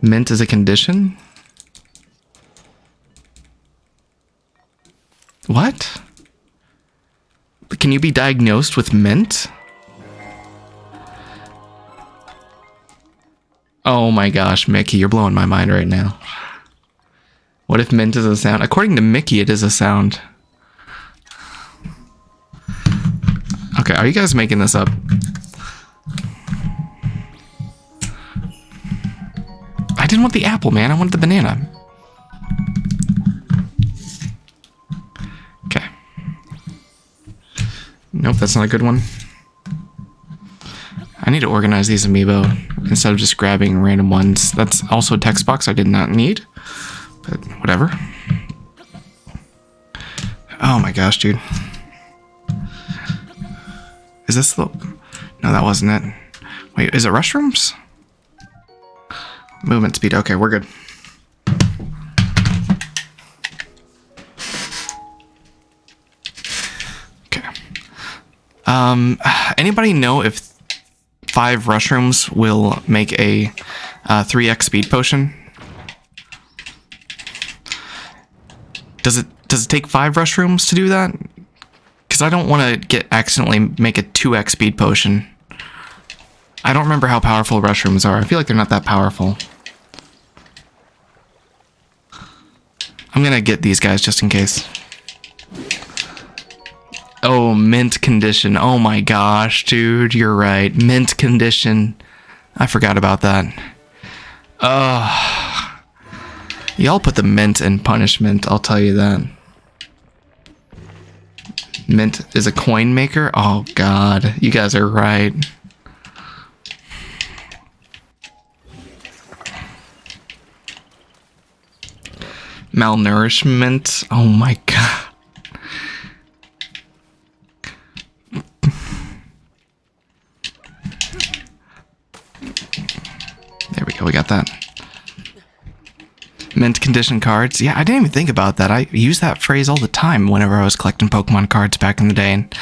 Mint is a condition? What? Can you be diagnosed with mint? Oh my gosh, Mickey, you're blowing my mind right now. What if mint is a sound? According to Mickey, it is a sound. Okay, are you guys making this up? I didn't want the apple, man. I wanted the banana. Okay. Nope, that's not a good one. I need to organize these amiibo instead of just grabbing random ones. That's also a text box I did not need, but whatever. Oh my gosh, dude. Is this the... No, that wasn't it. Wait, is it restrooms? Movement speed. Okay, we're good. Okay. Anybody know if 5 restrooms will make a 3x speed potion? Does it take 5 restrooms to do that? Because I don't want to accidentally make a 2x speed potion. I don't remember how powerful restrooms are. I feel like they're not that powerful. I'm gonna get these guys just in case. Oh, mint condition. Oh my gosh, dude, you're right. Mint condition. I forgot about that. Y'all put the mint in punishment, I'll tell you that. Mint is a coin maker? Oh god, you guys are right. Malnourishment? Oh my god. There we go, we got that. Mint condition cards. Yeah, I didn't even think about that. I use that phrase all the time whenever I was collecting Pokemon cards back in the day, and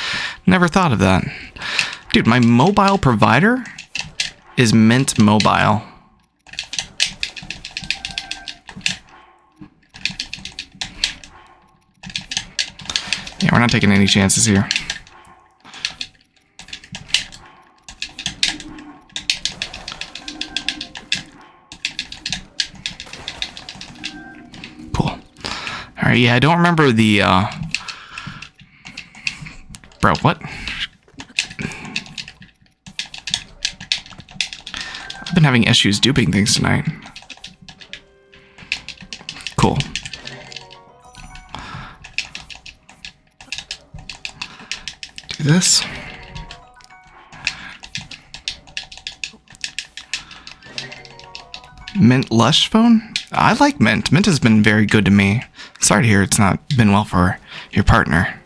never thought of that. Dude, my mobile provider is Mint Mobile. Yeah, we're not taking any chances here. Cool. Alright, yeah, I don't remember the, Bro, what? I've been having issues duping things tonight. Cool. Do this. Mint Lush phone? I like Mint. Mint has been very good to me. Sorry to hear it's not been well for your partner.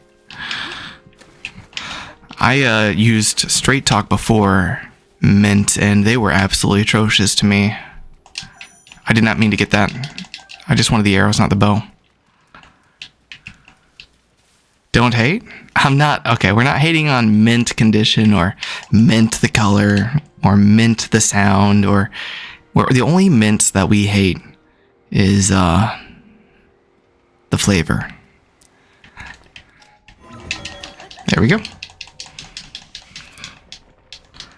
I used Straight Talk before Mint, and they were absolutely atrocious to me. I did not mean to get that. I just wanted the arrows, not the bow. Don't hate? I'm not... Okay, we're not hating on Mint condition, or Mint the color, or Mint the sound, or... The only mints that we hate is the flavor. There we go.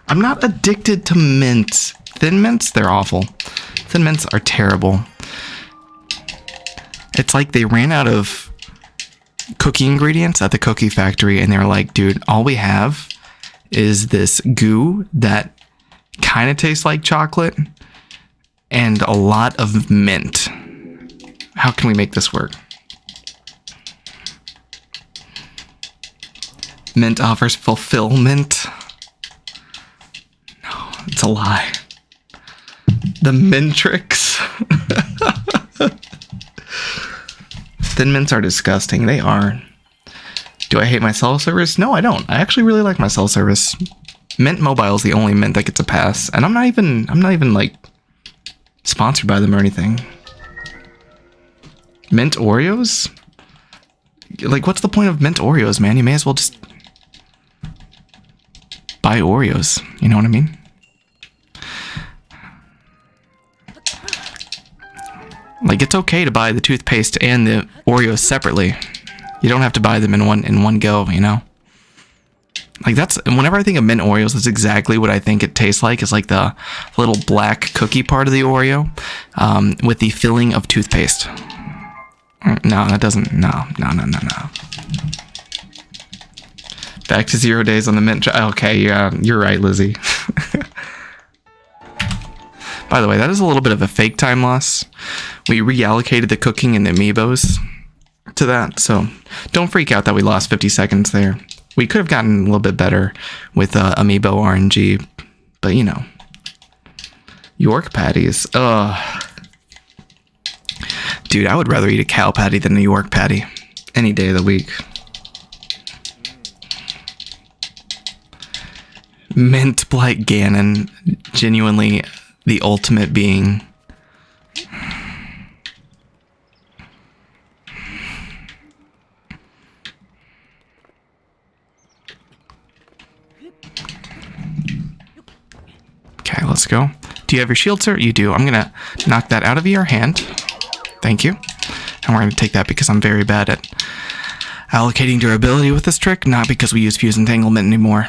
I'm not addicted to mints. Thin mints, they're awful. Thin mints are terrible. It's like they ran out of cookie ingredients at the cookie factory and they were like, dude, all we have is this goo that kind of tastes like chocolate and a lot of mint. How can we make this work? Mint offers fulfillment. No, it's a lie. The Mintrix. Thin mints are disgusting. They are. Do I hate my cell service? No, I don't. I actually really like my cell service. Mint Mobile is the only mint that gets a pass, and I'm not even like sponsored by them or anything. Mint Oreos? Like, what's the point of mint Oreos, man? You may as well just buy Oreos. You know what I mean? Like, it's okay to buy the toothpaste and the Oreos separately. You don't have to buy them in one go, you know? Like, that's, whenever I think of mint Oreos, that's exactly what I think it tastes like. It's like the little black cookie part of the Oreo with the filling of toothpaste. No, that doesn't, no. Back to 0 days on the mint. Okay, yeah, you're right, Lizzie. By the way, that is a little bit of a fake time loss. We reallocated the cooking and the amiibos to that, so don't freak out that we lost 50 seconds there. We could have gotten a little bit better with amiibo RNG, but you know. York patties. Ugh. Dude, I would rather eat a cow patty than a York patty. Any day of the week. Mint Blight Ganon. Genuinely the ultimate being. Okay, let's go. Do you have your shield, sir? You do. I'm going to knock that out of your hand. Thank you. And we're going to take that because I'm very bad at allocating durability with this trick, not because we use Fuse Entanglement anymore.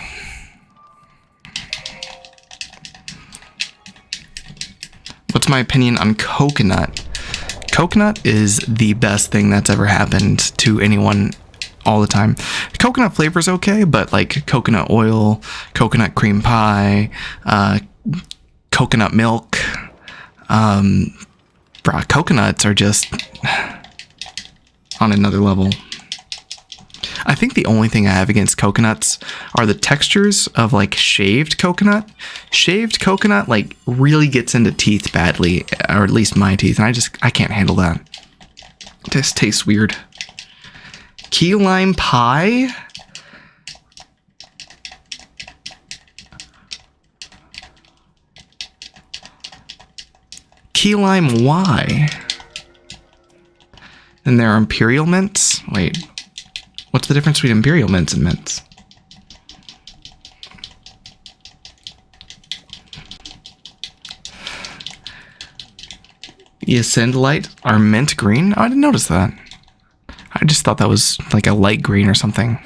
What's my opinion on coconut? Coconut is the best thing that's ever happened to anyone all the time. Coconut flavor's okay, but like coconut oil, coconut cream pie, coconut milk, coconuts are just on another level. I think the only thing I have against coconuts are the textures of like shaved coconut. Shaved coconut like really gets into teeth badly, or at least my teeth, and I can't handle that. It just tastes weird. Key lime pie? Key lime why? And there are imperial mints? Wait. What's the difference between imperial mints and mints? The Ascend Light are mint green? Oh, I didn't notice that. I just thought that was like a light green or something.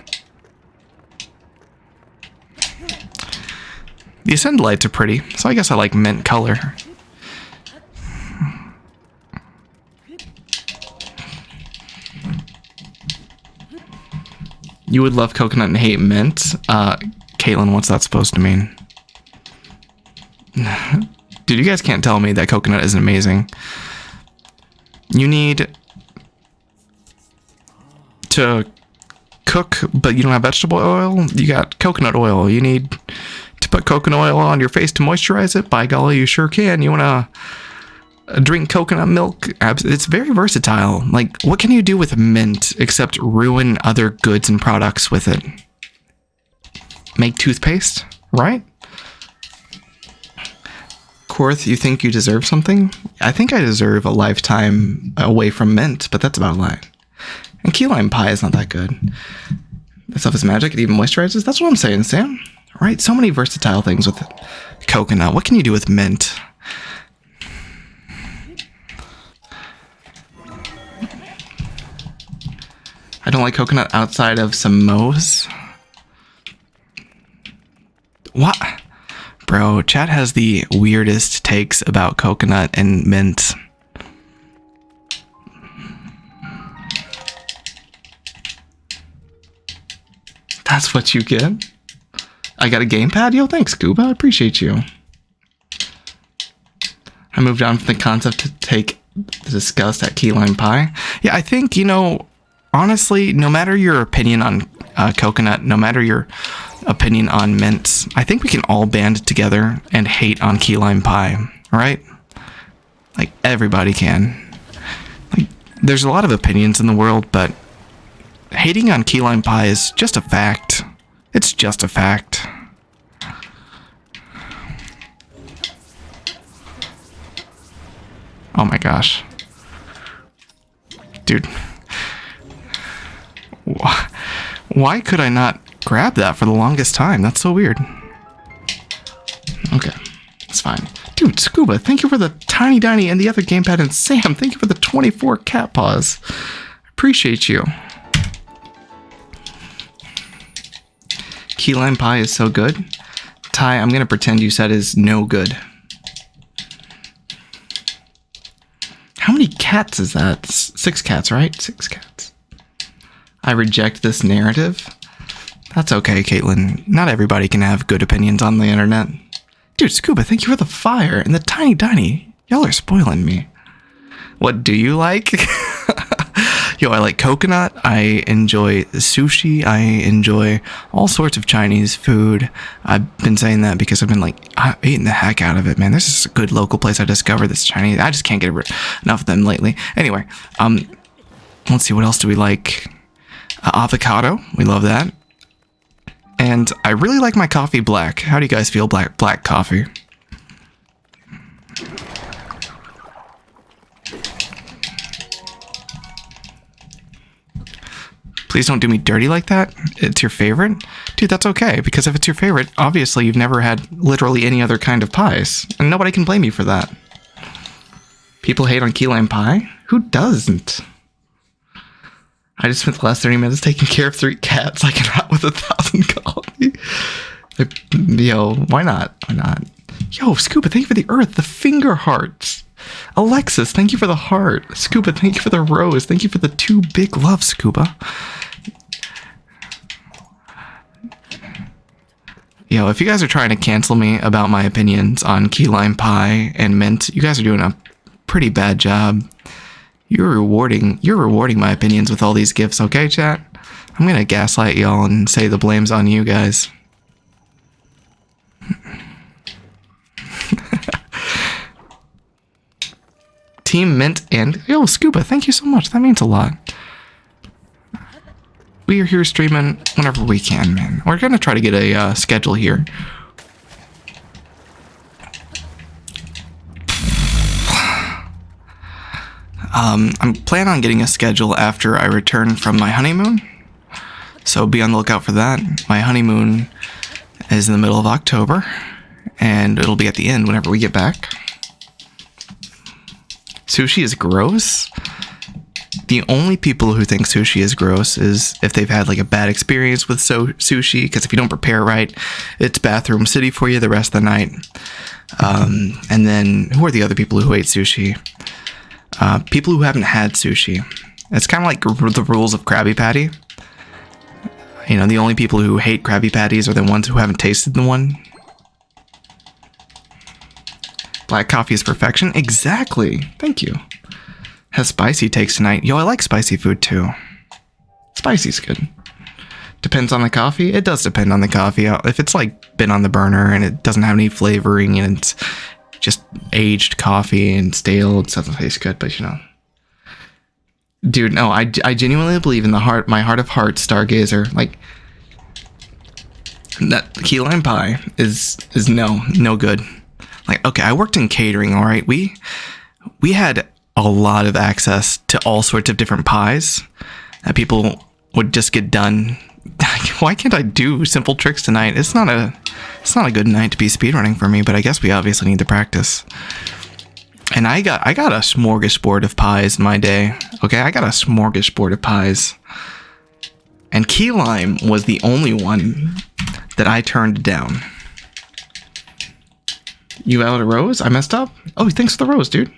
The Ascend Lights are pretty, so I guess I like mint color. You would love coconut and hate mint? Caitlin, what's that supposed to mean? Dude, you guys can't tell me that coconut isn't amazing. You need to cook, but you don't have vegetable oil. You got coconut oil. You need to put coconut oil on your face to moisturize it. By golly, you sure can. You want to drink coconut milk? It's very versatile. Like, what can you do with mint except ruin other goods and products with it? Make toothpaste, right? Korth, you think you deserve something? I think I deserve a lifetime away from mint, but that's about a lie. And key lime pie is not that good. That stuff is magic. It even moisturizes. That's what I'm saying, Sam. Right? So many versatile things with coconut. What can you do with mint? I don't like coconut outside of samosas. What? Bro, chat has the weirdest takes about coconut and mint. That's what you get? I got a gamepad? Yo, thanks, Scuba. I appreciate you. I moved on from the concept to take the disgust at key lime pie. Yeah, I think, you know, honestly, no matter your opinion on coconut, no matter your opinion on mints, I think we can all band together and hate on key lime pie, right? Like, everybody can. Like, there's a lot of opinions in the world, but hating on key lime pie is just a fact. It's just a fact. Oh my gosh. Dude. Why could I not grab that for the longest time? That's so weird. Okay. It's fine. Dude, Scuba, thank you for the tiny Diny and the other gamepad. And Sam, thank you for the 24 cat paws. Appreciate you. Key lime pie is so good. Ty, I'm going to pretend you said is no good. How many cats is that? 6 cats, right? 6 cats. I reject this narrative. That's okay, Caitlin. Not everybody can have good opinions on the internet. Dude, Scuba, thank you for the fire and the tiny Diny. Y'all are spoiling me. What do you like? Yo, I like coconut. I enjoy sushi. I enjoy all sorts of Chinese food. I've been saying that because I've been like eating the heck out of it, man. This is a good local place I discovered that's Chinese. I just can't get enough of them lately. Anyway, let's see, what else do we like? Avocado. We love that. And I really like my coffee black. How do you guys feel black coffee? Please don't do me dirty like that. It's your favorite? Dude, that's okay, because if it's your favorite, obviously you've never had literally any other kind of pies, and nobody can blame you for that. People hate on key lime pie? Who doesn't? I just spent the last 30 minutes taking care of 3 cats. I can rot with 1,000 coffee. Yo, why not? Why not? Yo, Scuba, thank you for the earth, the finger hearts. Alexis, thank you for the heart. Scuba, thank you for the rose. Thank you for the 2 big loves, Scuba. Yo, if you guys are trying to cancel me about my opinions on key lime pie and mint, you guys are doing a pretty bad job. You're rewarding my opinions with all these gifts, okay, chat? I'm gonna gaslight y'all and say the blame's on you guys. Team Mint and... Yo, Scuba, thank you so much. That means a lot. We are here streaming whenever we can, man. We're gonna try to get a schedule here. I'm planning on getting a schedule after I return from my honeymoon. So be on the lookout for that. My honeymoon is in the middle of October. And it'll be at the end whenever we get back. Sushi is gross. The only people who think sushi is gross is if they've had like a bad experience with sushi, because if you don't prepare right, it's bathroom city for you the rest of the night. And then who are the other people who hate sushi? People who haven't had sushi. It's kind of like the rules of Krabby Patty. You know, the only people who hate Krabby Patties are the ones who haven't tasted the one. Black coffee is perfection. Exactly. Thank you. Has spicy takes tonight. Yo, I like spicy food too. Spicy's good. Depends on the coffee. It does depend on the coffee. If it's like been on the burner and it doesn't have any flavoring and it's just aged coffee and stale, it doesn't taste good, but you know. Dude, no, I genuinely believe in my heart of hearts, Stargazer. Like, that key lime pie is no good. Like, okay, I worked in catering, all right? We had a lot of access to all sorts of different pies that people would just get done. Why can't I do simple tricks tonight? It's not a good night to be speedrunning for me, but I guess we obviously need to practice. And I got a smorgasbord of pies in my day. Okay, I got a smorgasbord of pies. And key lime was the only one that I turned down. You out a rose? I messed up? Oh, thanks for the rose, dude.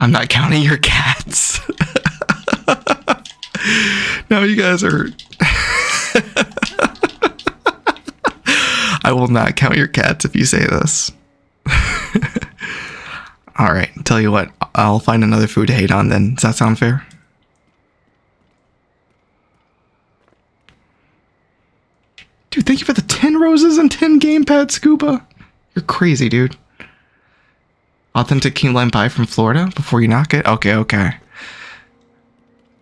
I'm not counting your cats. No, you guys are... I will not count your cats if you say this. Alright, tell you what. I'll find another food to hate on then. Does that sound fair? Dude, thank you for the 10 roses and 10 gamepad, Scuba. You're crazy, dude. Authentic key lime pie from Florida before you knock it? Okay.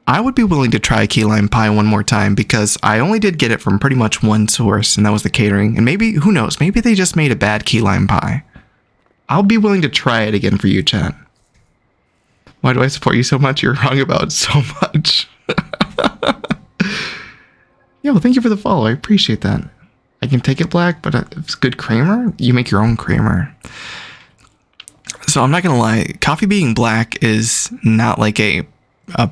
I would be willing to try key lime pie one more time because I only did get it from pretty much one source, and that was the catering. And maybe, who knows, maybe they just made a bad key lime pie. I'll be willing to try it again for you, chat. Why do I support you so much? You're wrong about so much. Yo, thank you for the follow. I appreciate that. I can take it black, but if it's good creamer, you make your own creamer. So I'm not going to lie. Coffee being black is not like a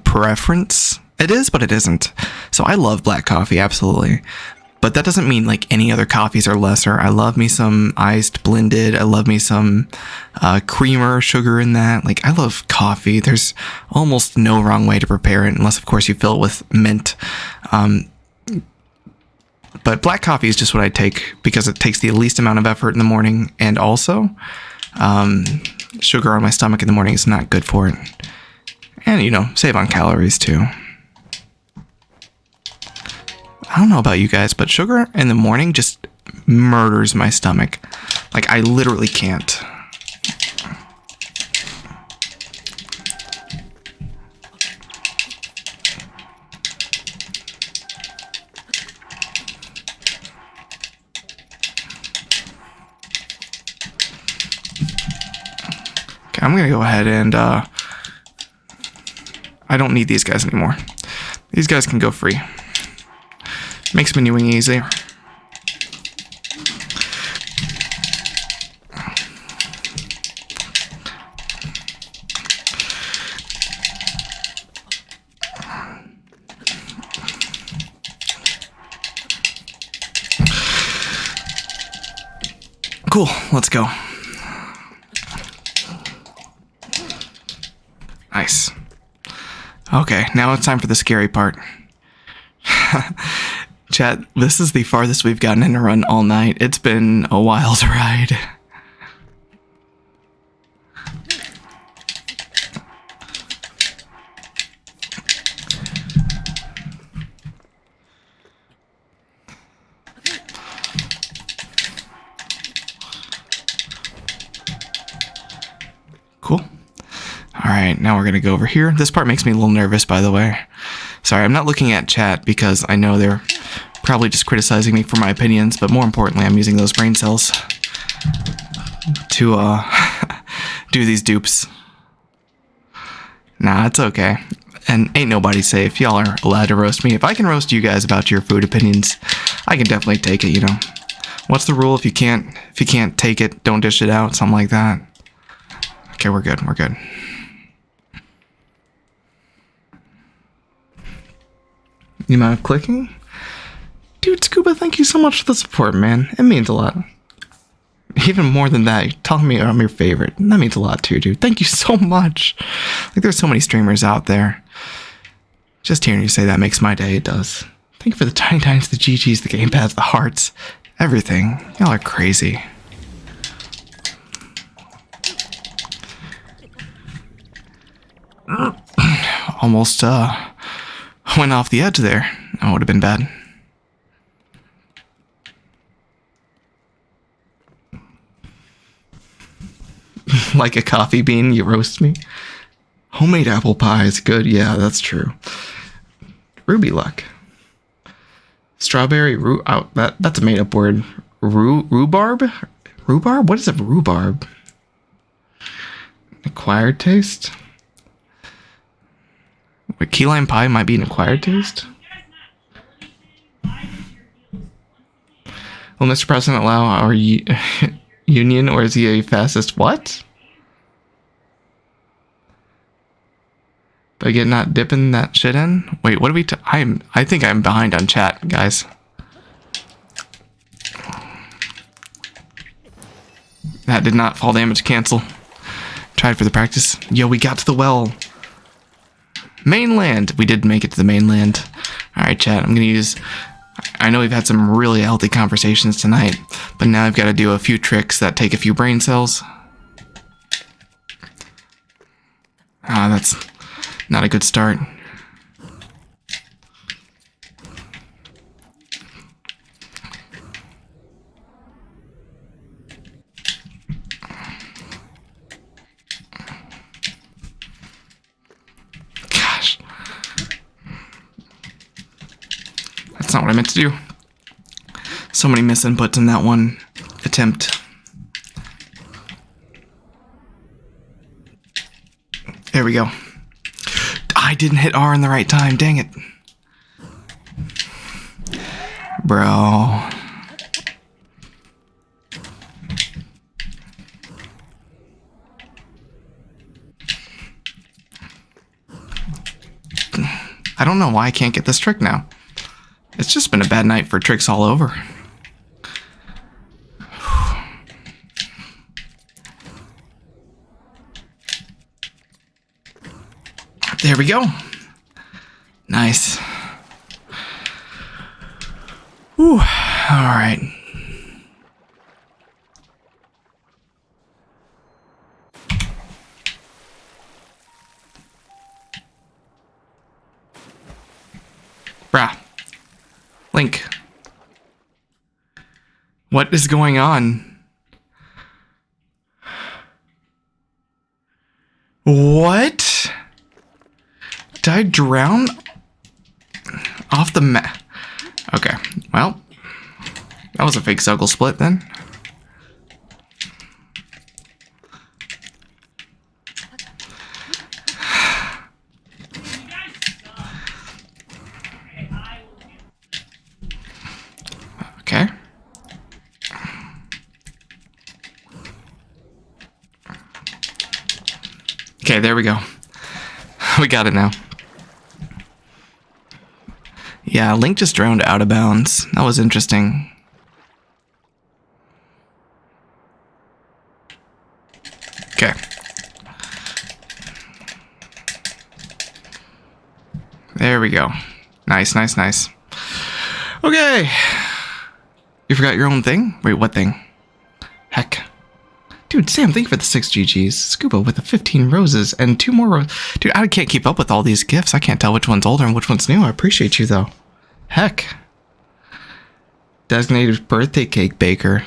preference. It is, but it isn't. So I love black coffee, absolutely. But that doesn't mean like any other coffees are lesser. I love me some iced blended. I love me some creamer, sugar in that. Like, I love coffee. There's almost no wrong way to prepare it, unless, of course, you fill it with mint. But black coffee is just what I take because it takes the least amount of effort in the morning. And also, sugar on my stomach in the morning is not good for it. And, you know, save on calories too. I don't know about you guys, but sugar in the morning just murders my stomach. Like, I literally can't. Okay, I'm gonna go ahead and, I don't need these guys anymore. These guys can go free. Makes menuing easy. Cool, let's go. Nice. Okay, now it's time for the scary part. Chat, this is the farthest we've gotten in a run all night. It's been a wild ride. Cool. Alright, now we're going to go over here. This part makes me a little nervous, by the way. Sorry, I'm not looking at chat because I know they're probably just criticizing me for my opinions, but more importantly, I'm using those brain cells to do these dupes. Nah, it's okay. And ain't nobody safe. Y'all are allowed to roast me. If I can roast you guys about your food opinions, I can definitely take it, you know. What's the rule? If you can't take it, don't dish it out, something like that. Okay, we're good. We're good. The amount of clicking? Dude, Scuba, thank you so much for the support, man. It means a lot. Even more than that, you're telling me I'm your favorite. That means a lot too, dude. Thank you so much. Like, there's so many streamers out there. Just hearing you say that makes my day. It does. Thank you for the tiny tines, the GGs, the gamepads, the hearts, everything. Y'all are crazy. Almost, went off the edge there. That would have been bad. Like a coffee bean, you roast me. Homemade apple pie is good. Yeah, that's true. Ruby luck. Strawberry that's a made up word. Rhubarb? Rhubarb? What is a rhubarb? Acquired taste? Wait, key lime pie might be an acquired taste? Will Mr. President allow our union, or is he a fascist? What? But again, not dipping that shit in. Wait, what are we? I think I'm behind on chat, guys. That did not fall damage cancel. Tried for the practice. Yo, we got to the well. Mainland. We did make it to the mainland. All right, chat. I'm gonna use. I know we've had some really healthy conversations tonight, but now I've got to do a few tricks that take a few brain cells. Ah, that's not a good start. Gosh. That's not what I meant to do. So many misinputs in that one attempt. There we go. I didn't hit R in the right time, dang it. Bro. I don't know why I can't get this trick now. It's just been a bad night for tricks all over. There we go. Nice. Whew. All right. Bruh. Link. What is going on? What? Did I drown off the map? Okay, well, that was a fake circle split then. Okay. Okay, there we go. We got it now. Yeah, Link just drowned out of bounds. That was interesting. Okay. There we go. Nice, nice, nice. Okay. You forgot your own thing? Wait, what thing? Heck. Dude, Sam, thank you for the 6 GGs. Scuba with the 15 roses and 2 more roses. Dude, I can't keep up with all these gifts. I can't tell which one's older and which one's new. I appreciate you, though. Heck. Designated birthday cake baker.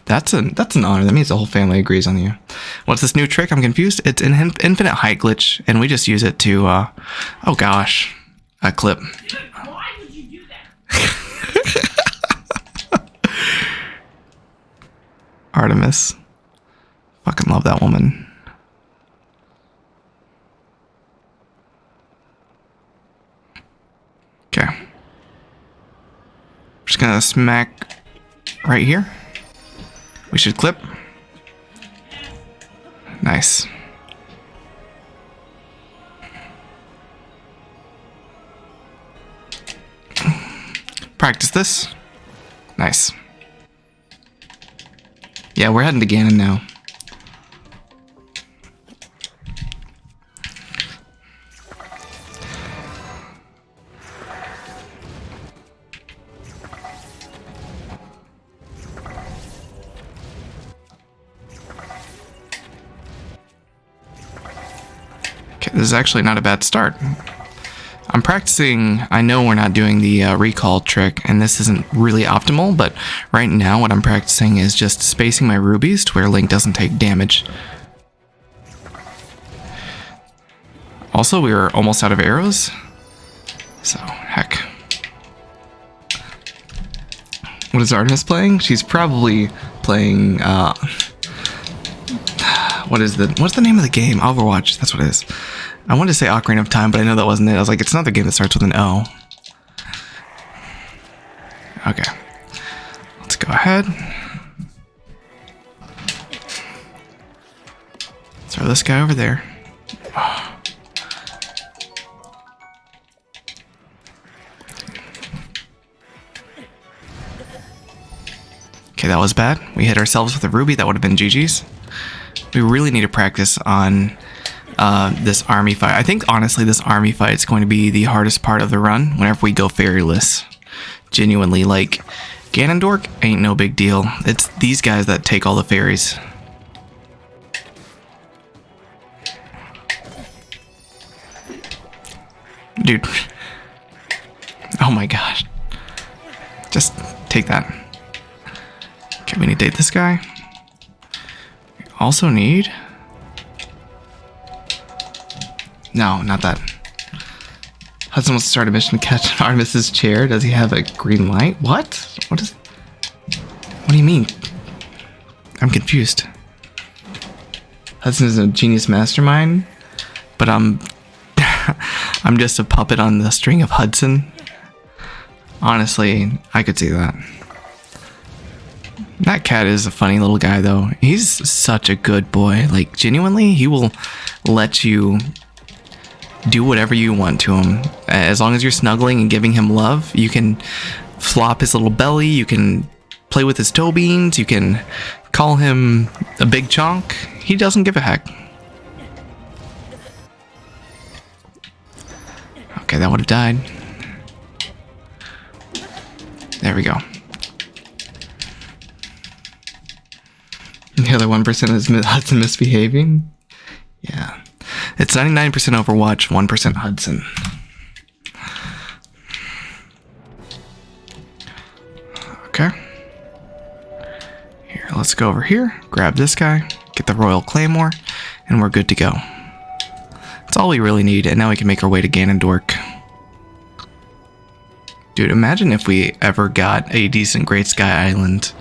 That's an honor. That means the whole family agrees on you. What's this new trick? I'm confused. It's an infinite height glitch, and we just use it to, oh gosh, a clip. Why would you do that? Artemis. Fucking love that woman. Okay. Just gonna smack right here. We should clip. Nice. Practice this. Nice. Yeah, we're heading to Ganon now. Okay, this is actually not a bad start. I'm practicing. I know we're not doing the recall trick, and this isn't really optimal, but right now what I'm practicing is just spacing my rubies to where Link doesn't take damage. Also, we were almost out of arrows, so heck. What is Artemis playing? She's probably playing, what's the name of the game? Overwatch, that's what it is. I wanted to say Ocarina of Time, but I know that wasn't it. I was like, it's not the game that starts with an O. Okay. Let's go ahead. Throw this guy over there. Okay, that was bad. We hit ourselves with a ruby. That would have been GG's. We really need to practice on this army fight. I think, honestly, this army fight is going to be the hardest part of the run whenever we go ferryless. Genuinely, like, Ganondorf ain't no big deal. It's these guys that take all the ferries. Dude. Oh my gosh. Just take that. Okay, we need to date this guy. We also need... No, not that. Hudson wants to start a mission to catch Artemis's chair. Does he have a green light? What? What do you mean? I'm confused. Hudson is a genius mastermind, but I'm just a puppet on the string of Hudson. Honestly, I could see that. That cat is a funny little guy, though. He's such a good boy. Like, genuinely, he will let you do whatever you want to him. As long as you're snuggling and giving him love, you can flop his little belly, you can play with his toe beans, you can call him a big chonk. He doesn't give a heck. Okay, that would have died. There we go. The other 1% is Hudson misbehaving. Yeah. It's 99% Overwatch, 1% Hudson. Okay. Here, let's go over here, grab this guy, get the Royal Claymore, and we're good to go. That's all we really need, and now we can make our way to Ganondorf. Dude, imagine if we ever got a decent Great Sky Island.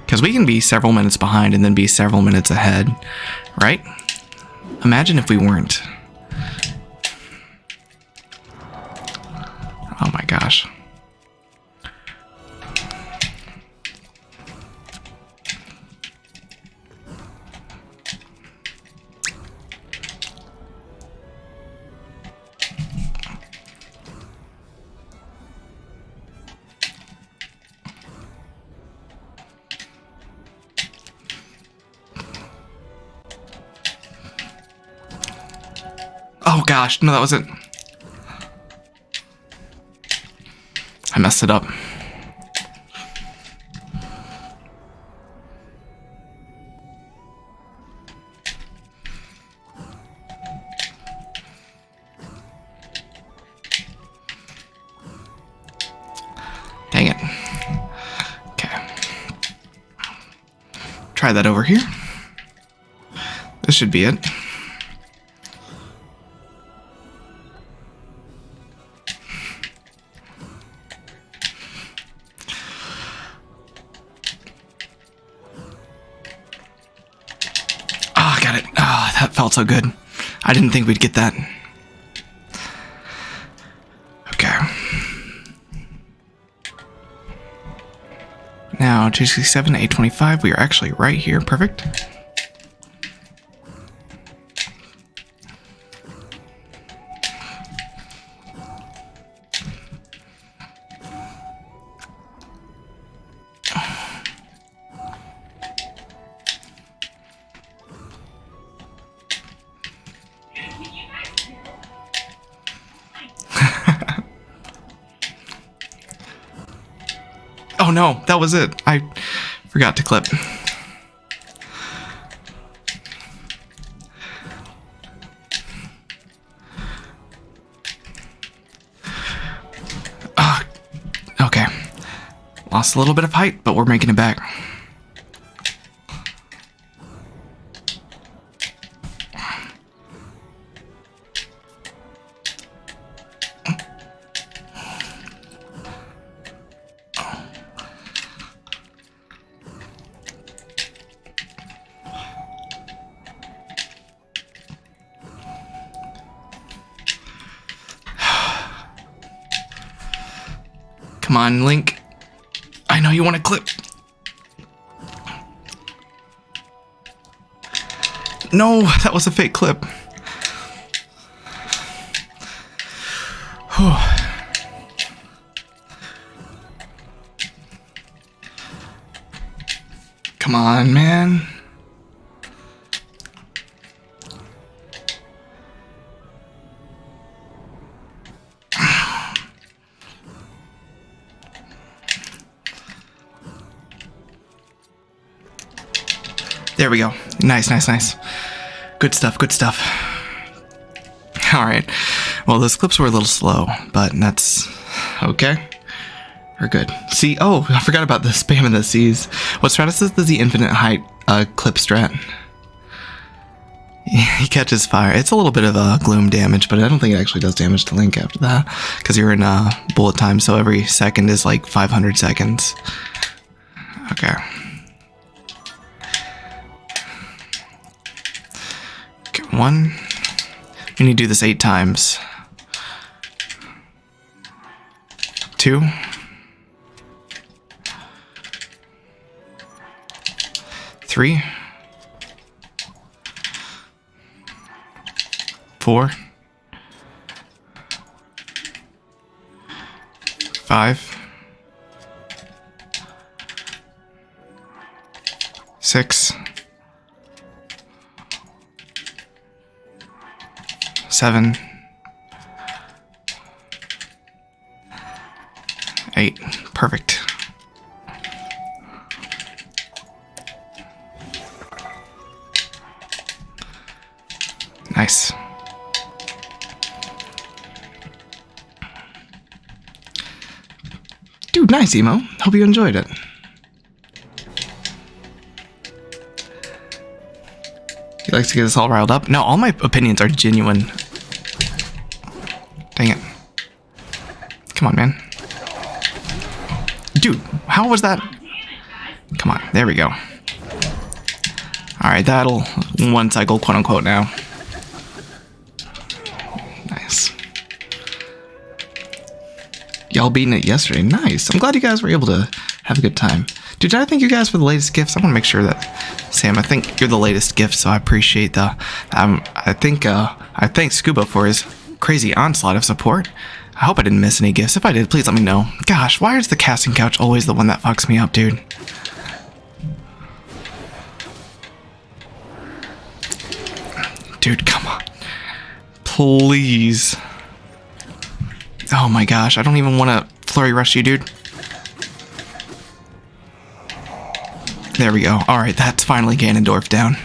Because we can be several minutes behind and then be several minutes ahead, right? Imagine if we weren't. Oh my gosh. Oh gosh, no, that was it. I messed it up. Dang it. Okay. Try that over here. This should be it. That felt so good. I didn't think we'd get that. Okay. Now, 267, 825. We are actually right here. Perfect. Oh no, that was it. I forgot to clip. Okay. Lost a little bit of height, but we're making it back. Come on, Link. I know you want to clip. No, that was a fake clip. on, man. There we go. Nice, nice, nice. Good stuff, good stuff. Alright. Well, those clips were a little slow, but that's okay. We're good. See, oh, I forgot about the spam in the C's. What Stratus does the infinite height clip strat. He catches fire. It's a little bit of a gloom damage, but I don't think it actually does damage to Link after that. Because you're in bullet time, so every second is like 500 seconds. Okay. Okay, 1. We need to do this 8 times. 2. 3. 4. 5. 6. 7. 8. Perfect. Nice. Dude, nice, Emo. Hope you enjoyed it. He likes to get us all riled up. No, all my opinions are genuine. Dang it. Come on, man. Dude, how was that? Come on, there we go. Alright, that'll one cycle, quote unquote, now. Nice. Y'all beating it yesterday. Nice. I'm glad you guys were able to have a good time. Dude, did I thank you guys for the latest gifts? I want to make sure that... Sam, I think you're the latest gift, so I appreciate the... I thank Scuba for his crazy onslaught of support. I hope I didn't miss any gifts. If I did, please let me know. Gosh, why is the casting couch always the one that fucks me up, dude? Dude, come on. Please. Oh my gosh, I don't even want to flurry rush you, dude. There we go. Alright, that's finally Ganondorf down.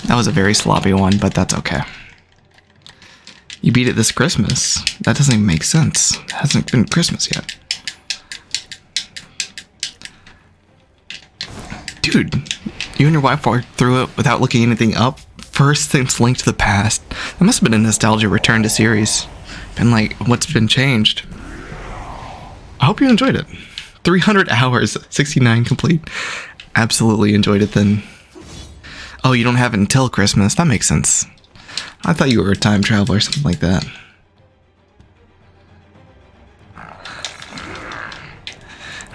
That was a very sloppy one, but that's okay. You beat it this Christmas. That doesn't even make sense. It hasn't been Christmas yet. Dude, you and your wife walked through it without looking anything up. First since Link to the Past. That must have been a nostalgia return to series. And like, what's been changed? I hope you enjoyed it. 300 hours, 69 complete. Absolutely enjoyed it then. Oh, you don't have it until Christmas. That makes sense. I thought you were a time traveler or something like that.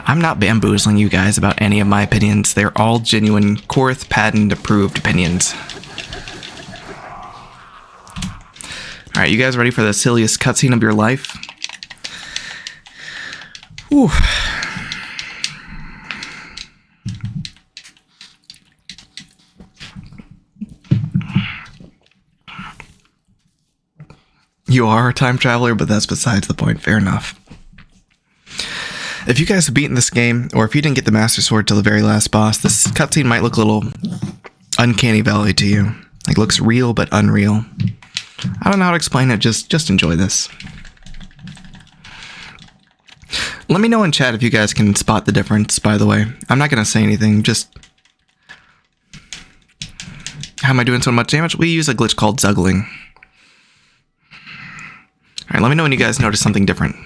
I'm not bamboozling you guys about any of my opinions. They're all genuine, Korth patent approved opinions. Alright, you guys ready for the silliest cutscene of your life? Whew. You are a time traveler, but that's besides the point. Fair enough. If you guys have beaten this game, or if you didn't get the Master Sword till the very last boss, this cutscene might look a little uncanny valley to you. Like, looks real, but unreal. I don't know how to explain it, just enjoy this. Let me know in chat if you guys can spot the difference, by the way. I'm not going to say anything, just... How am I doing so much damage? We use a glitch called Zuggling. Alright, let me know when you guys notice something different.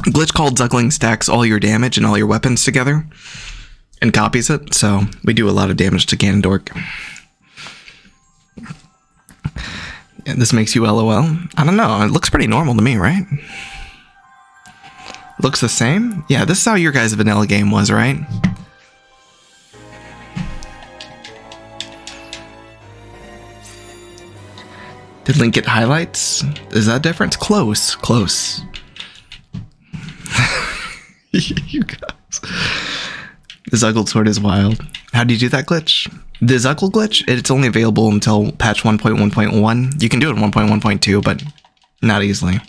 A glitch called Zuggling stacks all your damage and all your weapons together and copies it, so we do a lot of damage to Ganondorf. And this makes you LOL? I don't know, it looks pretty normal to me, right? Looks the same? Yeah, this is how your guys' vanilla game was, right? Did Link get highlights? Is that different? Close, close. You guys. The Zuggled Sword is wild. How do you do that glitch? The Zuggled glitch, it's only available until patch 1.1.1. You can do it in 1.1.2, but not easily.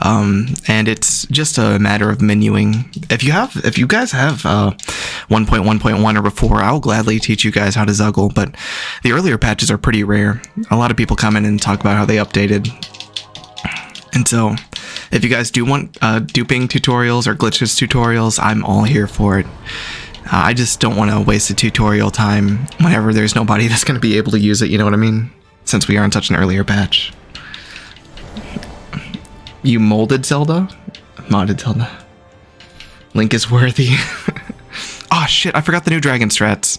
And it's just a matter of menuing. If you guys have 1.1.1 or before, I'll gladly teach you guys how to Zuggle, but the earlier patches are pretty rare. A lot of people come in and talk about how they updated. And so, if you guys do want duping tutorials or glitches tutorials, I'm all here for it. I just don't want to waste the tutorial time whenever there's nobody that's going to be able to use it, you know what I mean? Since we are in such an earlier patch. You molded Zelda? Modded Zelda. Link is worthy. Oh shit, I forgot the new dragon strats.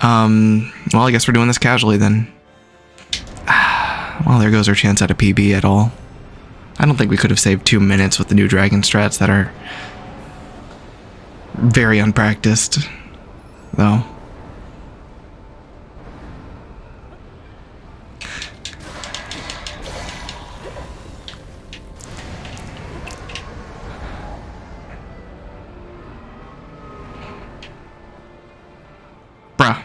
Well, I guess we're doing this casually then. Well, there goes our chance at a PB at all. I don't think we could have saved 2 minutes with the new dragon strats that are very unpracticed, though. Bruh.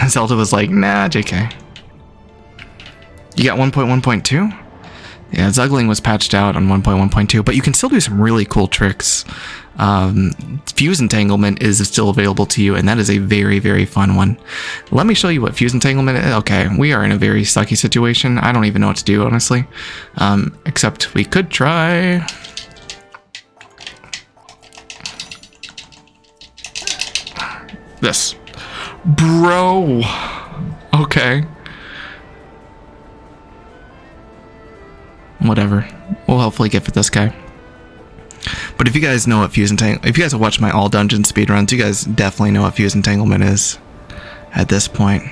Zelda was like, nah, JK. You got 1.1.2? Yeah, Zuggling was patched out on 1.1.2, but you can still do some really cool tricks. Fuse Entanglement is still available to you, and that is a very, very fun one. Let me show you what Fuse Entanglement is. Okay, we are in a very sucky situation. I don't even know what to do, honestly. Except we could try... this. Bro! Okay. Whatever. We'll hopefully get for this guy. But if you guys know what Fuse Entanglement... if you guys have watched my all dungeon speedruns, you guys definitely know what Fuse Entanglement is at this point.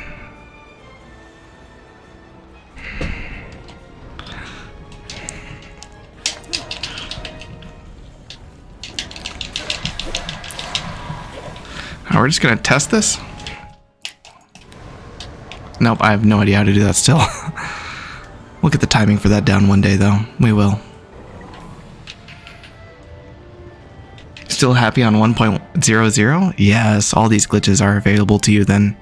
Oh, we're just gonna test this? Nope, I have no idea how to do that still. We'll get the timing for that down one day, though. We will. Still happy on 1.00? Yes, all these glitches are available to you then.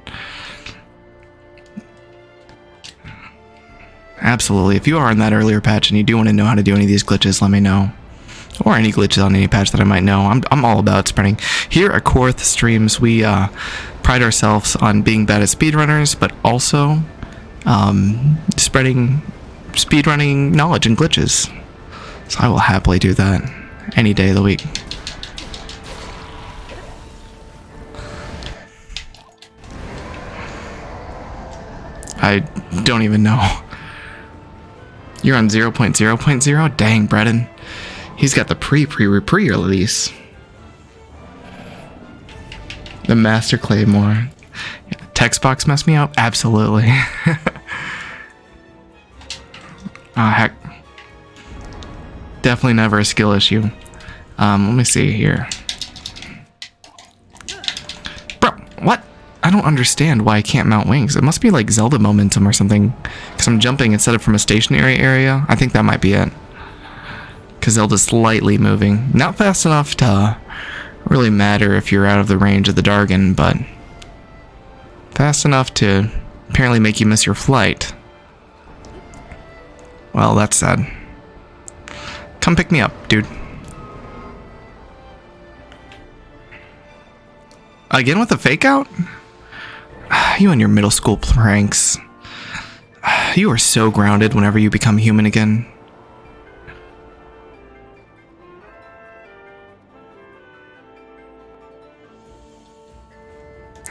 Absolutely. If you are in that earlier patch and you do want to know how to do any of these glitches, let me know. Or any glitches on any patch that I might know. I'm all about spreading. Here at Korth Streams, we pride ourselves on being bad at speedrunners, but also spreading speedrunning knowledge and glitches. So I will happily do that any day of the week. I don't even know. You're on 0.0.0? Dang, Bredden. He's got the pre-release. The Master Claymore. Text box messed me up? Absolutely. Ah, heck. Definitely never a skill issue. Let me see here. Bro, what? I don't understand why I can't mount wings. It must be like Zelda momentum or something. Because I'm jumping instead of from a stationary area. I think that might be it. Because Zelda's slightly moving. Not fast enough to really matter if you're out of the range of the Dargon, but fast enough to apparently make you miss your flight. Well, that's sad. Come pick me up, dude. Again with the fake out? You and your middle school pranks. You are so grounded whenever you become human again.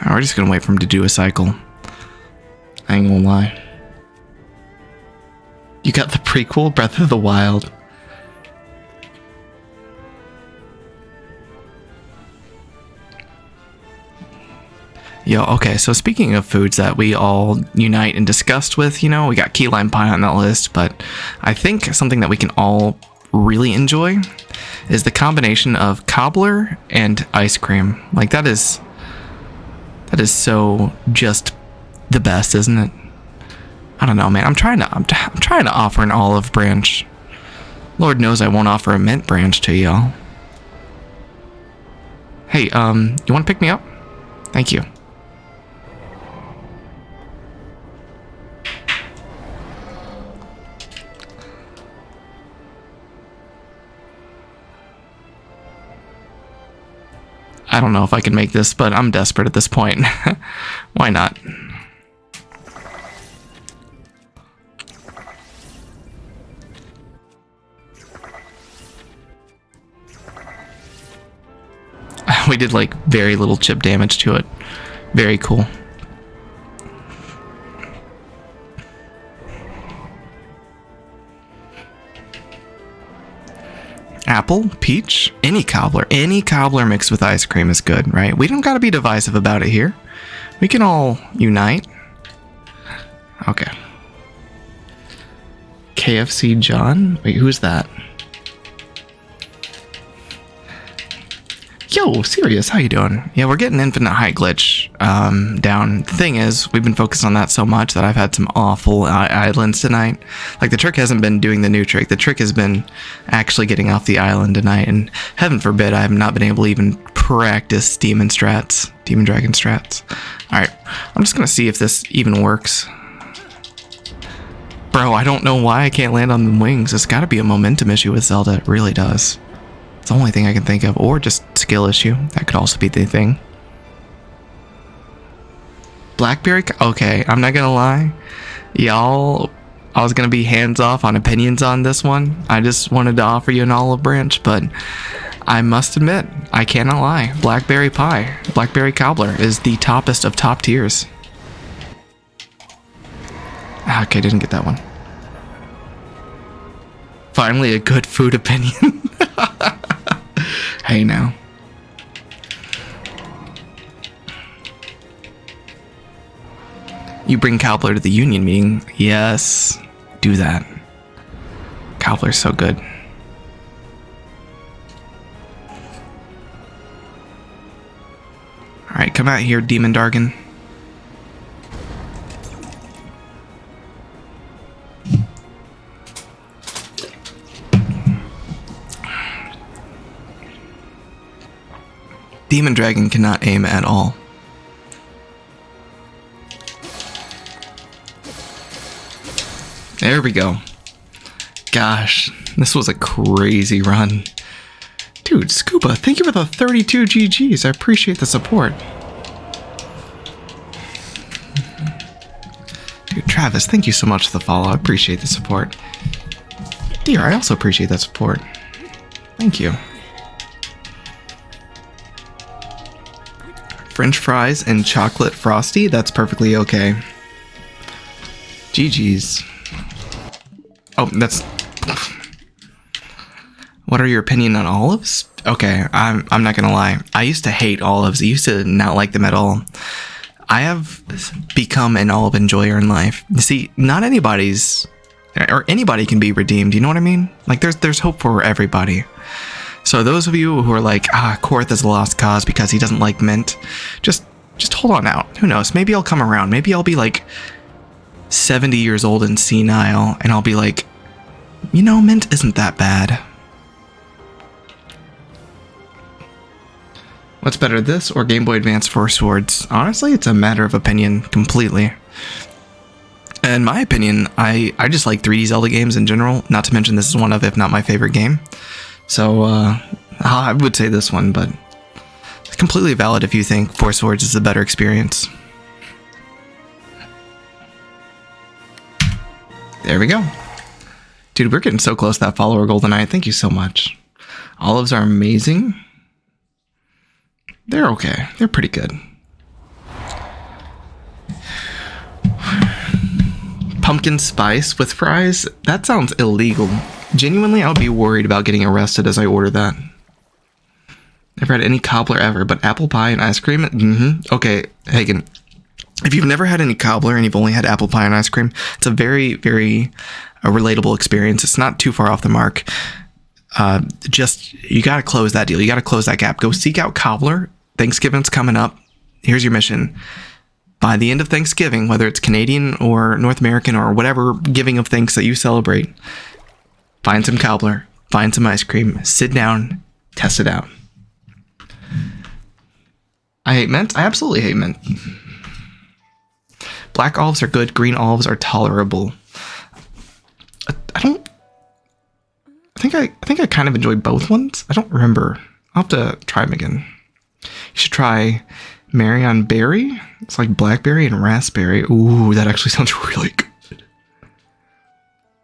Oh, we're just gonna wait for him to do a cycle. I ain't gonna lie. You got the prequel, Breath of the Wild. Yo, okay, so speaking of foods that we all unite in disgust with, you know, we got key lime pie on that list, but I think something that we can all really enjoy is the combination of cobbler and ice cream. Like, that's That is so just the best, isn't it? I don't know, man. I'm trying to offer an olive branch. Lord knows I won't offer a mint branch to y'all. Hey, you want to pick me up? Thank you. I don't know if I can make this, but I'm desperate at this point. Why not? We did like very little chip damage to it. Very cool. Apple, peach, any cobbler mixed with ice cream is good, right? We don't gotta be divisive about it here. We can all unite. Okay. KFC John? Wait, who's that? Yo, Sirius, how you doing? Yeah, we're getting infinite height glitch down. The thing is, we've been focused on that so much that I've had some awful islands tonight. Like, the trick hasn't been doing the new trick. The trick has been actually getting off the island tonight. And heaven forbid, I have not been able to even practice demon dragon strats. Alright, I'm just gonna see if this even works. Bro, I don't know why I can't land on the wings. It's gotta be a momentum issue with Zelda. It really does. It's the only thing I can think of. Or just skill issue. That could also be the thing. Blackberry? Okay, I'm not gonna lie. Y'all, I was gonna be hands off on opinions on this one. I just wanted to offer you an olive branch, but I must admit, I cannot lie. Blackberry pie, blackberry cobbler is the toppest of top tiers. Okay, didn't get that one. Finally, a good food opinion. Hey now. You bring Cobbler to the union meeting. Yes, do that. Cobbler's so good. Alright, come out here, Demon Dargan. Demon Dragon cannot aim at all. There we go. Gosh, this was a crazy run. Dude, Scuba, thank you for the 32 GGs. I appreciate the support. Dude, Travis, thank you so much for the follow. I appreciate the support. Dear, I also appreciate that support. Thank you. French fries and chocolate frosty, that's perfectly okay. GG's. Oh, that's... What are your opinion on olives? Okay, I'm not gonna lie. I used to hate olives. I used to not like them at all. I have become an olive enjoyer in life. You see, not anybody's... Or anybody can be redeemed, you know what I mean? Like, there's hope for everybody. So those of you who are like, Korth is a lost cause because he doesn't like mint, just hold on out. Who knows? Maybe I'll come around. Maybe I'll be like 70 years old and senile, and I'll be like, you know, mint isn't that bad. What's better, this or Game Boy Advance 4 Swords? Honestly, it's a matter of opinion completely. In my opinion, I just like 3D Zelda games in general. Not to mention this is one of, if not my favorite game. So, I would say this one, but it's completely valid if you think 4 Swords is a better experience. There we go. Dude, we're getting so close to that follower goal tonight. Thank you so much. Olives are amazing. They're okay. They're pretty good. Pumpkin spice with fries? That sounds illegal. Genuinely, I would be worried about getting arrested as I order that. Never had any cobbler ever, but apple pie and ice cream? Okay, Hagen. If you've never had any cobbler and you've only had apple pie and ice cream, it's a very, very relatable experience. It's not too far off the mark. You gotta close that deal. You gotta close that gap. Go seek out cobbler. Thanksgiving's coming up. here's your mission. By the end of Thanksgiving, whether it's Canadian or North American or whatever giving of thanks that you celebrate, find some cobbler, find some ice cream, sit down, test it out. I hate mint. I absolutely hate mint. Black olives are good. Green olives are tolerable. I think I kind of enjoy both ones. I don't remember. I'll have to try them again. You should try Marion Berry. It's like blackberry and raspberry. Ooh, that actually sounds really good.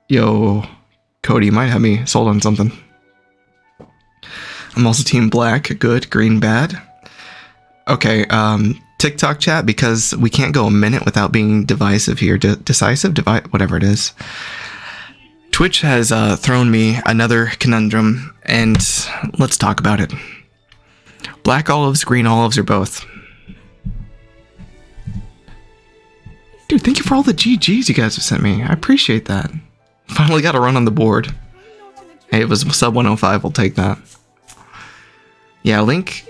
Yo, Cody, you might have me sold on something. I'm also team black, good, green, bad. Okay, TikTok chat, because we can't go a minute without being divisive here. Decisive? Whatever it is. Twitch has thrown me another conundrum, and let's talk about it. Black olives, green olives, or both? Dude, thank you for all the GGs you guys have sent me. I appreciate that. Finally got a run on the board. Hey, it was sub 105. We'll take that. Yeah, Link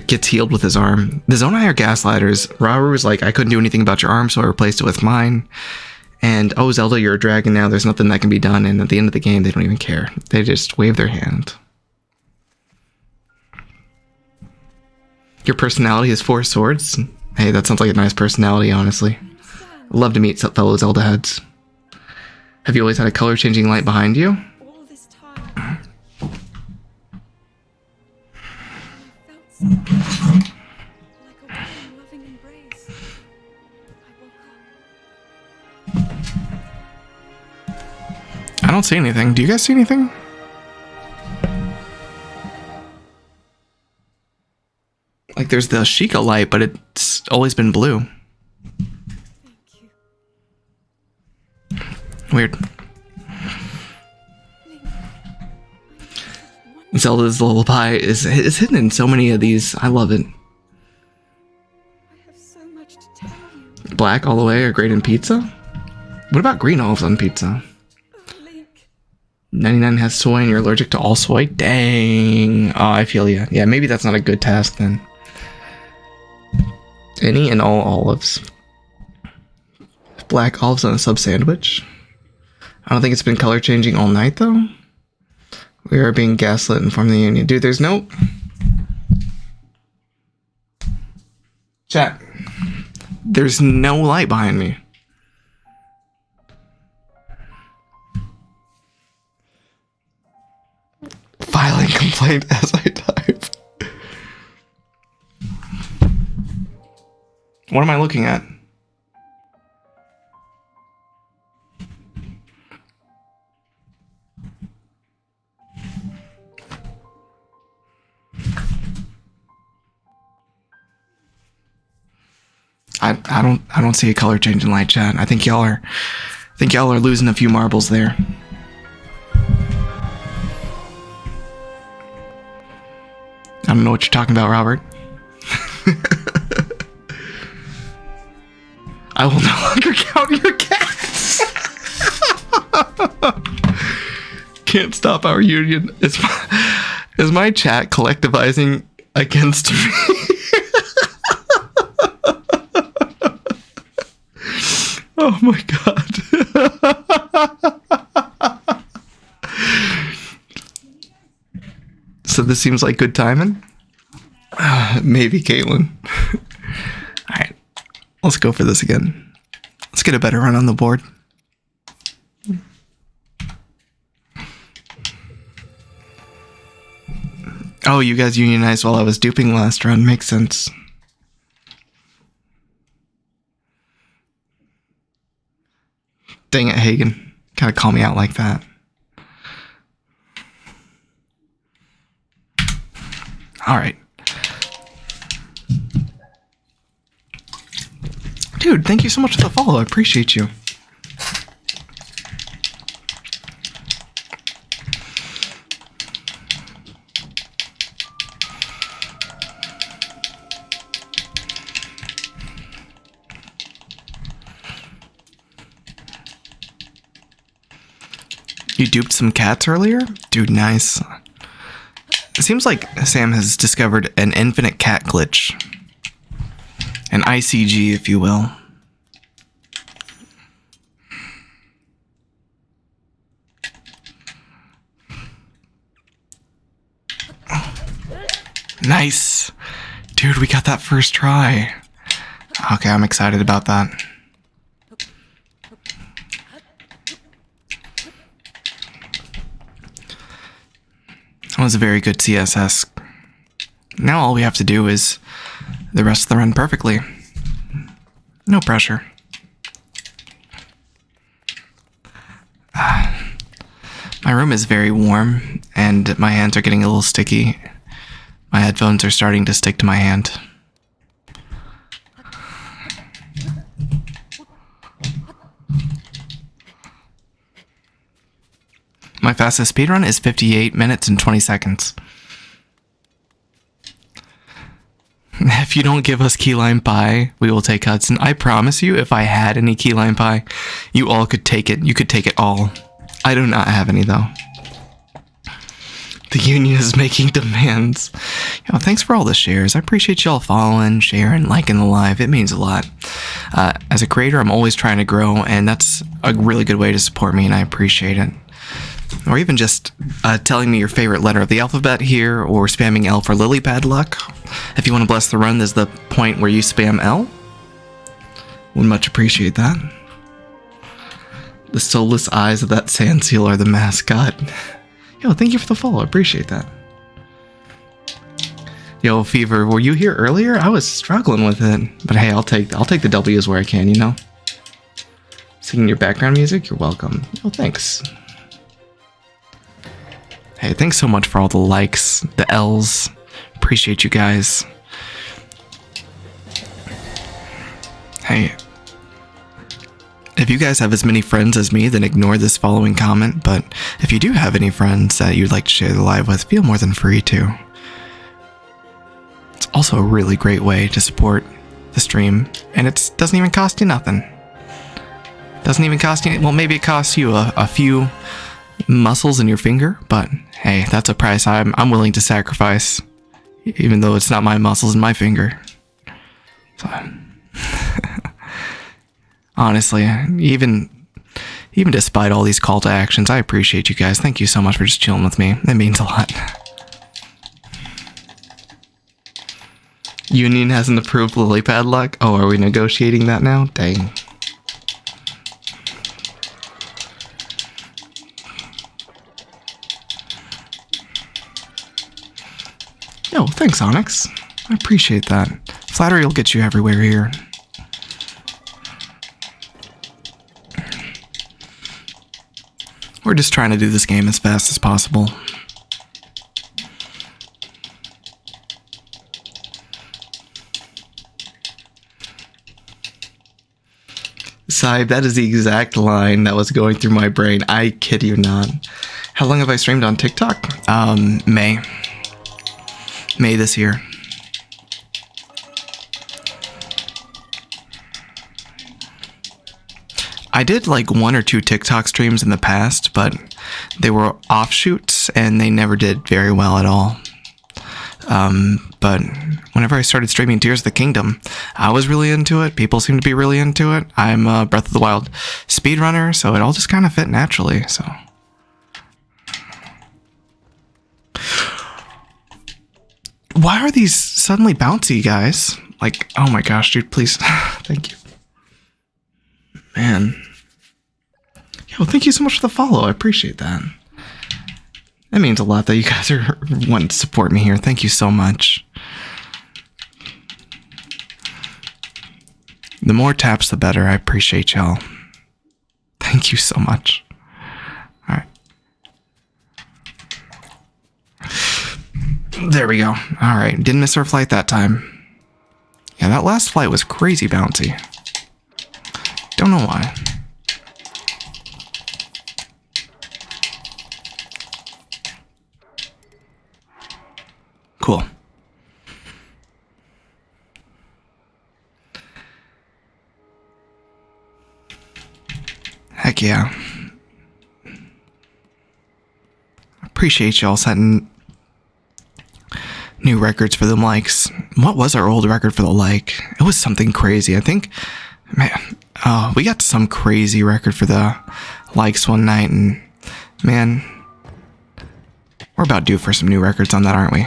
gets healed with his arm. The Zone I are gaslighters. Robert was like, I couldn't do anything about your arm, so I replaced it with mine. And, oh, Zelda, you're a dragon now. There's nothing that can be done. And at the end of the game, they don't even care. They just wave their hand. Your personality is 4 swords? Hey, that sounds like a nice personality, honestly. Love to meet fellow Zelda heads. Have you always had a color-changing light behind you? All this time, I felt something like a warm, loving embrace. I woke up. I don't see anything. Do you guys see anything? Like, there's the Sheikah light, but it's always been blue. Thank you. Weird. Zelda's Lullaby is hidden in so many of these. I love it. I have so much to tell you. Black all the way or great in pizza? What about green olives on pizza? Oh, Link. 99 has soy and you're allergic to all soy? Dang. Oh, I feel ya. Yeah, maybe that's not a good task then. Any and all olives. Black olives on a sub sandwich? I don't think it's been color changing all night though. We are being gaslit and forming the union. Dude, there's no... Chat. There's no light behind me. Filing complaint as I type. What am I looking at? I don't see a color change in light, chat. I think y'all are losing a few marbles there. I don't know what you're talking about, Robert. I will no longer count your cats. Can't stop our union. Is my chat collectivizing against me? Oh my god. So this seems like good timing? Maybe, Caitlin. Alright. Let's go for this again. Let's get a better run on the board. Oh, you guys unionized while I was duping last run. Makes sense. Dang it, Hagen. Gotta call me out like that. Alright. Dude, thank you so much for the follow. I appreciate you. You duped some cats earlier? Dude, nice. It seems like Sam has discovered an infinite cat glitch. An ICG, if you will. Nice. Dude, we got that first try. Okay, I'm excited about that. That was a very good CSS. Now all we have to do is the rest of the run perfectly. No pressure. My room is very warm, and my hands are getting a little sticky. My headphones are starting to stick to my hand. My fastest speedrun is 58 minutes and 20 seconds. If you don't give us key lime pie, we will take Hudson. I promise you, if I had any key lime pie, you all could take it. You could take it all. I do not have any, though. The union is making demands. Yo, thanks for all the shares. I appreciate y'all following, sharing, liking the live. It means a lot. As a creator, I'm always trying to grow, and that's a really good way to support me, and I appreciate it. Or even just telling me your favorite letter of the alphabet here, or spamming L for lily pad luck. If you want to bless the run, there's the point where you spam L. Would much appreciate that. The soulless eyes of that sand seal are the mascot. Yo, thank you for the follow. I appreciate that. Yo, Fever, were you here earlier? I was struggling with it, but hey, I'll take the W's where I can, you know. Singing your background music, you're welcome. Yo, thanks. Hey, thanks so much for all the likes, the L's. Appreciate you guys. Hey, if you guys have as many friends as me, then ignore this following comment. But if you do have any friends that you'd like to share the live with, feel more than free to. It's also a really great way to support the stream, and it doesn't even cost you nothing. Doesn't even cost you, well, maybe it costs you a few muscles in your finger, but hey, that's a price I'm willing to sacrifice, even though it's not my muscles in my finger. So, honestly, even despite all these call to actions, I appreciate you guys. Thank you so much for just chilling with me. It means a lot. Union hasn't approved lily pad luck. Oh, are we negotiating that now? Dang. Yo, thanks, Onyx. I appreciate that. Flattery will get you everywhere here. We're just trying to do this game as fast as possible. Saib, that is the exact line that was going through my brain. I kid you not. How long have I streamed on TikTok? May this year. I did like 1 or 2 TikTok streams in the past, but they were offshoots and they never did very well at all. But whenever I started streaming Tears of the Kingdom, I was really into it. People seem to be really into it. I'm a Breath of the Wild speedrunner, so it all just kind of fit naturally, so. Why are these suddenly bouncy, guys? Like, oh my gosh, dude, please. Thank you. Man. Yo, thank you so much for the follow. I appreciate that. That means a lot that you guys are wanting to support me here. Thank you so much. The more taps, the better. I appreciate y'all. Thank you so much. All right. There we go. All right. Didn't miss our flight that time. Yeah, that last flight was crazy bouncy. Don't know why. Cool. Heck yeah. Appreciate y'all setting new records for the likes. What was our old record for the like? It was something crazy. I think, man, we got some crazy record for the likes one night, and man, we're about due for some new records on that, aren't we?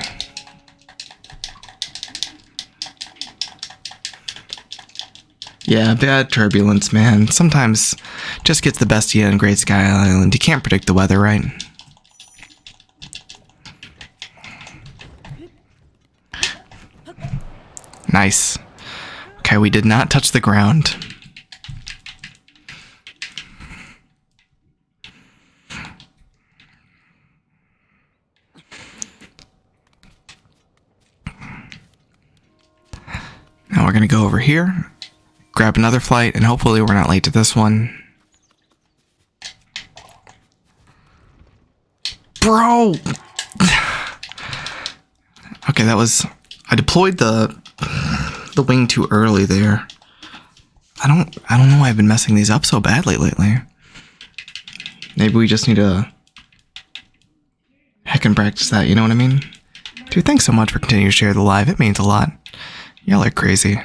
Yeah, bad turbulence, man. Sometimes just gets the best of you in Great Sky Island. You can't predict the weather, right? Nice. Okay, we did not touch the ground. Now we're gonna go over here, grab another flight, and hopefully we're not late to this one. Bro! Okay, that was... I deployed the wing too early there. I don't know why I've been messing these up so badly lately. Maybe we just need to heckin' practice that, you know what I mean? Dude, thanks so much for continuing to share the live. It means a lot. Y'all are crazy.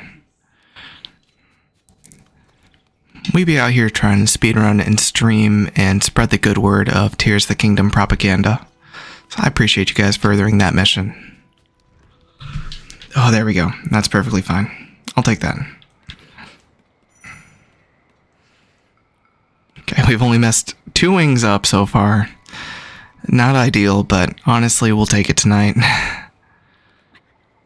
We be out here trying to speedrun and stream and spread the good word of Tears of the Kingdom propaganda. So I appreciate you guys furthering that mission. Oh, there we go. That's perfectly fine. I'll take that. Okay, we've only messed 2 wings up so far. Not ideal, but honestly, we'll take it tonight.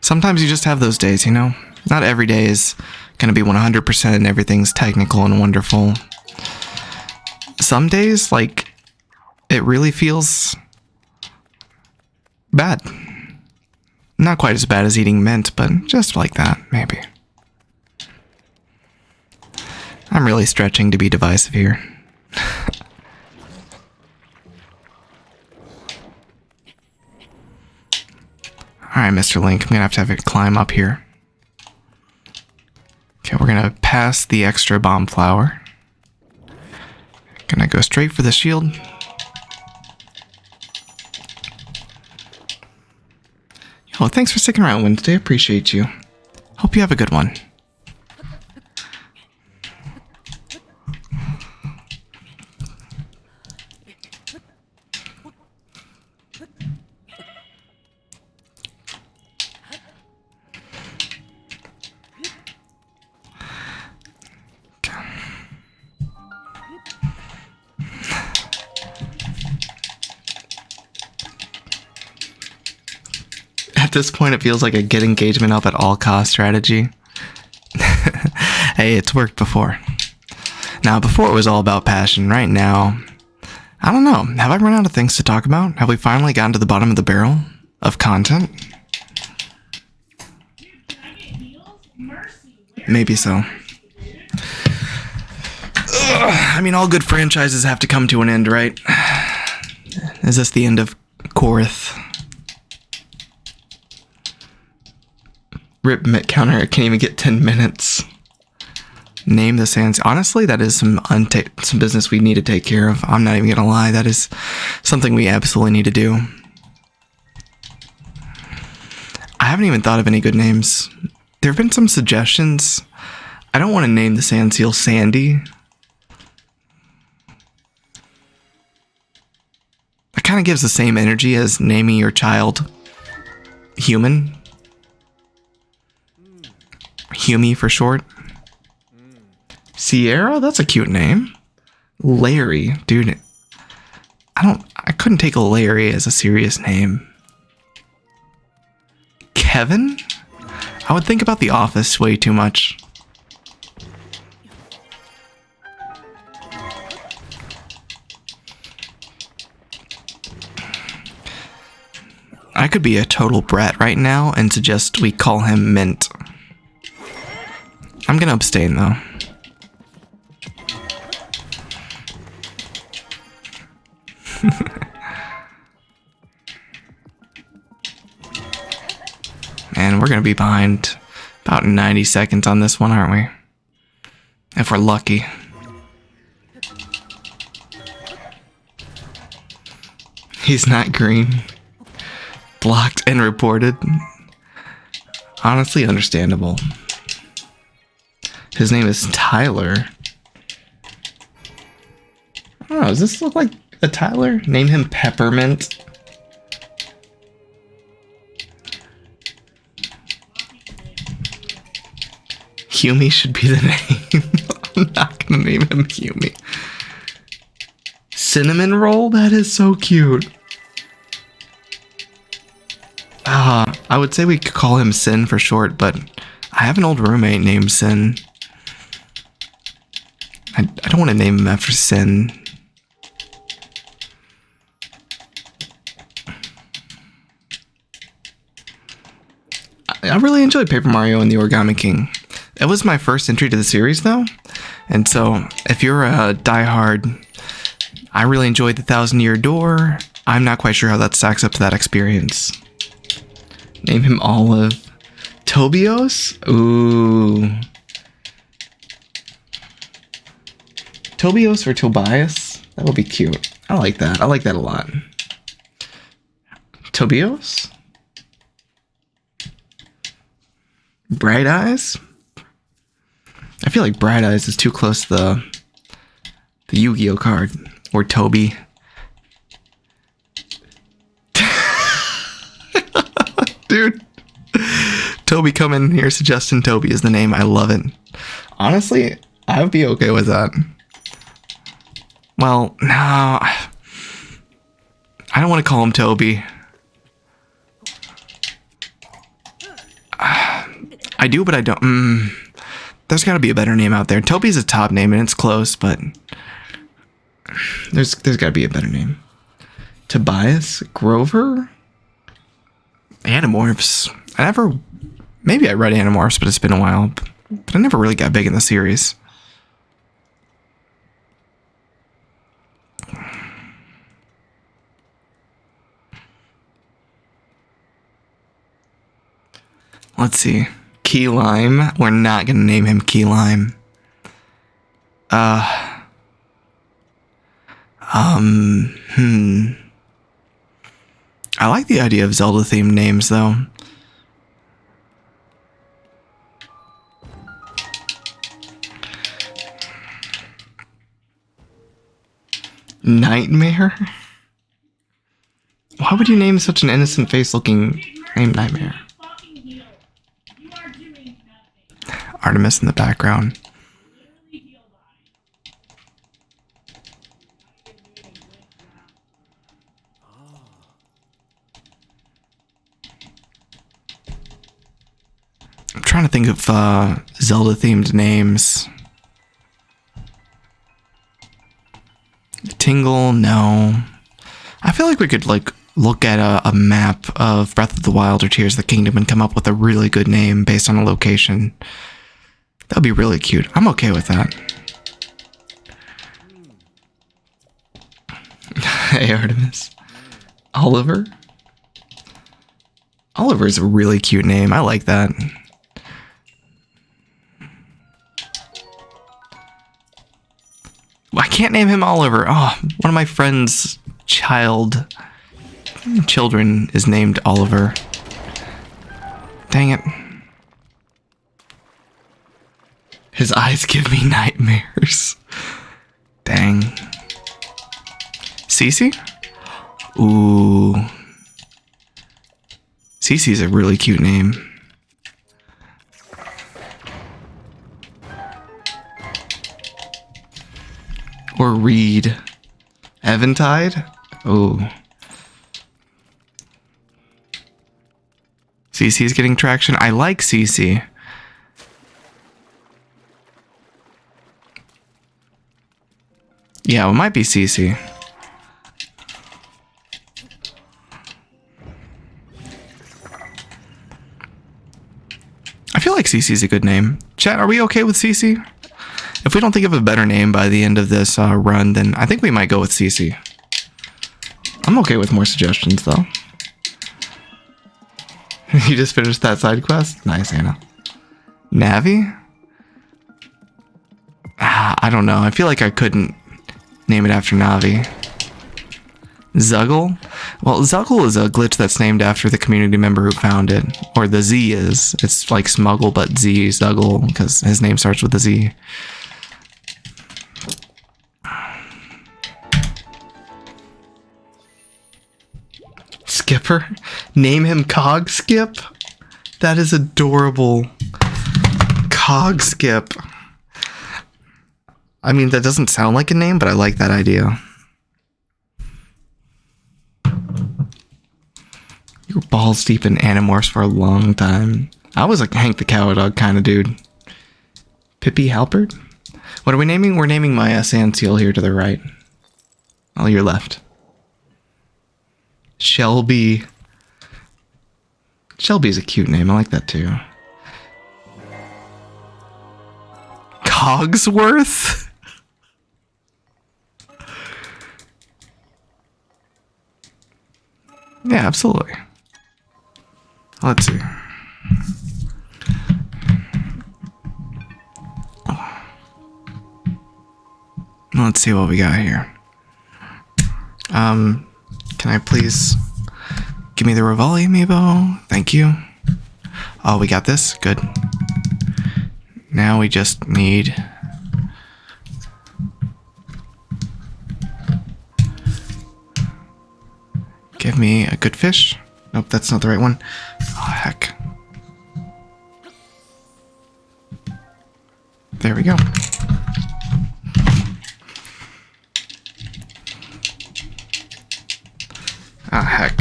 Sometimes you just have those days, you know? Not every day is gonna be 100% and everything's technical and wonderful. Some days, like, it really feels bad. Not quite as bad as eating mint, but just like that, maybe. I'm really stretching to be divisive here. Alright, Mr. Link, I'm gonna have it climb up here. Okay, we're gonna pass the extra bomb flower. Gonna go straight for the shield. Oh, thanks for sticking around, Wednesday. Appreciate you. Hope you have a good one. At this point, it feels like a get engagement up at all cost strategy. Hey, it's worked before. Now, before it was all about passion. Right now, I don't know. Have I run out of things to talk about? Have we finally gotten to the bottom of the barrel of content? Maybe so. I mean, all good franchises have to come to an end, right? Is this the end of Korith? Rip Mitt counter, I can't even get 10 minutes. Name the sands. Honestly, that is some business we need to take care of. I'm not even gonna lie. That is something we absolutely need to do. I haven't even thought of any good names. There have been some suggestions. I don't want to name the sand seal Sandy. It kind of gives the same energy as naming your child Human. Humie for short. Sierra, that's a cute name. Larry, dude. I couldn't take a Larry as a serious name. Kevin? I would think about The Office way too much. I could be a total brat right now and suggest we call him Mint. I'm gonna abstain though. And we're gonna be behind about 90 seconds on this one, aren't we? If we're lucky. He's not green. Blocked and reported. Honestly, understandable. His name is Tyler. I don't know, does this look like a Tyler? Name him Peppermint. Humie should be the name. I'm not gonna name him Humie. Cinnamon Roll? That is so cute. I would say we could call him Sin for short, but I have an old roommate named Sin. I don't want to name him after Sin. I really enjoyed Paper Mario and the Origami King. It was my first entry to the series, though. And so, if you're a diehard, I really enjoyed the 1,000-Year Door. I'm not quite sure how that stacks up to that experience. Name him Olive. Tobios? Ooh. Tobios or Tobias? That would be cute. I like that. I like that a lot. Tobios? Bright Eyes? I feel like Bright Eyes is too close to the Yu-Gi-Oh card. Or Toby. Dude. Toby, come in here suggesting Toby is the name. I love it. Honestly, I would be okay with that. Well, no. I don't want to call him Toby. I do, but I don't. There's got to be a better name out there. Toby's a top name, and it's close, but there's got to be a better name. Tobias? Grover? Animorphs. Maybe I read Animorphs, but it's been a while. But I never really got big in the series. Let's see. Key Lime. We're not going to name him Key Lime. I like the idea of Zelda-themed names, though. Nightmare? Why would you name such an innocent face-looking name Nightmare? Fucking heal. You are doing nothing. Artemis in the background. Literally heal body. I'm trying to think of Zelda-themed names. Tingle, no. I feel like we could look at a map of Breath of the Wild or Tears of the Kingdom and come up with a really good name based on a location. That would be really cute. I'm okay with that. Hey, Artemis. Oliver? Oliver is a really cute name. I like that. I can't name him Oliver. Oh, one of my friend's children is named Oliver. Dang it. His eyes give me nightmares. Dang. Cece? Ooh. Cece's a really cute name. Or Reed. Eventide? Oh. CC's getting traction. I like CC. Yeah, it might be CC. I feel like CC's a good name. Chat, are we okay with CC? If we don't think of a better name by the end of this run, then I think we might go with CC. I'm okay with more suggestions, though. You just finished that side quest? Nice, Anna. Navi? I don't know. I feel like I couldn't name it after Navi. Zuggle? Well, Zuggle is a glitch that's named after the community member who found it. Or the Z is. It's like Smuggle, but Z, Zuggle, because his name starts with a Z. Skipper? Name him Cog Skip? That is adorable. Cog Skip. I mean, that doesn't sound like a name, but I like that idea. You were balls deep in Animorphs for a long time. I was like Hank the Cow Dog kind of dude. Pippi Halpert? What are we naming? We're naming my sand seal here to the right. Oh, your left. Shelby. Shelby's a cute name. I like that too. Cogsworth? Yeah, absolutely. Let's see. Let's see what we got here. Can I please give me the Rivali amiibo? Thank you. Oh, we got this? Good. Now we just need... Give me a good fish. Nope, that's not the right one. Oh, heck. There we go. Ah, heck.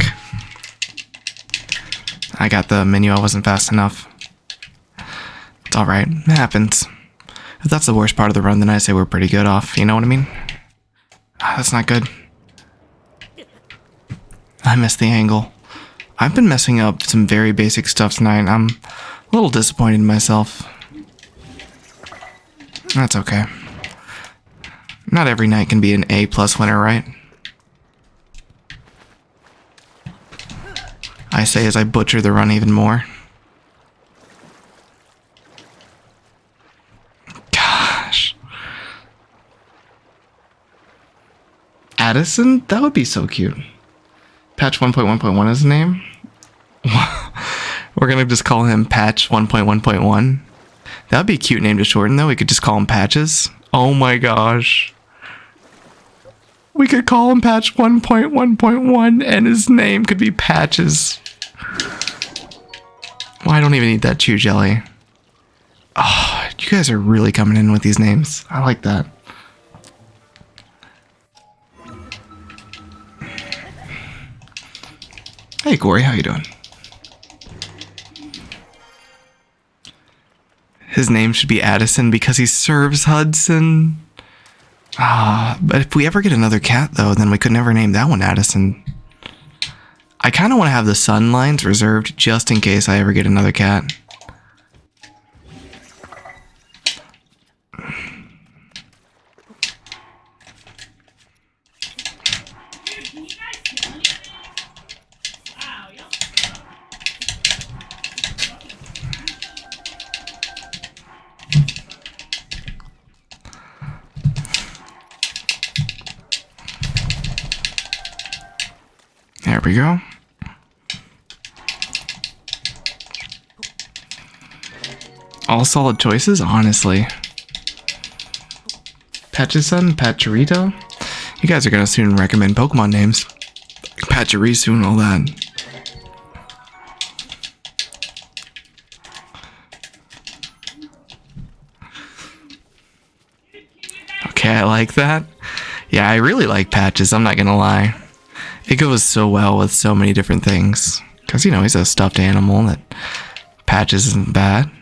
I got the menu, I wasn't fast enough. It's alright, it happens. If that's the worst part of the run, then I say we're pretty good off, you know what I mean? Ah, that's not good. I missed the angle. I've been messing up some very basic stuff tonight. I'm a little disappointed in myself. That's okay. Not every night can be an A+ winner, right? I say as I butcher the run even more. Gosh. Addison? That would be so cute. Patch 1.1.1 is his name. We're gonna just call him Patch 1.1.1. That would be a cute name to shorten though. We could just call him Patches. Oh my gosh. We could call him Patch 1.1.1 and his name could be Patches. Well, I don't even need that chew jelly. Oh, you guys are really coming in with these names. I like that. Hey, Gory, how you doing? His name should be Addison because he serves Hudson. Ah, but if we ever get another cat, though, then we could never name that one Addison. I kind of want to have the sun lines reserved just in case I ever get another cat. Can you guys kill anything? Wow, y'all suck. There we go. All solid choices, honestly. Patchison, Patcherito. You guys are gonna soon recommend Pokemon names. Patcherisu and all that. Okay, I like that. Yeah, I really like Patches, I'm not gonna lie. It goes so well with so many different things. Because, you know, he's a stuffed animal that Patches isn't bad.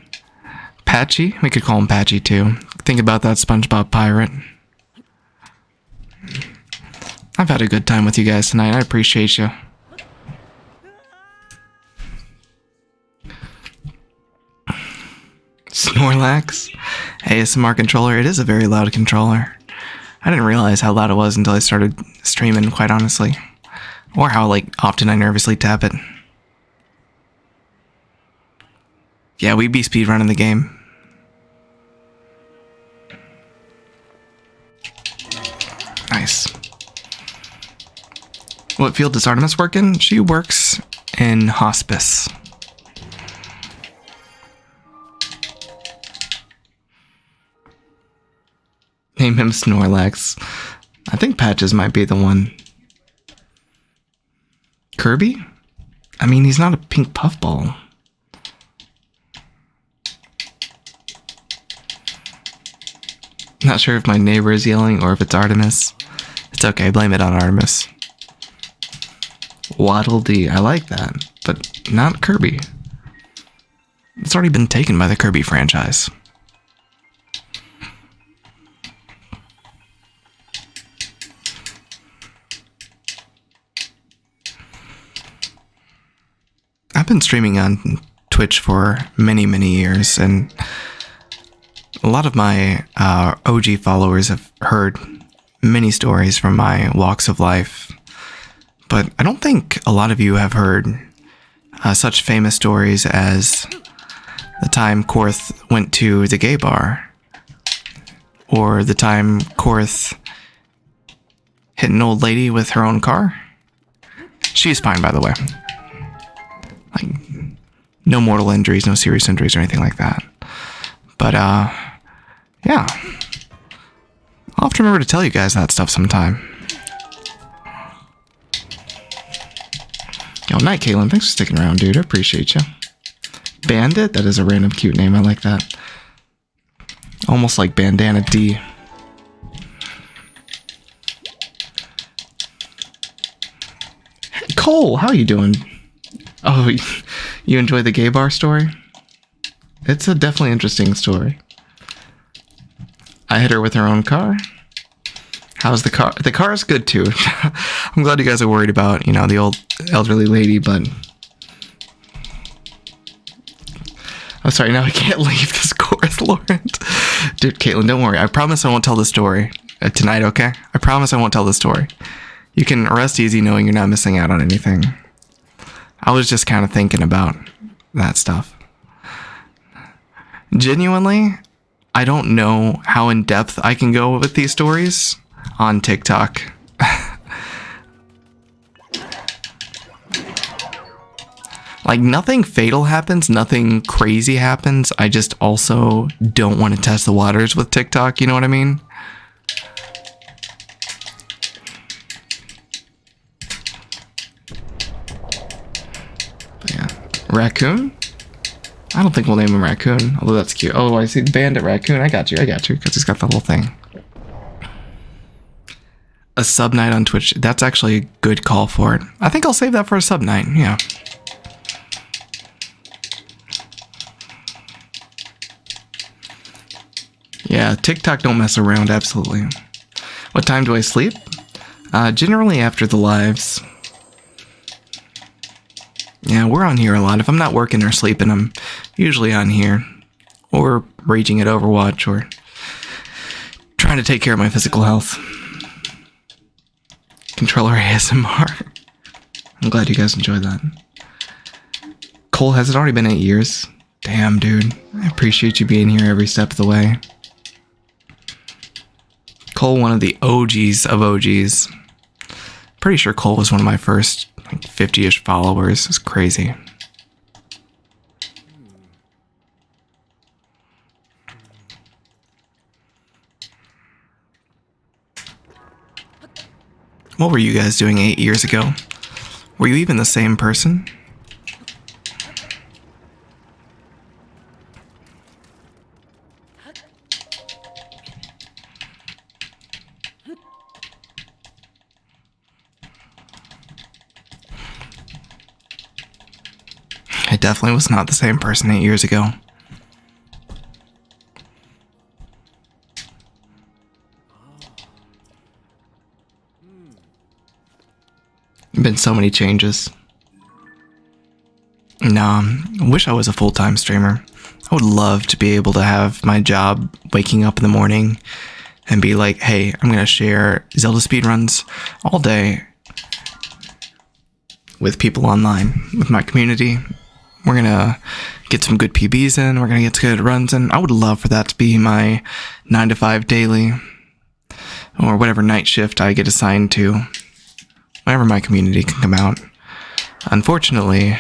Patchy, we could call him Patchy too. Think about that SpongeBob pirate. I've had a good time with you guys tonight. I appreciate you. Snorlax? ASMR controller. It is a very loud controller. I didn't realize how loud it was until I started streaming, quite honestly. Or how, like, often I nervously tap it. Yeah, we'd be speedrunning the game. Nice. What field does Artemis work in? She works in hospice. Name him Snorlax. I think Patches might be the one. Kirby? I mean, he's not a pink puffball. Not sure if my neighbor is yelling or if it's Artemis. It's okay, blame it on Artemis. Waddle Dee, I like that, but not Kirby. It's already been taken by the Kirby franchise. I've been streaming on Twitch for many, many years, and a lot of my OG followers have heard many stories from my walks of life, but I don't think a lot of you have heard such famous stories as the time Korth went to the gay bar, or the time Korth hit an old lady with her own car. She's fine, by the way. Like, no mortal injuries, no serious injuries or anything like that. But, yeah. I'll have to remember to tell you guys that stuff sometime. Yo, night, Caitlin. Thanks for sticking around, dude. I appreciate you. Bandit? That is a random cute name. I like that. Almost like Bandana D. Hey, Cole, how you doing? Oh, you enjoy the gay bar story? It's a definitely interesting story. I hit her with her own car. How's the car? The car is good too. I'm glad you guys are worried about, you know, the old elderly lady, but... I'm sorry, now I can't leave this course, Lauren. Dude, Caitlin, don't worry. I promise I won't tell the story tonight, okay? I promise I won't tell the story. You can rest easy knowing you're not missing out on anything. I was just kind of thinking about that stuff. Genuinely, I don't know how in depth I can go with these stories on TikTok. Like, nothing fatal happens, nothing crazy happens. I just also don't want to test the waters with TikTok, you know what I mean? Yeah. Raccoon? I don't think we'll name him Raccoon, although that's cute. Oh, I see Bandit Raccoon. I got you, because he's got the little thing. A sub night on Twitch. That's actually a good call for it. I think I'll save that for a sub night, yeah. Yeah, TikTok don't mess around, absolutely. What time do I sleep? Generally after the lives. Yeah, we're on here a lot. If I'm not working or sleeping, I'm usually on here. Or raging at Overwatch, or trying to take care of my physical health. Controller ASMR. I'm glad you guys enjoyed that. Cole, has it already been 8 years? Damn, dude. I appreciate you being here every step of the way. Cole, one of the OGs of OGs. Pretty sure Cole was one of my first like 50-ish followers. It's crazy. What were you guys doing 8 years ago? Were you even the same person? I definitely was not the same person 8 years ago. Been so many changes. Nah, I wish I was a full-time streamer. I would love to be able to have my job waking up in the morning and be like, hey, I'm gonna share Zelda speedruns all day with people online, with my community. We're gonna get some good PBs in, we're gonna get some good runs in. I would love for that to be my 9 to 5 daily, or whatever night shift I get assigned to. whenever my community can come out. Unfortunately,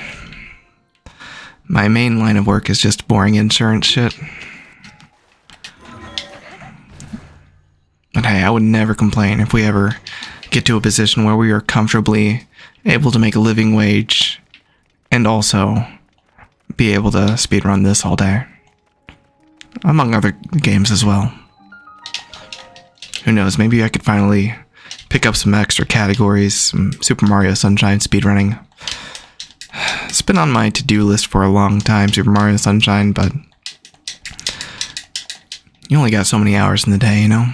my main line of work is just boring insurance shit. But hey, I would never complain if we ever get to a position where we are comfortably able to make a living wage and also be able to speedrun this all day. Among other games as well. Who knows, maybe I could finally pick up some extra categories, some Super Mario Sunshine speedrunning. It's been on my to-do list for a long time, Super Mario Sunshine, but you only got so many hours in the day, you know?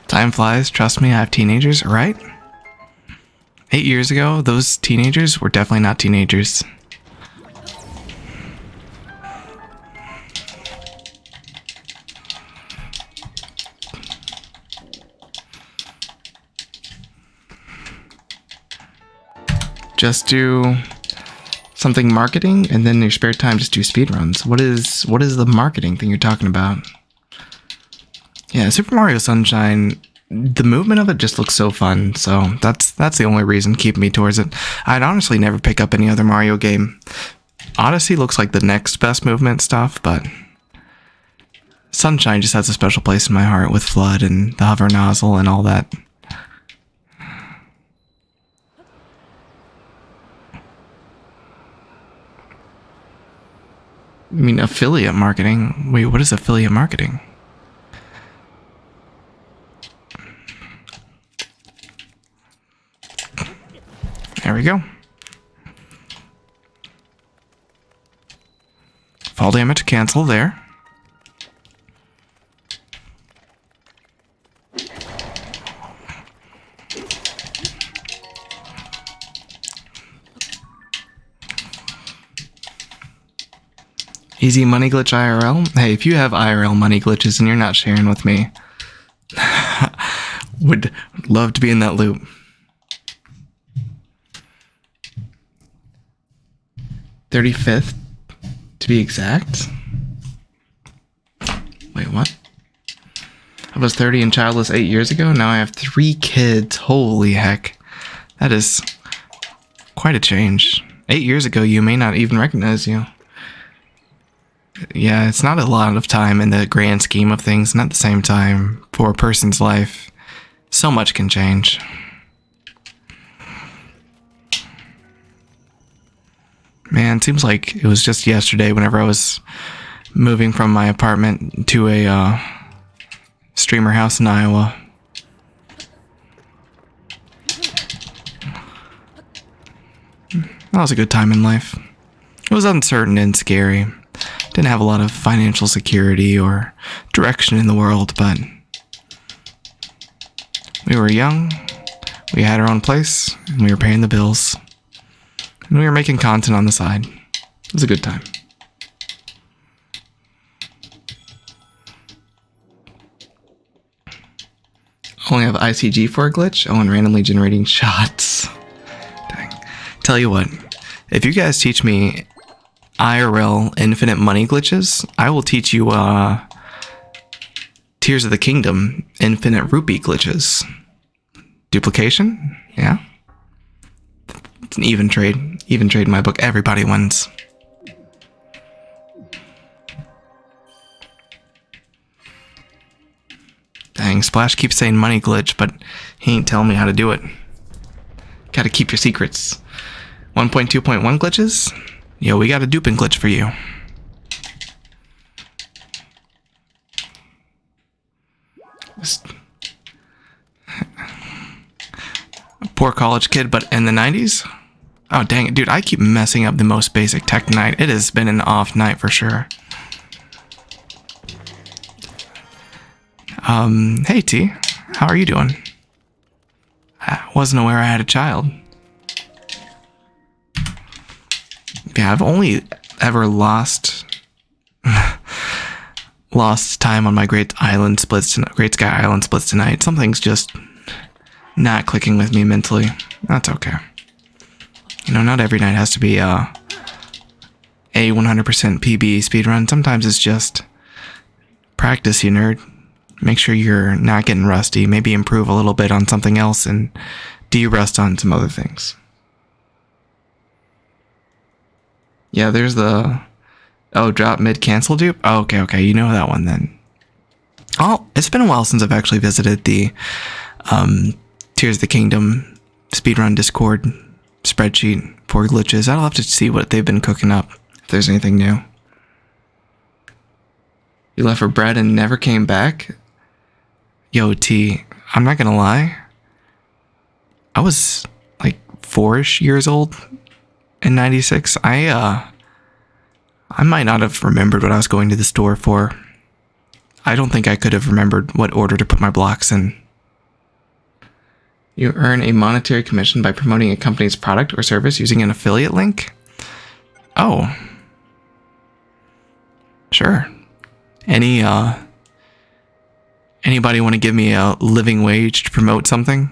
Time flies, trust me, I have teenagers, right? 8 years ago, those teenagers were definitely not teenagers. Just do something marketing, and then in your spare time just do speedruns. What is the marketing thing you're talking about? Yeah, Super Mario Sunshine, the movement of it just looks so fun, so that's the only reason keeping me towards it. I'd honestly never pick up any other Mario game. Odyssey looks like the next best movement stuff, but Sunshine just has a special place in my heart with FLUDD and the hover nozzle and all that. I mean, affiliate marketing? Wait, what is affiliate marketing? There we go. Fall damage cancel there. Easy money glitch IRL? Hey, if you have IRL money glitches and you're not sharing with me, would love to be in that loop. $35th, to be exact. Wait, what? I was 30 and childless 8 years ago. Now I have 3 kids. Holy heck. That is quite a change. 8 years ago, you may not even recognize you. Yeah, it's not a lot of time in the grand scheme of things. And at the same time, for a person's life, so much can change. Man, it seems like it was just yesterday whenever I was moving from my apartment to a streamer house in Iowa. That was a good time in life. It was uncertain and scary. Didn't have a lot of financial security or direction in the world, but we were young, we had our own place, and we were paying the bills. And we were making content on the side. It was a good time. Only have ICG for a glitch? Oh, and randomly generating shots. Dang. Tell you what, if you guys teach me IRL infinite money glitches, I will teach you Tears of the Kingdom infinite rupee glitches. Duplication? Yeah. It's an even trade. Even trade in my book. Everybody wins. Dang, Splash keeps saying money glitch, but he ain't telling me how to do it. Gotta keep your secrets. 1.2.1 glitches? Yo, we got a duping glitch for you. A poor college kid, but in the 90s? Oh, dang it, dude, I keep messing up the most basic tech night. It has been an off night for sure. Hey T, how are you doing? I wasn't aware I had a child. Yeah, I've only ever lost time on my Great Sky Island splits tonight. Something's just not clicking with me mentally. That's okay. You know, not every night has to be a 100% PB speedrun. Sometimes it's just practice, you nerd. Make sure you're not getting rusty. Maybe improve a little bit on something else and de-rust on some other things. Yeah, there's the... Oh, drop mid-cancel dupe? Oh, okay. You know that one then. Oh, it's been a while since I've actually visited the Tears of the Kingdom speedrun Discord spreadsheet for glitches. I'll have to see what they've been cooking up, if there's anything new. You left for bread and never came back? Yo, T, I'm not gonna lie. I was like 4-ish years old in 96. I might not have remembered what I was going to the store for. I don't think I could have remembered what order to put my blocks in. You earn a monetary commission by promoting a company's product or service using an affiliate link? Oh. Sure. Anybody want to give me a living wage to promote something?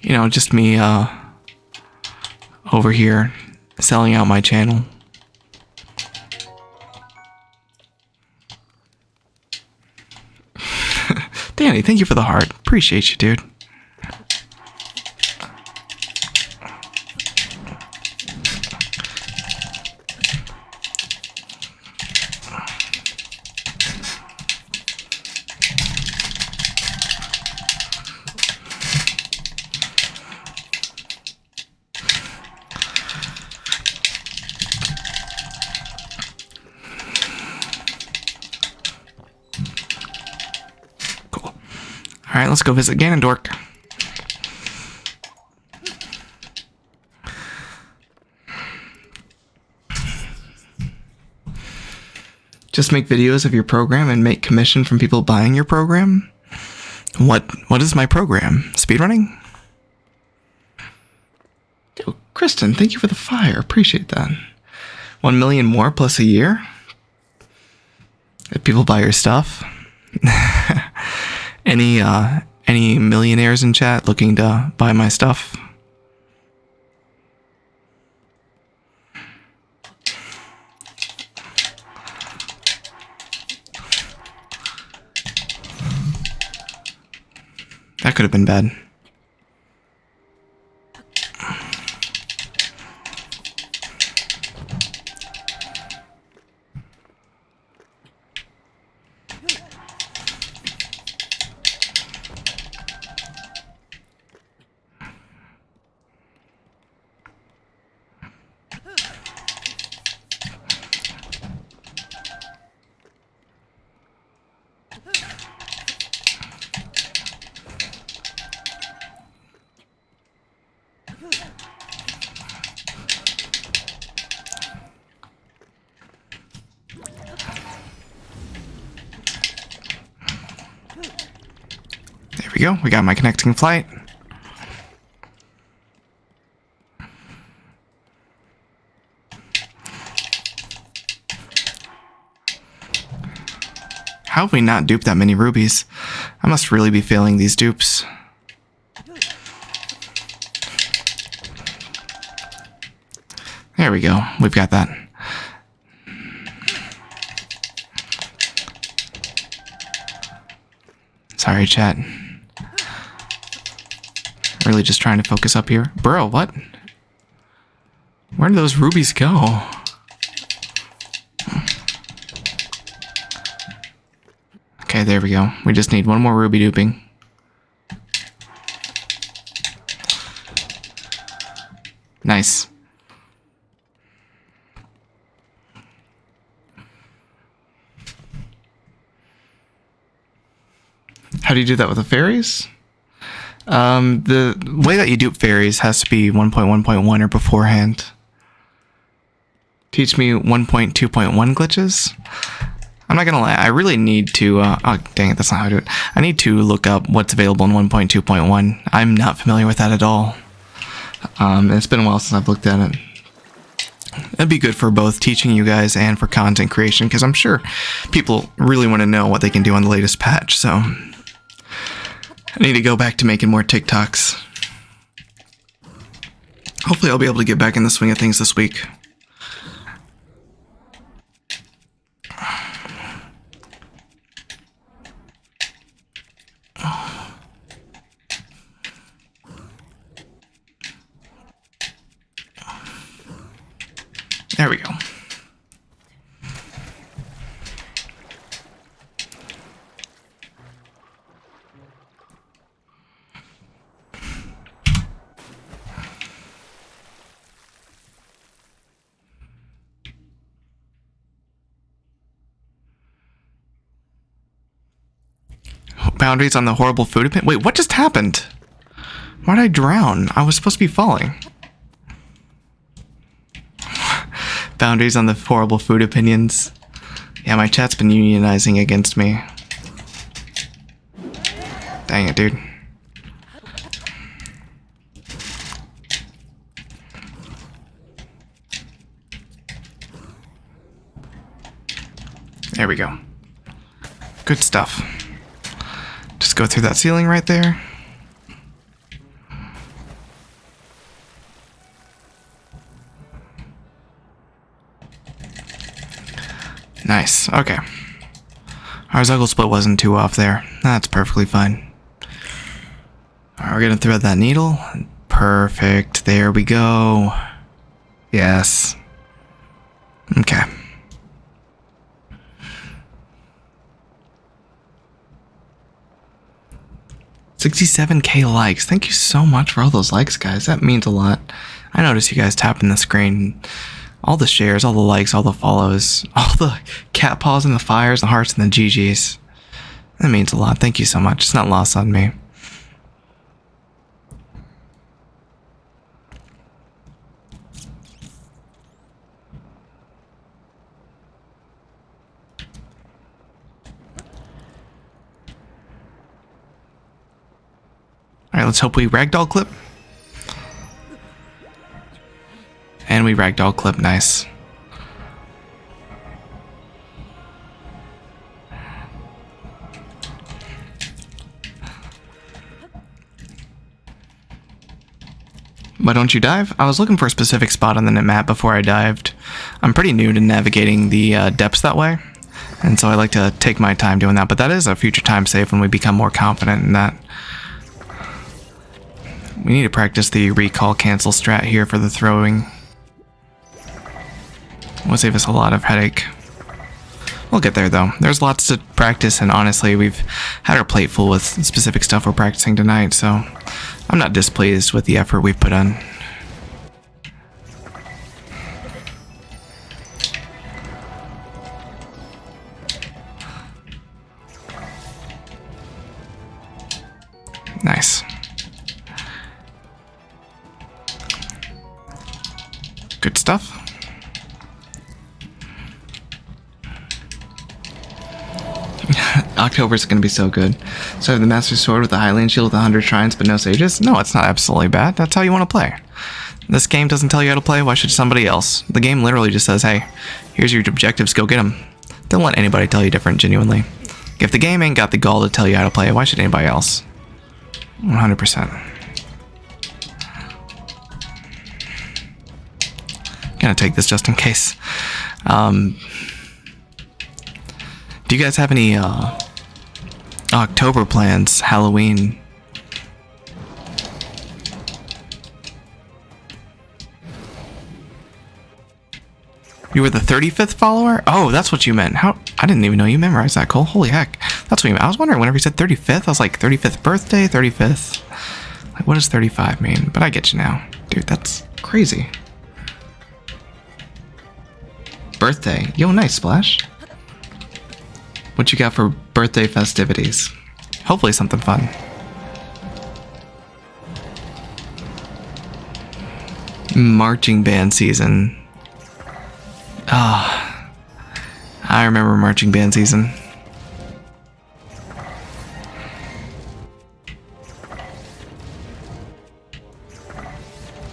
You know, just me over here selling out my channel. Danny, thank you for the heart. Appreciate you, dude. Alright, let's go visit Ganondorf. Just make videos of your program and make commission from people buying your program? What is my program? Speedrunning? Yo, Kristen, thank you for the fire. Appreciate that. 1 million more plus a year? If people buy your stuff? Any millionaires in chat looking to buy my stuff? That could have been bad. There we go. We got my connecting flight. How have we not duped that many rubies? I must really be failing these dupes. There we go. We've got that. Sorry, chat. Really just trying to focus up here. Bro, what? Where did those rubies go? Okay, there we go. We just need one more ruby duping. Nice. How do you do that with the fairies? The way that you dupe fairies has to be 1.1.1 or beforehand. Teach me 1.2.1 glitches? I'm not gonna lie, I really need to, oh dang it, that's not how I do it. I need to look up what's available in 1.2.1. I'm not familiar with that at all. It's been a while since I've looked at it. That'd be good for both teaching you guys and for content creation, because I'm sure people really want to know what they can do on the latest patch, so I need to go back to making more TikToks. Hopefully I'll be able to get back in the swing of things this week. There we go. Boundaries on the horrible food opinion. Wait, what just happened? Why did I drown? I was supposed to be falling. Boundaries on the horrible food opinions. Yeah, my chat's been unionizing against me. Dang it, dude. There we go. Good stuff. Just go through that ceiling right there. Nice. Okay. Our Zuggle split wasn't too off there. That's perfectly fine. Alright, we're gonna thread that needle. Perfect. There we go. Yes. Okay. $67K likes. Thank you so much for all those likes, guys. That means a lot. I notice you guys tapping the screen. All the shares, all the likes, all the follows, all the cat paws and the fires, the hearts and the GGs. That means a lot. Thank you so much. It's not lost on me. Alright, let's hope we ragdoll clip. And we ragdoll clip, nice. Why don't you dive? I was looking for a specific spot on the map before I dived. I'm pretty new to navigating the depths that way, and so I like to take my time doing that, but that is a future time save when we become more confident in that. We need to practice the recall cancel strat here for the throwing. Will save us a lot of headache. We'll get there though. There's lots to practice, and honestly, we've had our plate full with specific stuff we're practicing tonight, so I'm not displeased with the effort we've put in. Nice. Good stuff. October's gonna be so good. So I have the Master Sword with the Highland Shield with 100 shrines but no sages? No, it's not absolutely bad. That's how you want to play. This game doesn't tell you how to play, why should somebody else? The game literally just says, hey, here's your objectives, go get them. Don't let anybody tell you different, genuinely. If the game ain't got the gall to tell you how to play, why should anybody else? 100%. Gonna take this just in case. Do you guys have any October plans? Halloween? You were the 35th follower? Oh, that's what you meant. How? I didn't even know you memorized that, Cole. Holy heck. That's what you meant. I was wondering whenever you said 35th, I was like, 35th birthday, 35th. Like, what does 35 mean? But I get you now. Dude, that's crazy. Birthday. Yo, nice, Splash. What you got for birthday festivities? Hopefully something fun. Marching band season. Ah, I remember marching band season.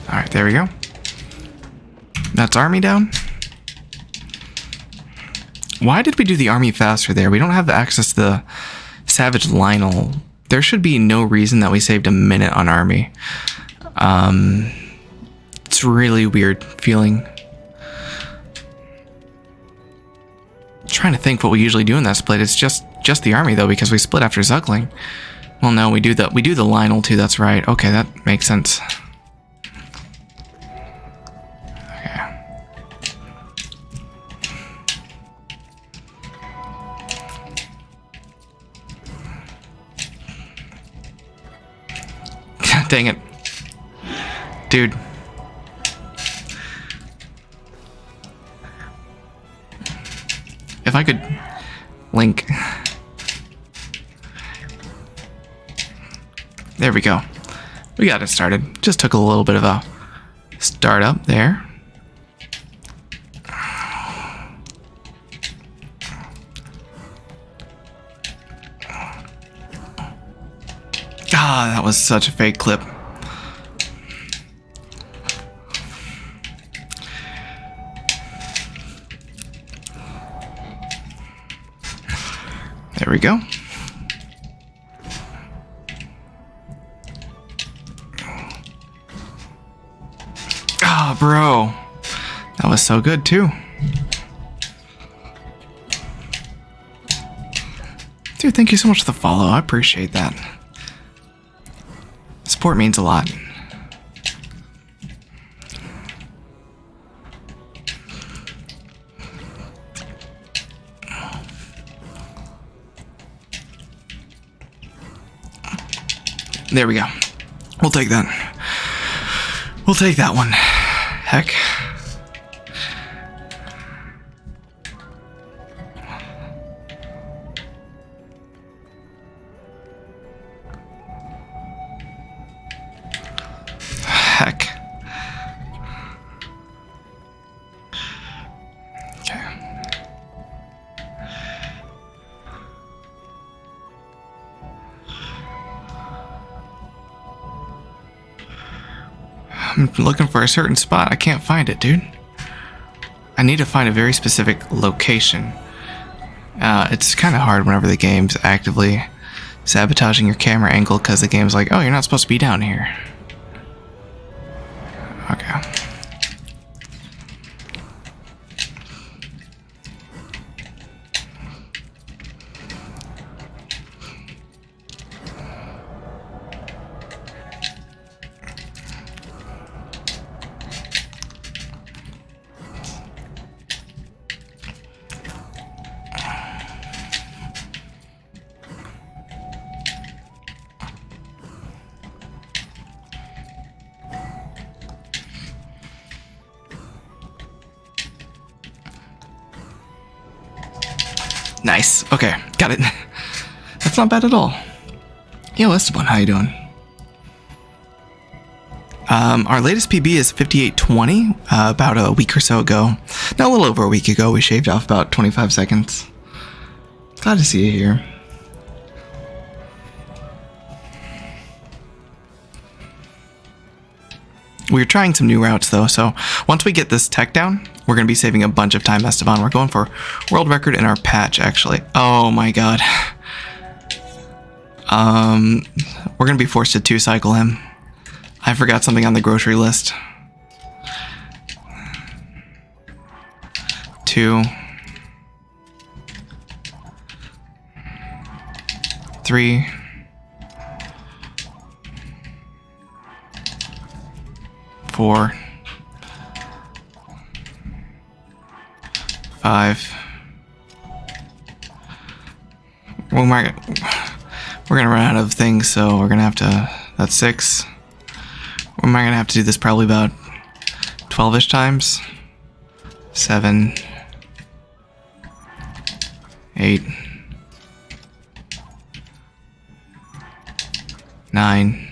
Alright, there we go. That's army down. Why did we do the army faster there? We don't have the access to the Savage Lionel. There should be no reason that we saved a minute on army. It's really weird feeling. Trying to think what we usually do in that split. It's just the army though, because we split after Zuckling. Well, no, we do the Lionel too. That's right. Okay, that makes sense. Dang it. Dude. If I could link. There we go. We got it started. Just took a little bit of a start up there. Ah, that was such a fake clip. There we go. Ah, bro. That was so good too. Dude, thank you so much for the follow. I appreciate that. Support means a lot. There we go. We'll take that. We'll take that one. Heck. Heck. Okay. I'm looking for a certain spot. I can't find it, dude. I need to find a very specific location. It's kind of hard whenever the game's actively sabotaging your camera angle because the game's like, oh, you're not supposed to be down here. Okay. Nice. Okay, got it. That's not bad at all. Yo, Esteban, how you doing? Our latest PB is 58:20. About a week or so ago. No, a little over a week ago, we shaved off about 25 seconds. Glad to see you here. We're trying some new routes though, so once we get this tech down, we're going to be saving a bunch of time, Esteban. We're going for world record in our patch, actually. Oh my god. We're going to be forced to 2-cycle him. I forgot something on the grocery list. 2. 3. 4. 5. Well, we're gonna run out of things, so we're gonna have to. That's 6. We're gonna have to do this probably about 12-ish times. 7. 8. 9.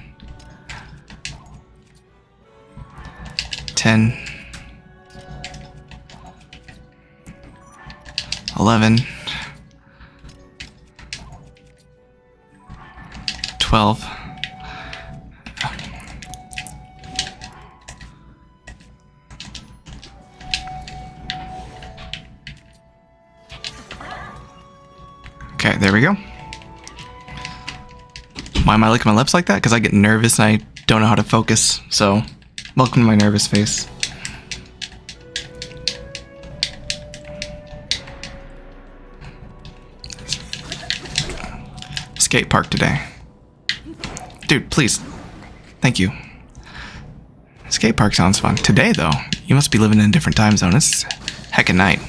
10. 11. 12. 13. Okay, there we go. Why am I licking my lips like that? Because I get nervous and I don't know how to focus. So, welcome to my nervous face. Skate park today. Dude, please. Thank you. Skate park sounds fun. Today, though, you must be living in a different time zone. It's heckin' night.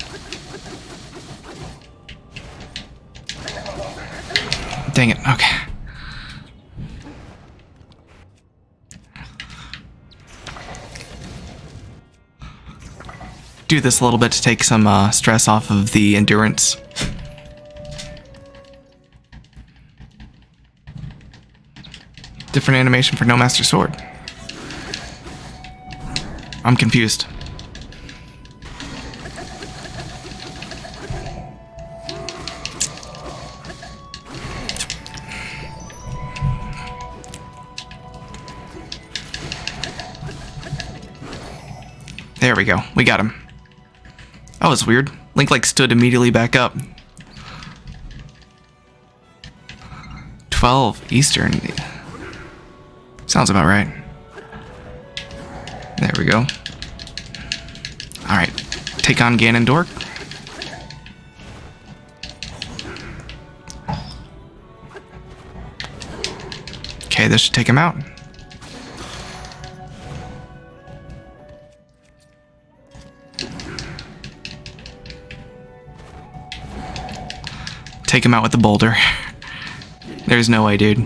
Dang it. Okay. Do this a little bit to take some stress off of the endurance. Different animation for No Master Sword. I'm confused. There we go. We got him. That was weird. Link like stood immediately back up. 12 Eastern. Sounds about right. There we go. Alright. Take on Ganondorf. Okay, this should take him out. Take him out with the boulder. There's no way, dude.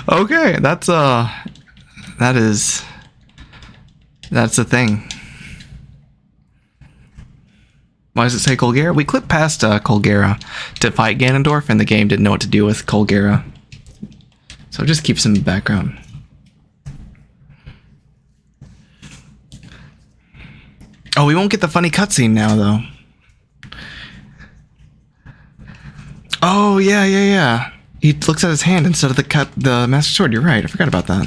Okay, that's a thing. Why does it say Colgera? We clipped past Colgera to fight Ganondorf, and the game didn't know what to do with Colgera. So it just keeps in the background. Oh, we won't get the funny cutscene now, though. Oh, yeah. He looks at his hand instead of the Master Sword. You're right. I forgot about that.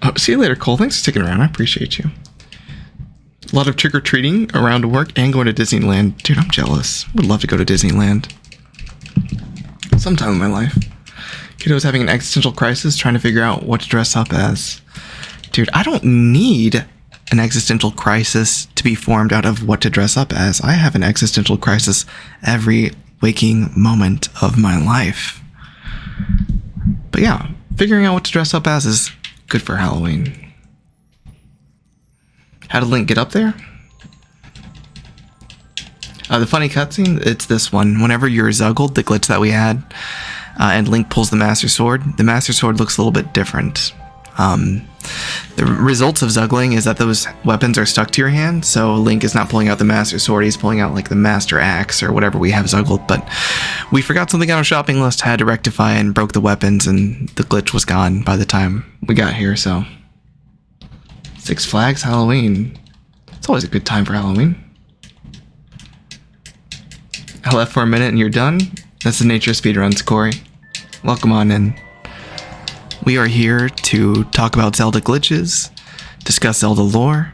Oh, see you later, Cole. Thanks for sticking around. I appreciate you. A lot of trick-or-treating around work and going to Disneyland. Dude, I'm jealous. Would love to go to Disneyland. Sometime in my life. Kiddo's having an existential crisis trying to figure out what to dress up as. Dude, I don't need an existential crisis to be formed out of what to dress up as. I have an existential crisis every waking moment of my life. But yeah, figuring out what to dress up as is good for Halloween. How did Link get up there? The funny cutscene, it's this one. Whenever you're Zuggled, the glitch that we had, and Link pulls the Master Sword, the Master Sword looks a little bit different. The results of Zuggling is that those weapons are stuck to your hand, so Link is not pulling out the Master Sword, he's pulling out like the Master Axe or whatever we have Zuggled, but we forgot something on our shopping list, had to rectify and broke the weapons, and the glitch was gone by the time we got here, so... Six Flags Halloween. It's always a good time for Halloween. I left for a minute and you're done? That's the nature of speedruns, Corey. Welcome on in. We are here to talk about Zelda glitches, discuss Zelda lore,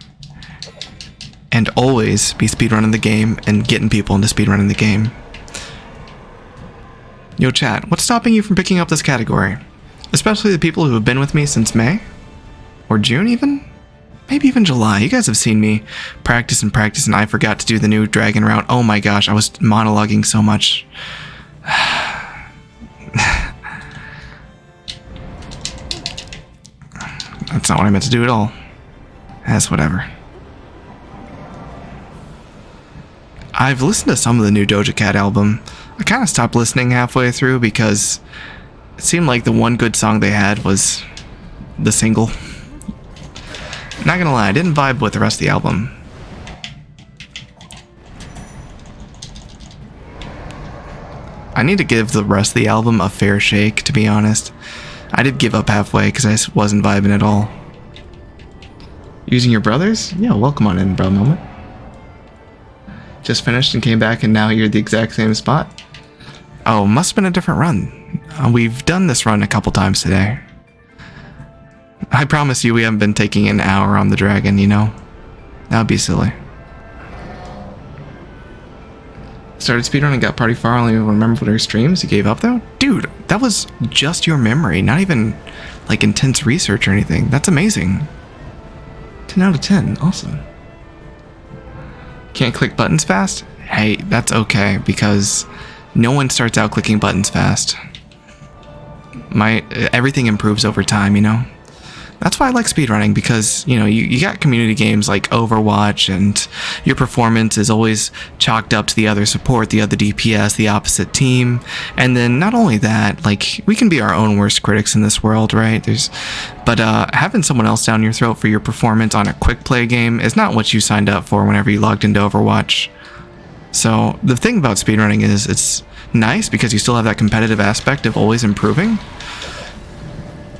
and always be speedrunning the game and getting people into speedrunning the game. Yo chat, what's stopping you from picking up this category? Especially the people who have been with me since May? Or June even? Maybe even July. You guys have seen me practice and I forgot to do the new dragon route. Oh my gosh, I was monologuing so much. That's not what I meant to do at all. That's whatever. I've listened to some of the new Doja Cat album. I kind of stopped listening halfway through because it seemed like the one good song they had was the single. Not gonna lie, I didn't vibe with the rest of the album. I need to give the rest of the album a fair shake, to be honest. I did give up halfway because I wasn't vibing at all. Using your brothers? Yeah, welcome on in, bro moment. Just finished and came back and now you're at the exact same spot? Oh, must have been a different run. We've done this run a couple times today. I promise you we haven't been taking an hour on the dragon, you know? That would be silly. Started speedrunning, got pretty far, only remember what her streams. You gave up though? Dude, that was just your memory, not even like intense research or anything. That's amazing. 10 out of 10, awesome. Can't click buttons fast? Hey, that's okay, because no one starts out clicking buttons fast. Everything improves over time, you know? That's why I like speedrunning, because, you know, you got community games like Overwatch, and your performance is always chalked up to the other support, the other DPS, the opposite team. And then not only that, like, we can be our own worst critics in this world, right? But having someone else down your throat for your performance on a quick play game is not what you signed up for whenever you logged into Overwatch. So the thing about speedrunning is it's nice because you still have that competitive aspect of always improving,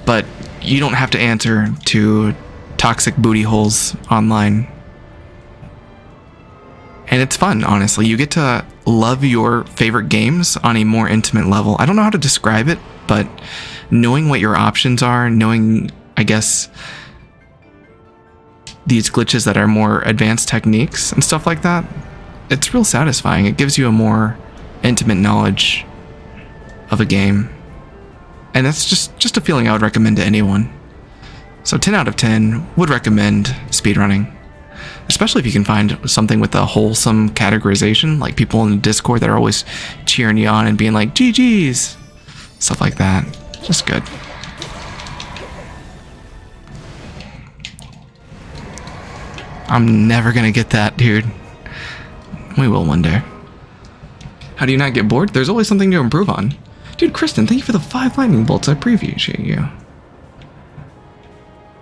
but you don't have to answer to toxic booty holes online. And it's fun, honestly. You get to love your favorite games on a more intimate level. I don't know how to describe it, but knowing what your options are, knowing, I guess, these glitches that are more advanced techniques and stuff like that, it's real satisfying. It gives you a more intimate knowledge of a game. And that's just a feeling I would recommend to anyone. So 10 out of 10 would recommend speedrunning. Especially if you can find something with a wholesome categorization, like people in the Discord that are always cheering you on and being like, GG's. Stuff like that. Just good. I'm never gonna get that, dude. We will one day. How do you not get bored? There's always something to improve on. Dude, Kristen, thank you for the 5 lightning bolts. I appreciate you.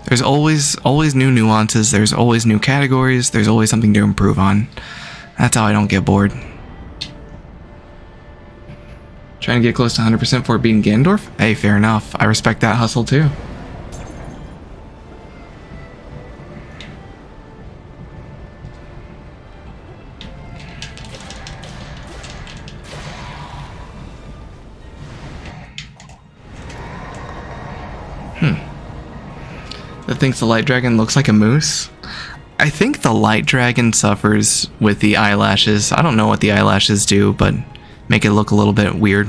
There's always new nuances. There's always new categories. There's always something to improve on. That's how I don't get bored. Trying to get close to 100% for beating Ganondorf? Hey, fair enough. I respect that hustle too. That thinks the light dragon looks like a moose. I think the light dragon suffers with the eyelashes. I don't know what the eyelashes do, but make it look a little bit weird.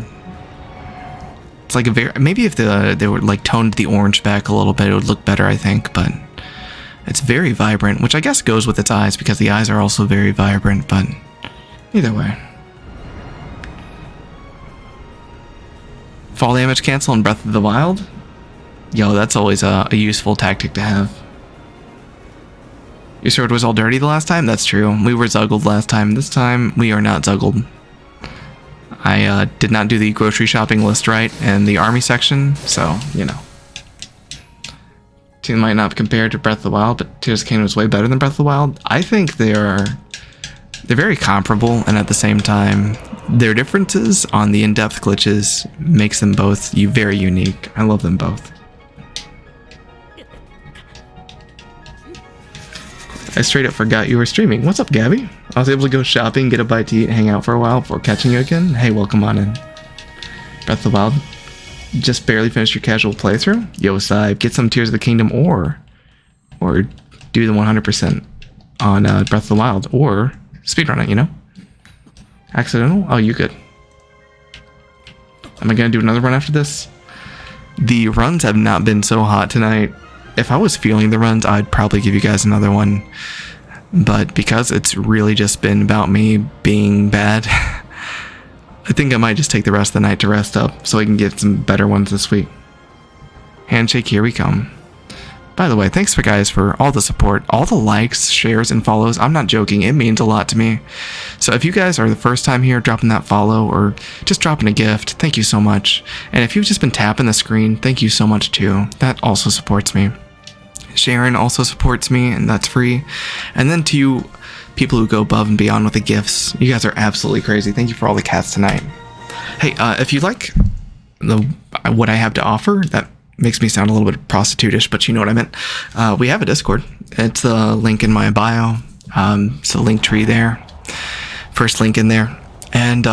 It's like maybe if they were like toned the orange back a little bit, it would look better, I think. But it's very vibrant, which I guess goes with its eyes because the eyes are also very vibrant. But either way, fall damage cancel in Breath of the Wild. Yo, that's always a useful tactic to have. Your sword was all dirty the last time? That's true. We were zuggled last time. This time, we are not zuggled. I did not do the grocery shopping list right in the army section, so, you know. Two might not compare to Breath of the Wild, but Tears of the Kingdom was way better than Breath of the Wild. I think they're very comparable, and at the same time, their differences on the in-depth glitches makes them both very unique. I love them both. I straight up forgot you were streaming. What's up, Gabby? I was able to go shopping, get a bite to eat, and hang out for a while before catching you again. Hey, welcome on in. Breath of the Wild. Just barely finished your casual playthrough? Yo, Saib, get some Tears of the Kingdom or do the 100% on Breath of the Wild or speedrun it, you know? Accidental? Oh, you good. Am I gonna do another run after this? The runs have not been so hot tonight. If I was feeling the runs, I'd probably give you guys another one. But because it's really just been about me being bad, I think I might just take the rest of the night to rest up so I can get some better ones this week. Handshake, here we come. By the way, thanks for guys for all the support, all the likes, shares, and follows. I'm not joking, it means a lot to me. So if you guys are the first time here dropping that follow or just dropping a gift, thank you so much. And if you've just been tapping the screen, thank you so much too. That also supports me. Sharon also supports me, and that's free. And then to you people who go above and beyond with the gifts, you guys are absolutely crazy. Thank you for all the cats tonight. Hey, if you like what I have to offer, that makes me sound a little bit prostitutish, but you know what I meant. We have a Discord. It's a link in my bio. It's a link tree there. First link in there. And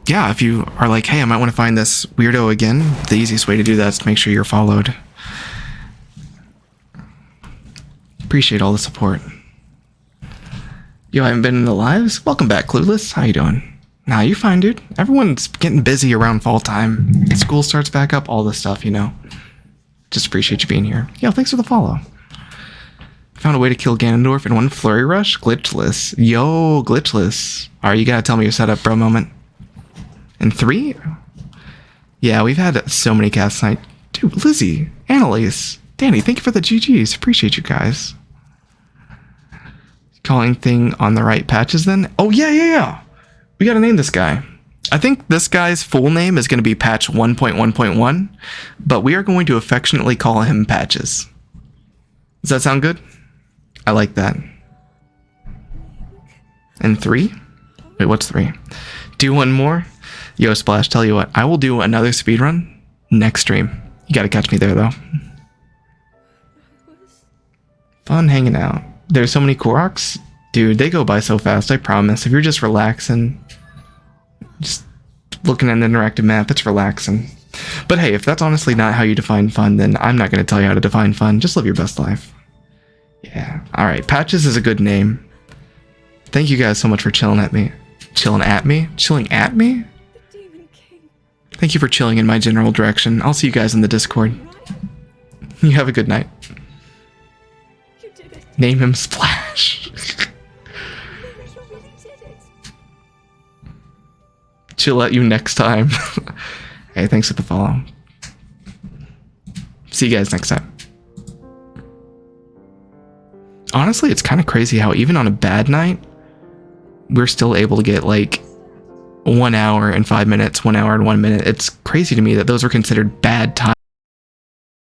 yeah, if you are like, hey, I might want to find this weirdo again, the easiest way to do that is to make sure you're followed. Appreciate all the support. Yo, I haven't been in the lives? Welcome back, Clueless. How you doing? Nah, you're fine, dude. Everyone's getting busy around fall time. School starts back up, all this stuff, you know. Just appreciate you being here. Yo, thanks for the follow. Found a way to kill Ganondorf in one flurry rush? Glitchless. Yo, glitchless. Alright, you gotta tell me your setup, bro, moment. In 3? Yeah, we've had so many casts tonight. Dude, Lizzie, Annalise, Danny, thank you for the GGs. Appreciate you guys. Calling thing on the right patches then? Oh, yeah. We gotta name this guy. I think this guy's full name is going to be Patch 1.1.1, but we are going to affectionately call him Patches. Does that sound good? I like that. And 3? Wait, what's 3? Do one more? Yo, Splash, tell you what, I will do another speedrun next stream. You gotta catch me there, though. Fun hanging out. There's so many Koroks. Dude, they go by so fast, I promise. If you're just relaxing, just looking at an interactive map, it's relaxing. But hey, if that's honestly not how you define fun, then I'm not going to tell you how to define fun. Just live your best life. Yeah. Alright, Patches is a good name. Thank you guys so much for chilling at me. Chilling at me? Chilling at me? The Demon King. Thank you for chilling in my general direction. I'll see you guys in the Discord. You have a good night. You did it. Name him Splash. You really did it. Chill at you next time. Hey, thanks for the follow. See you guys next time. Honestly, it's kind of crazy how even on a bad night, we're still able to get like 1 hour and 5 minutes, 1 hour and 1 minute. It's crazy to me that those were considered bad times.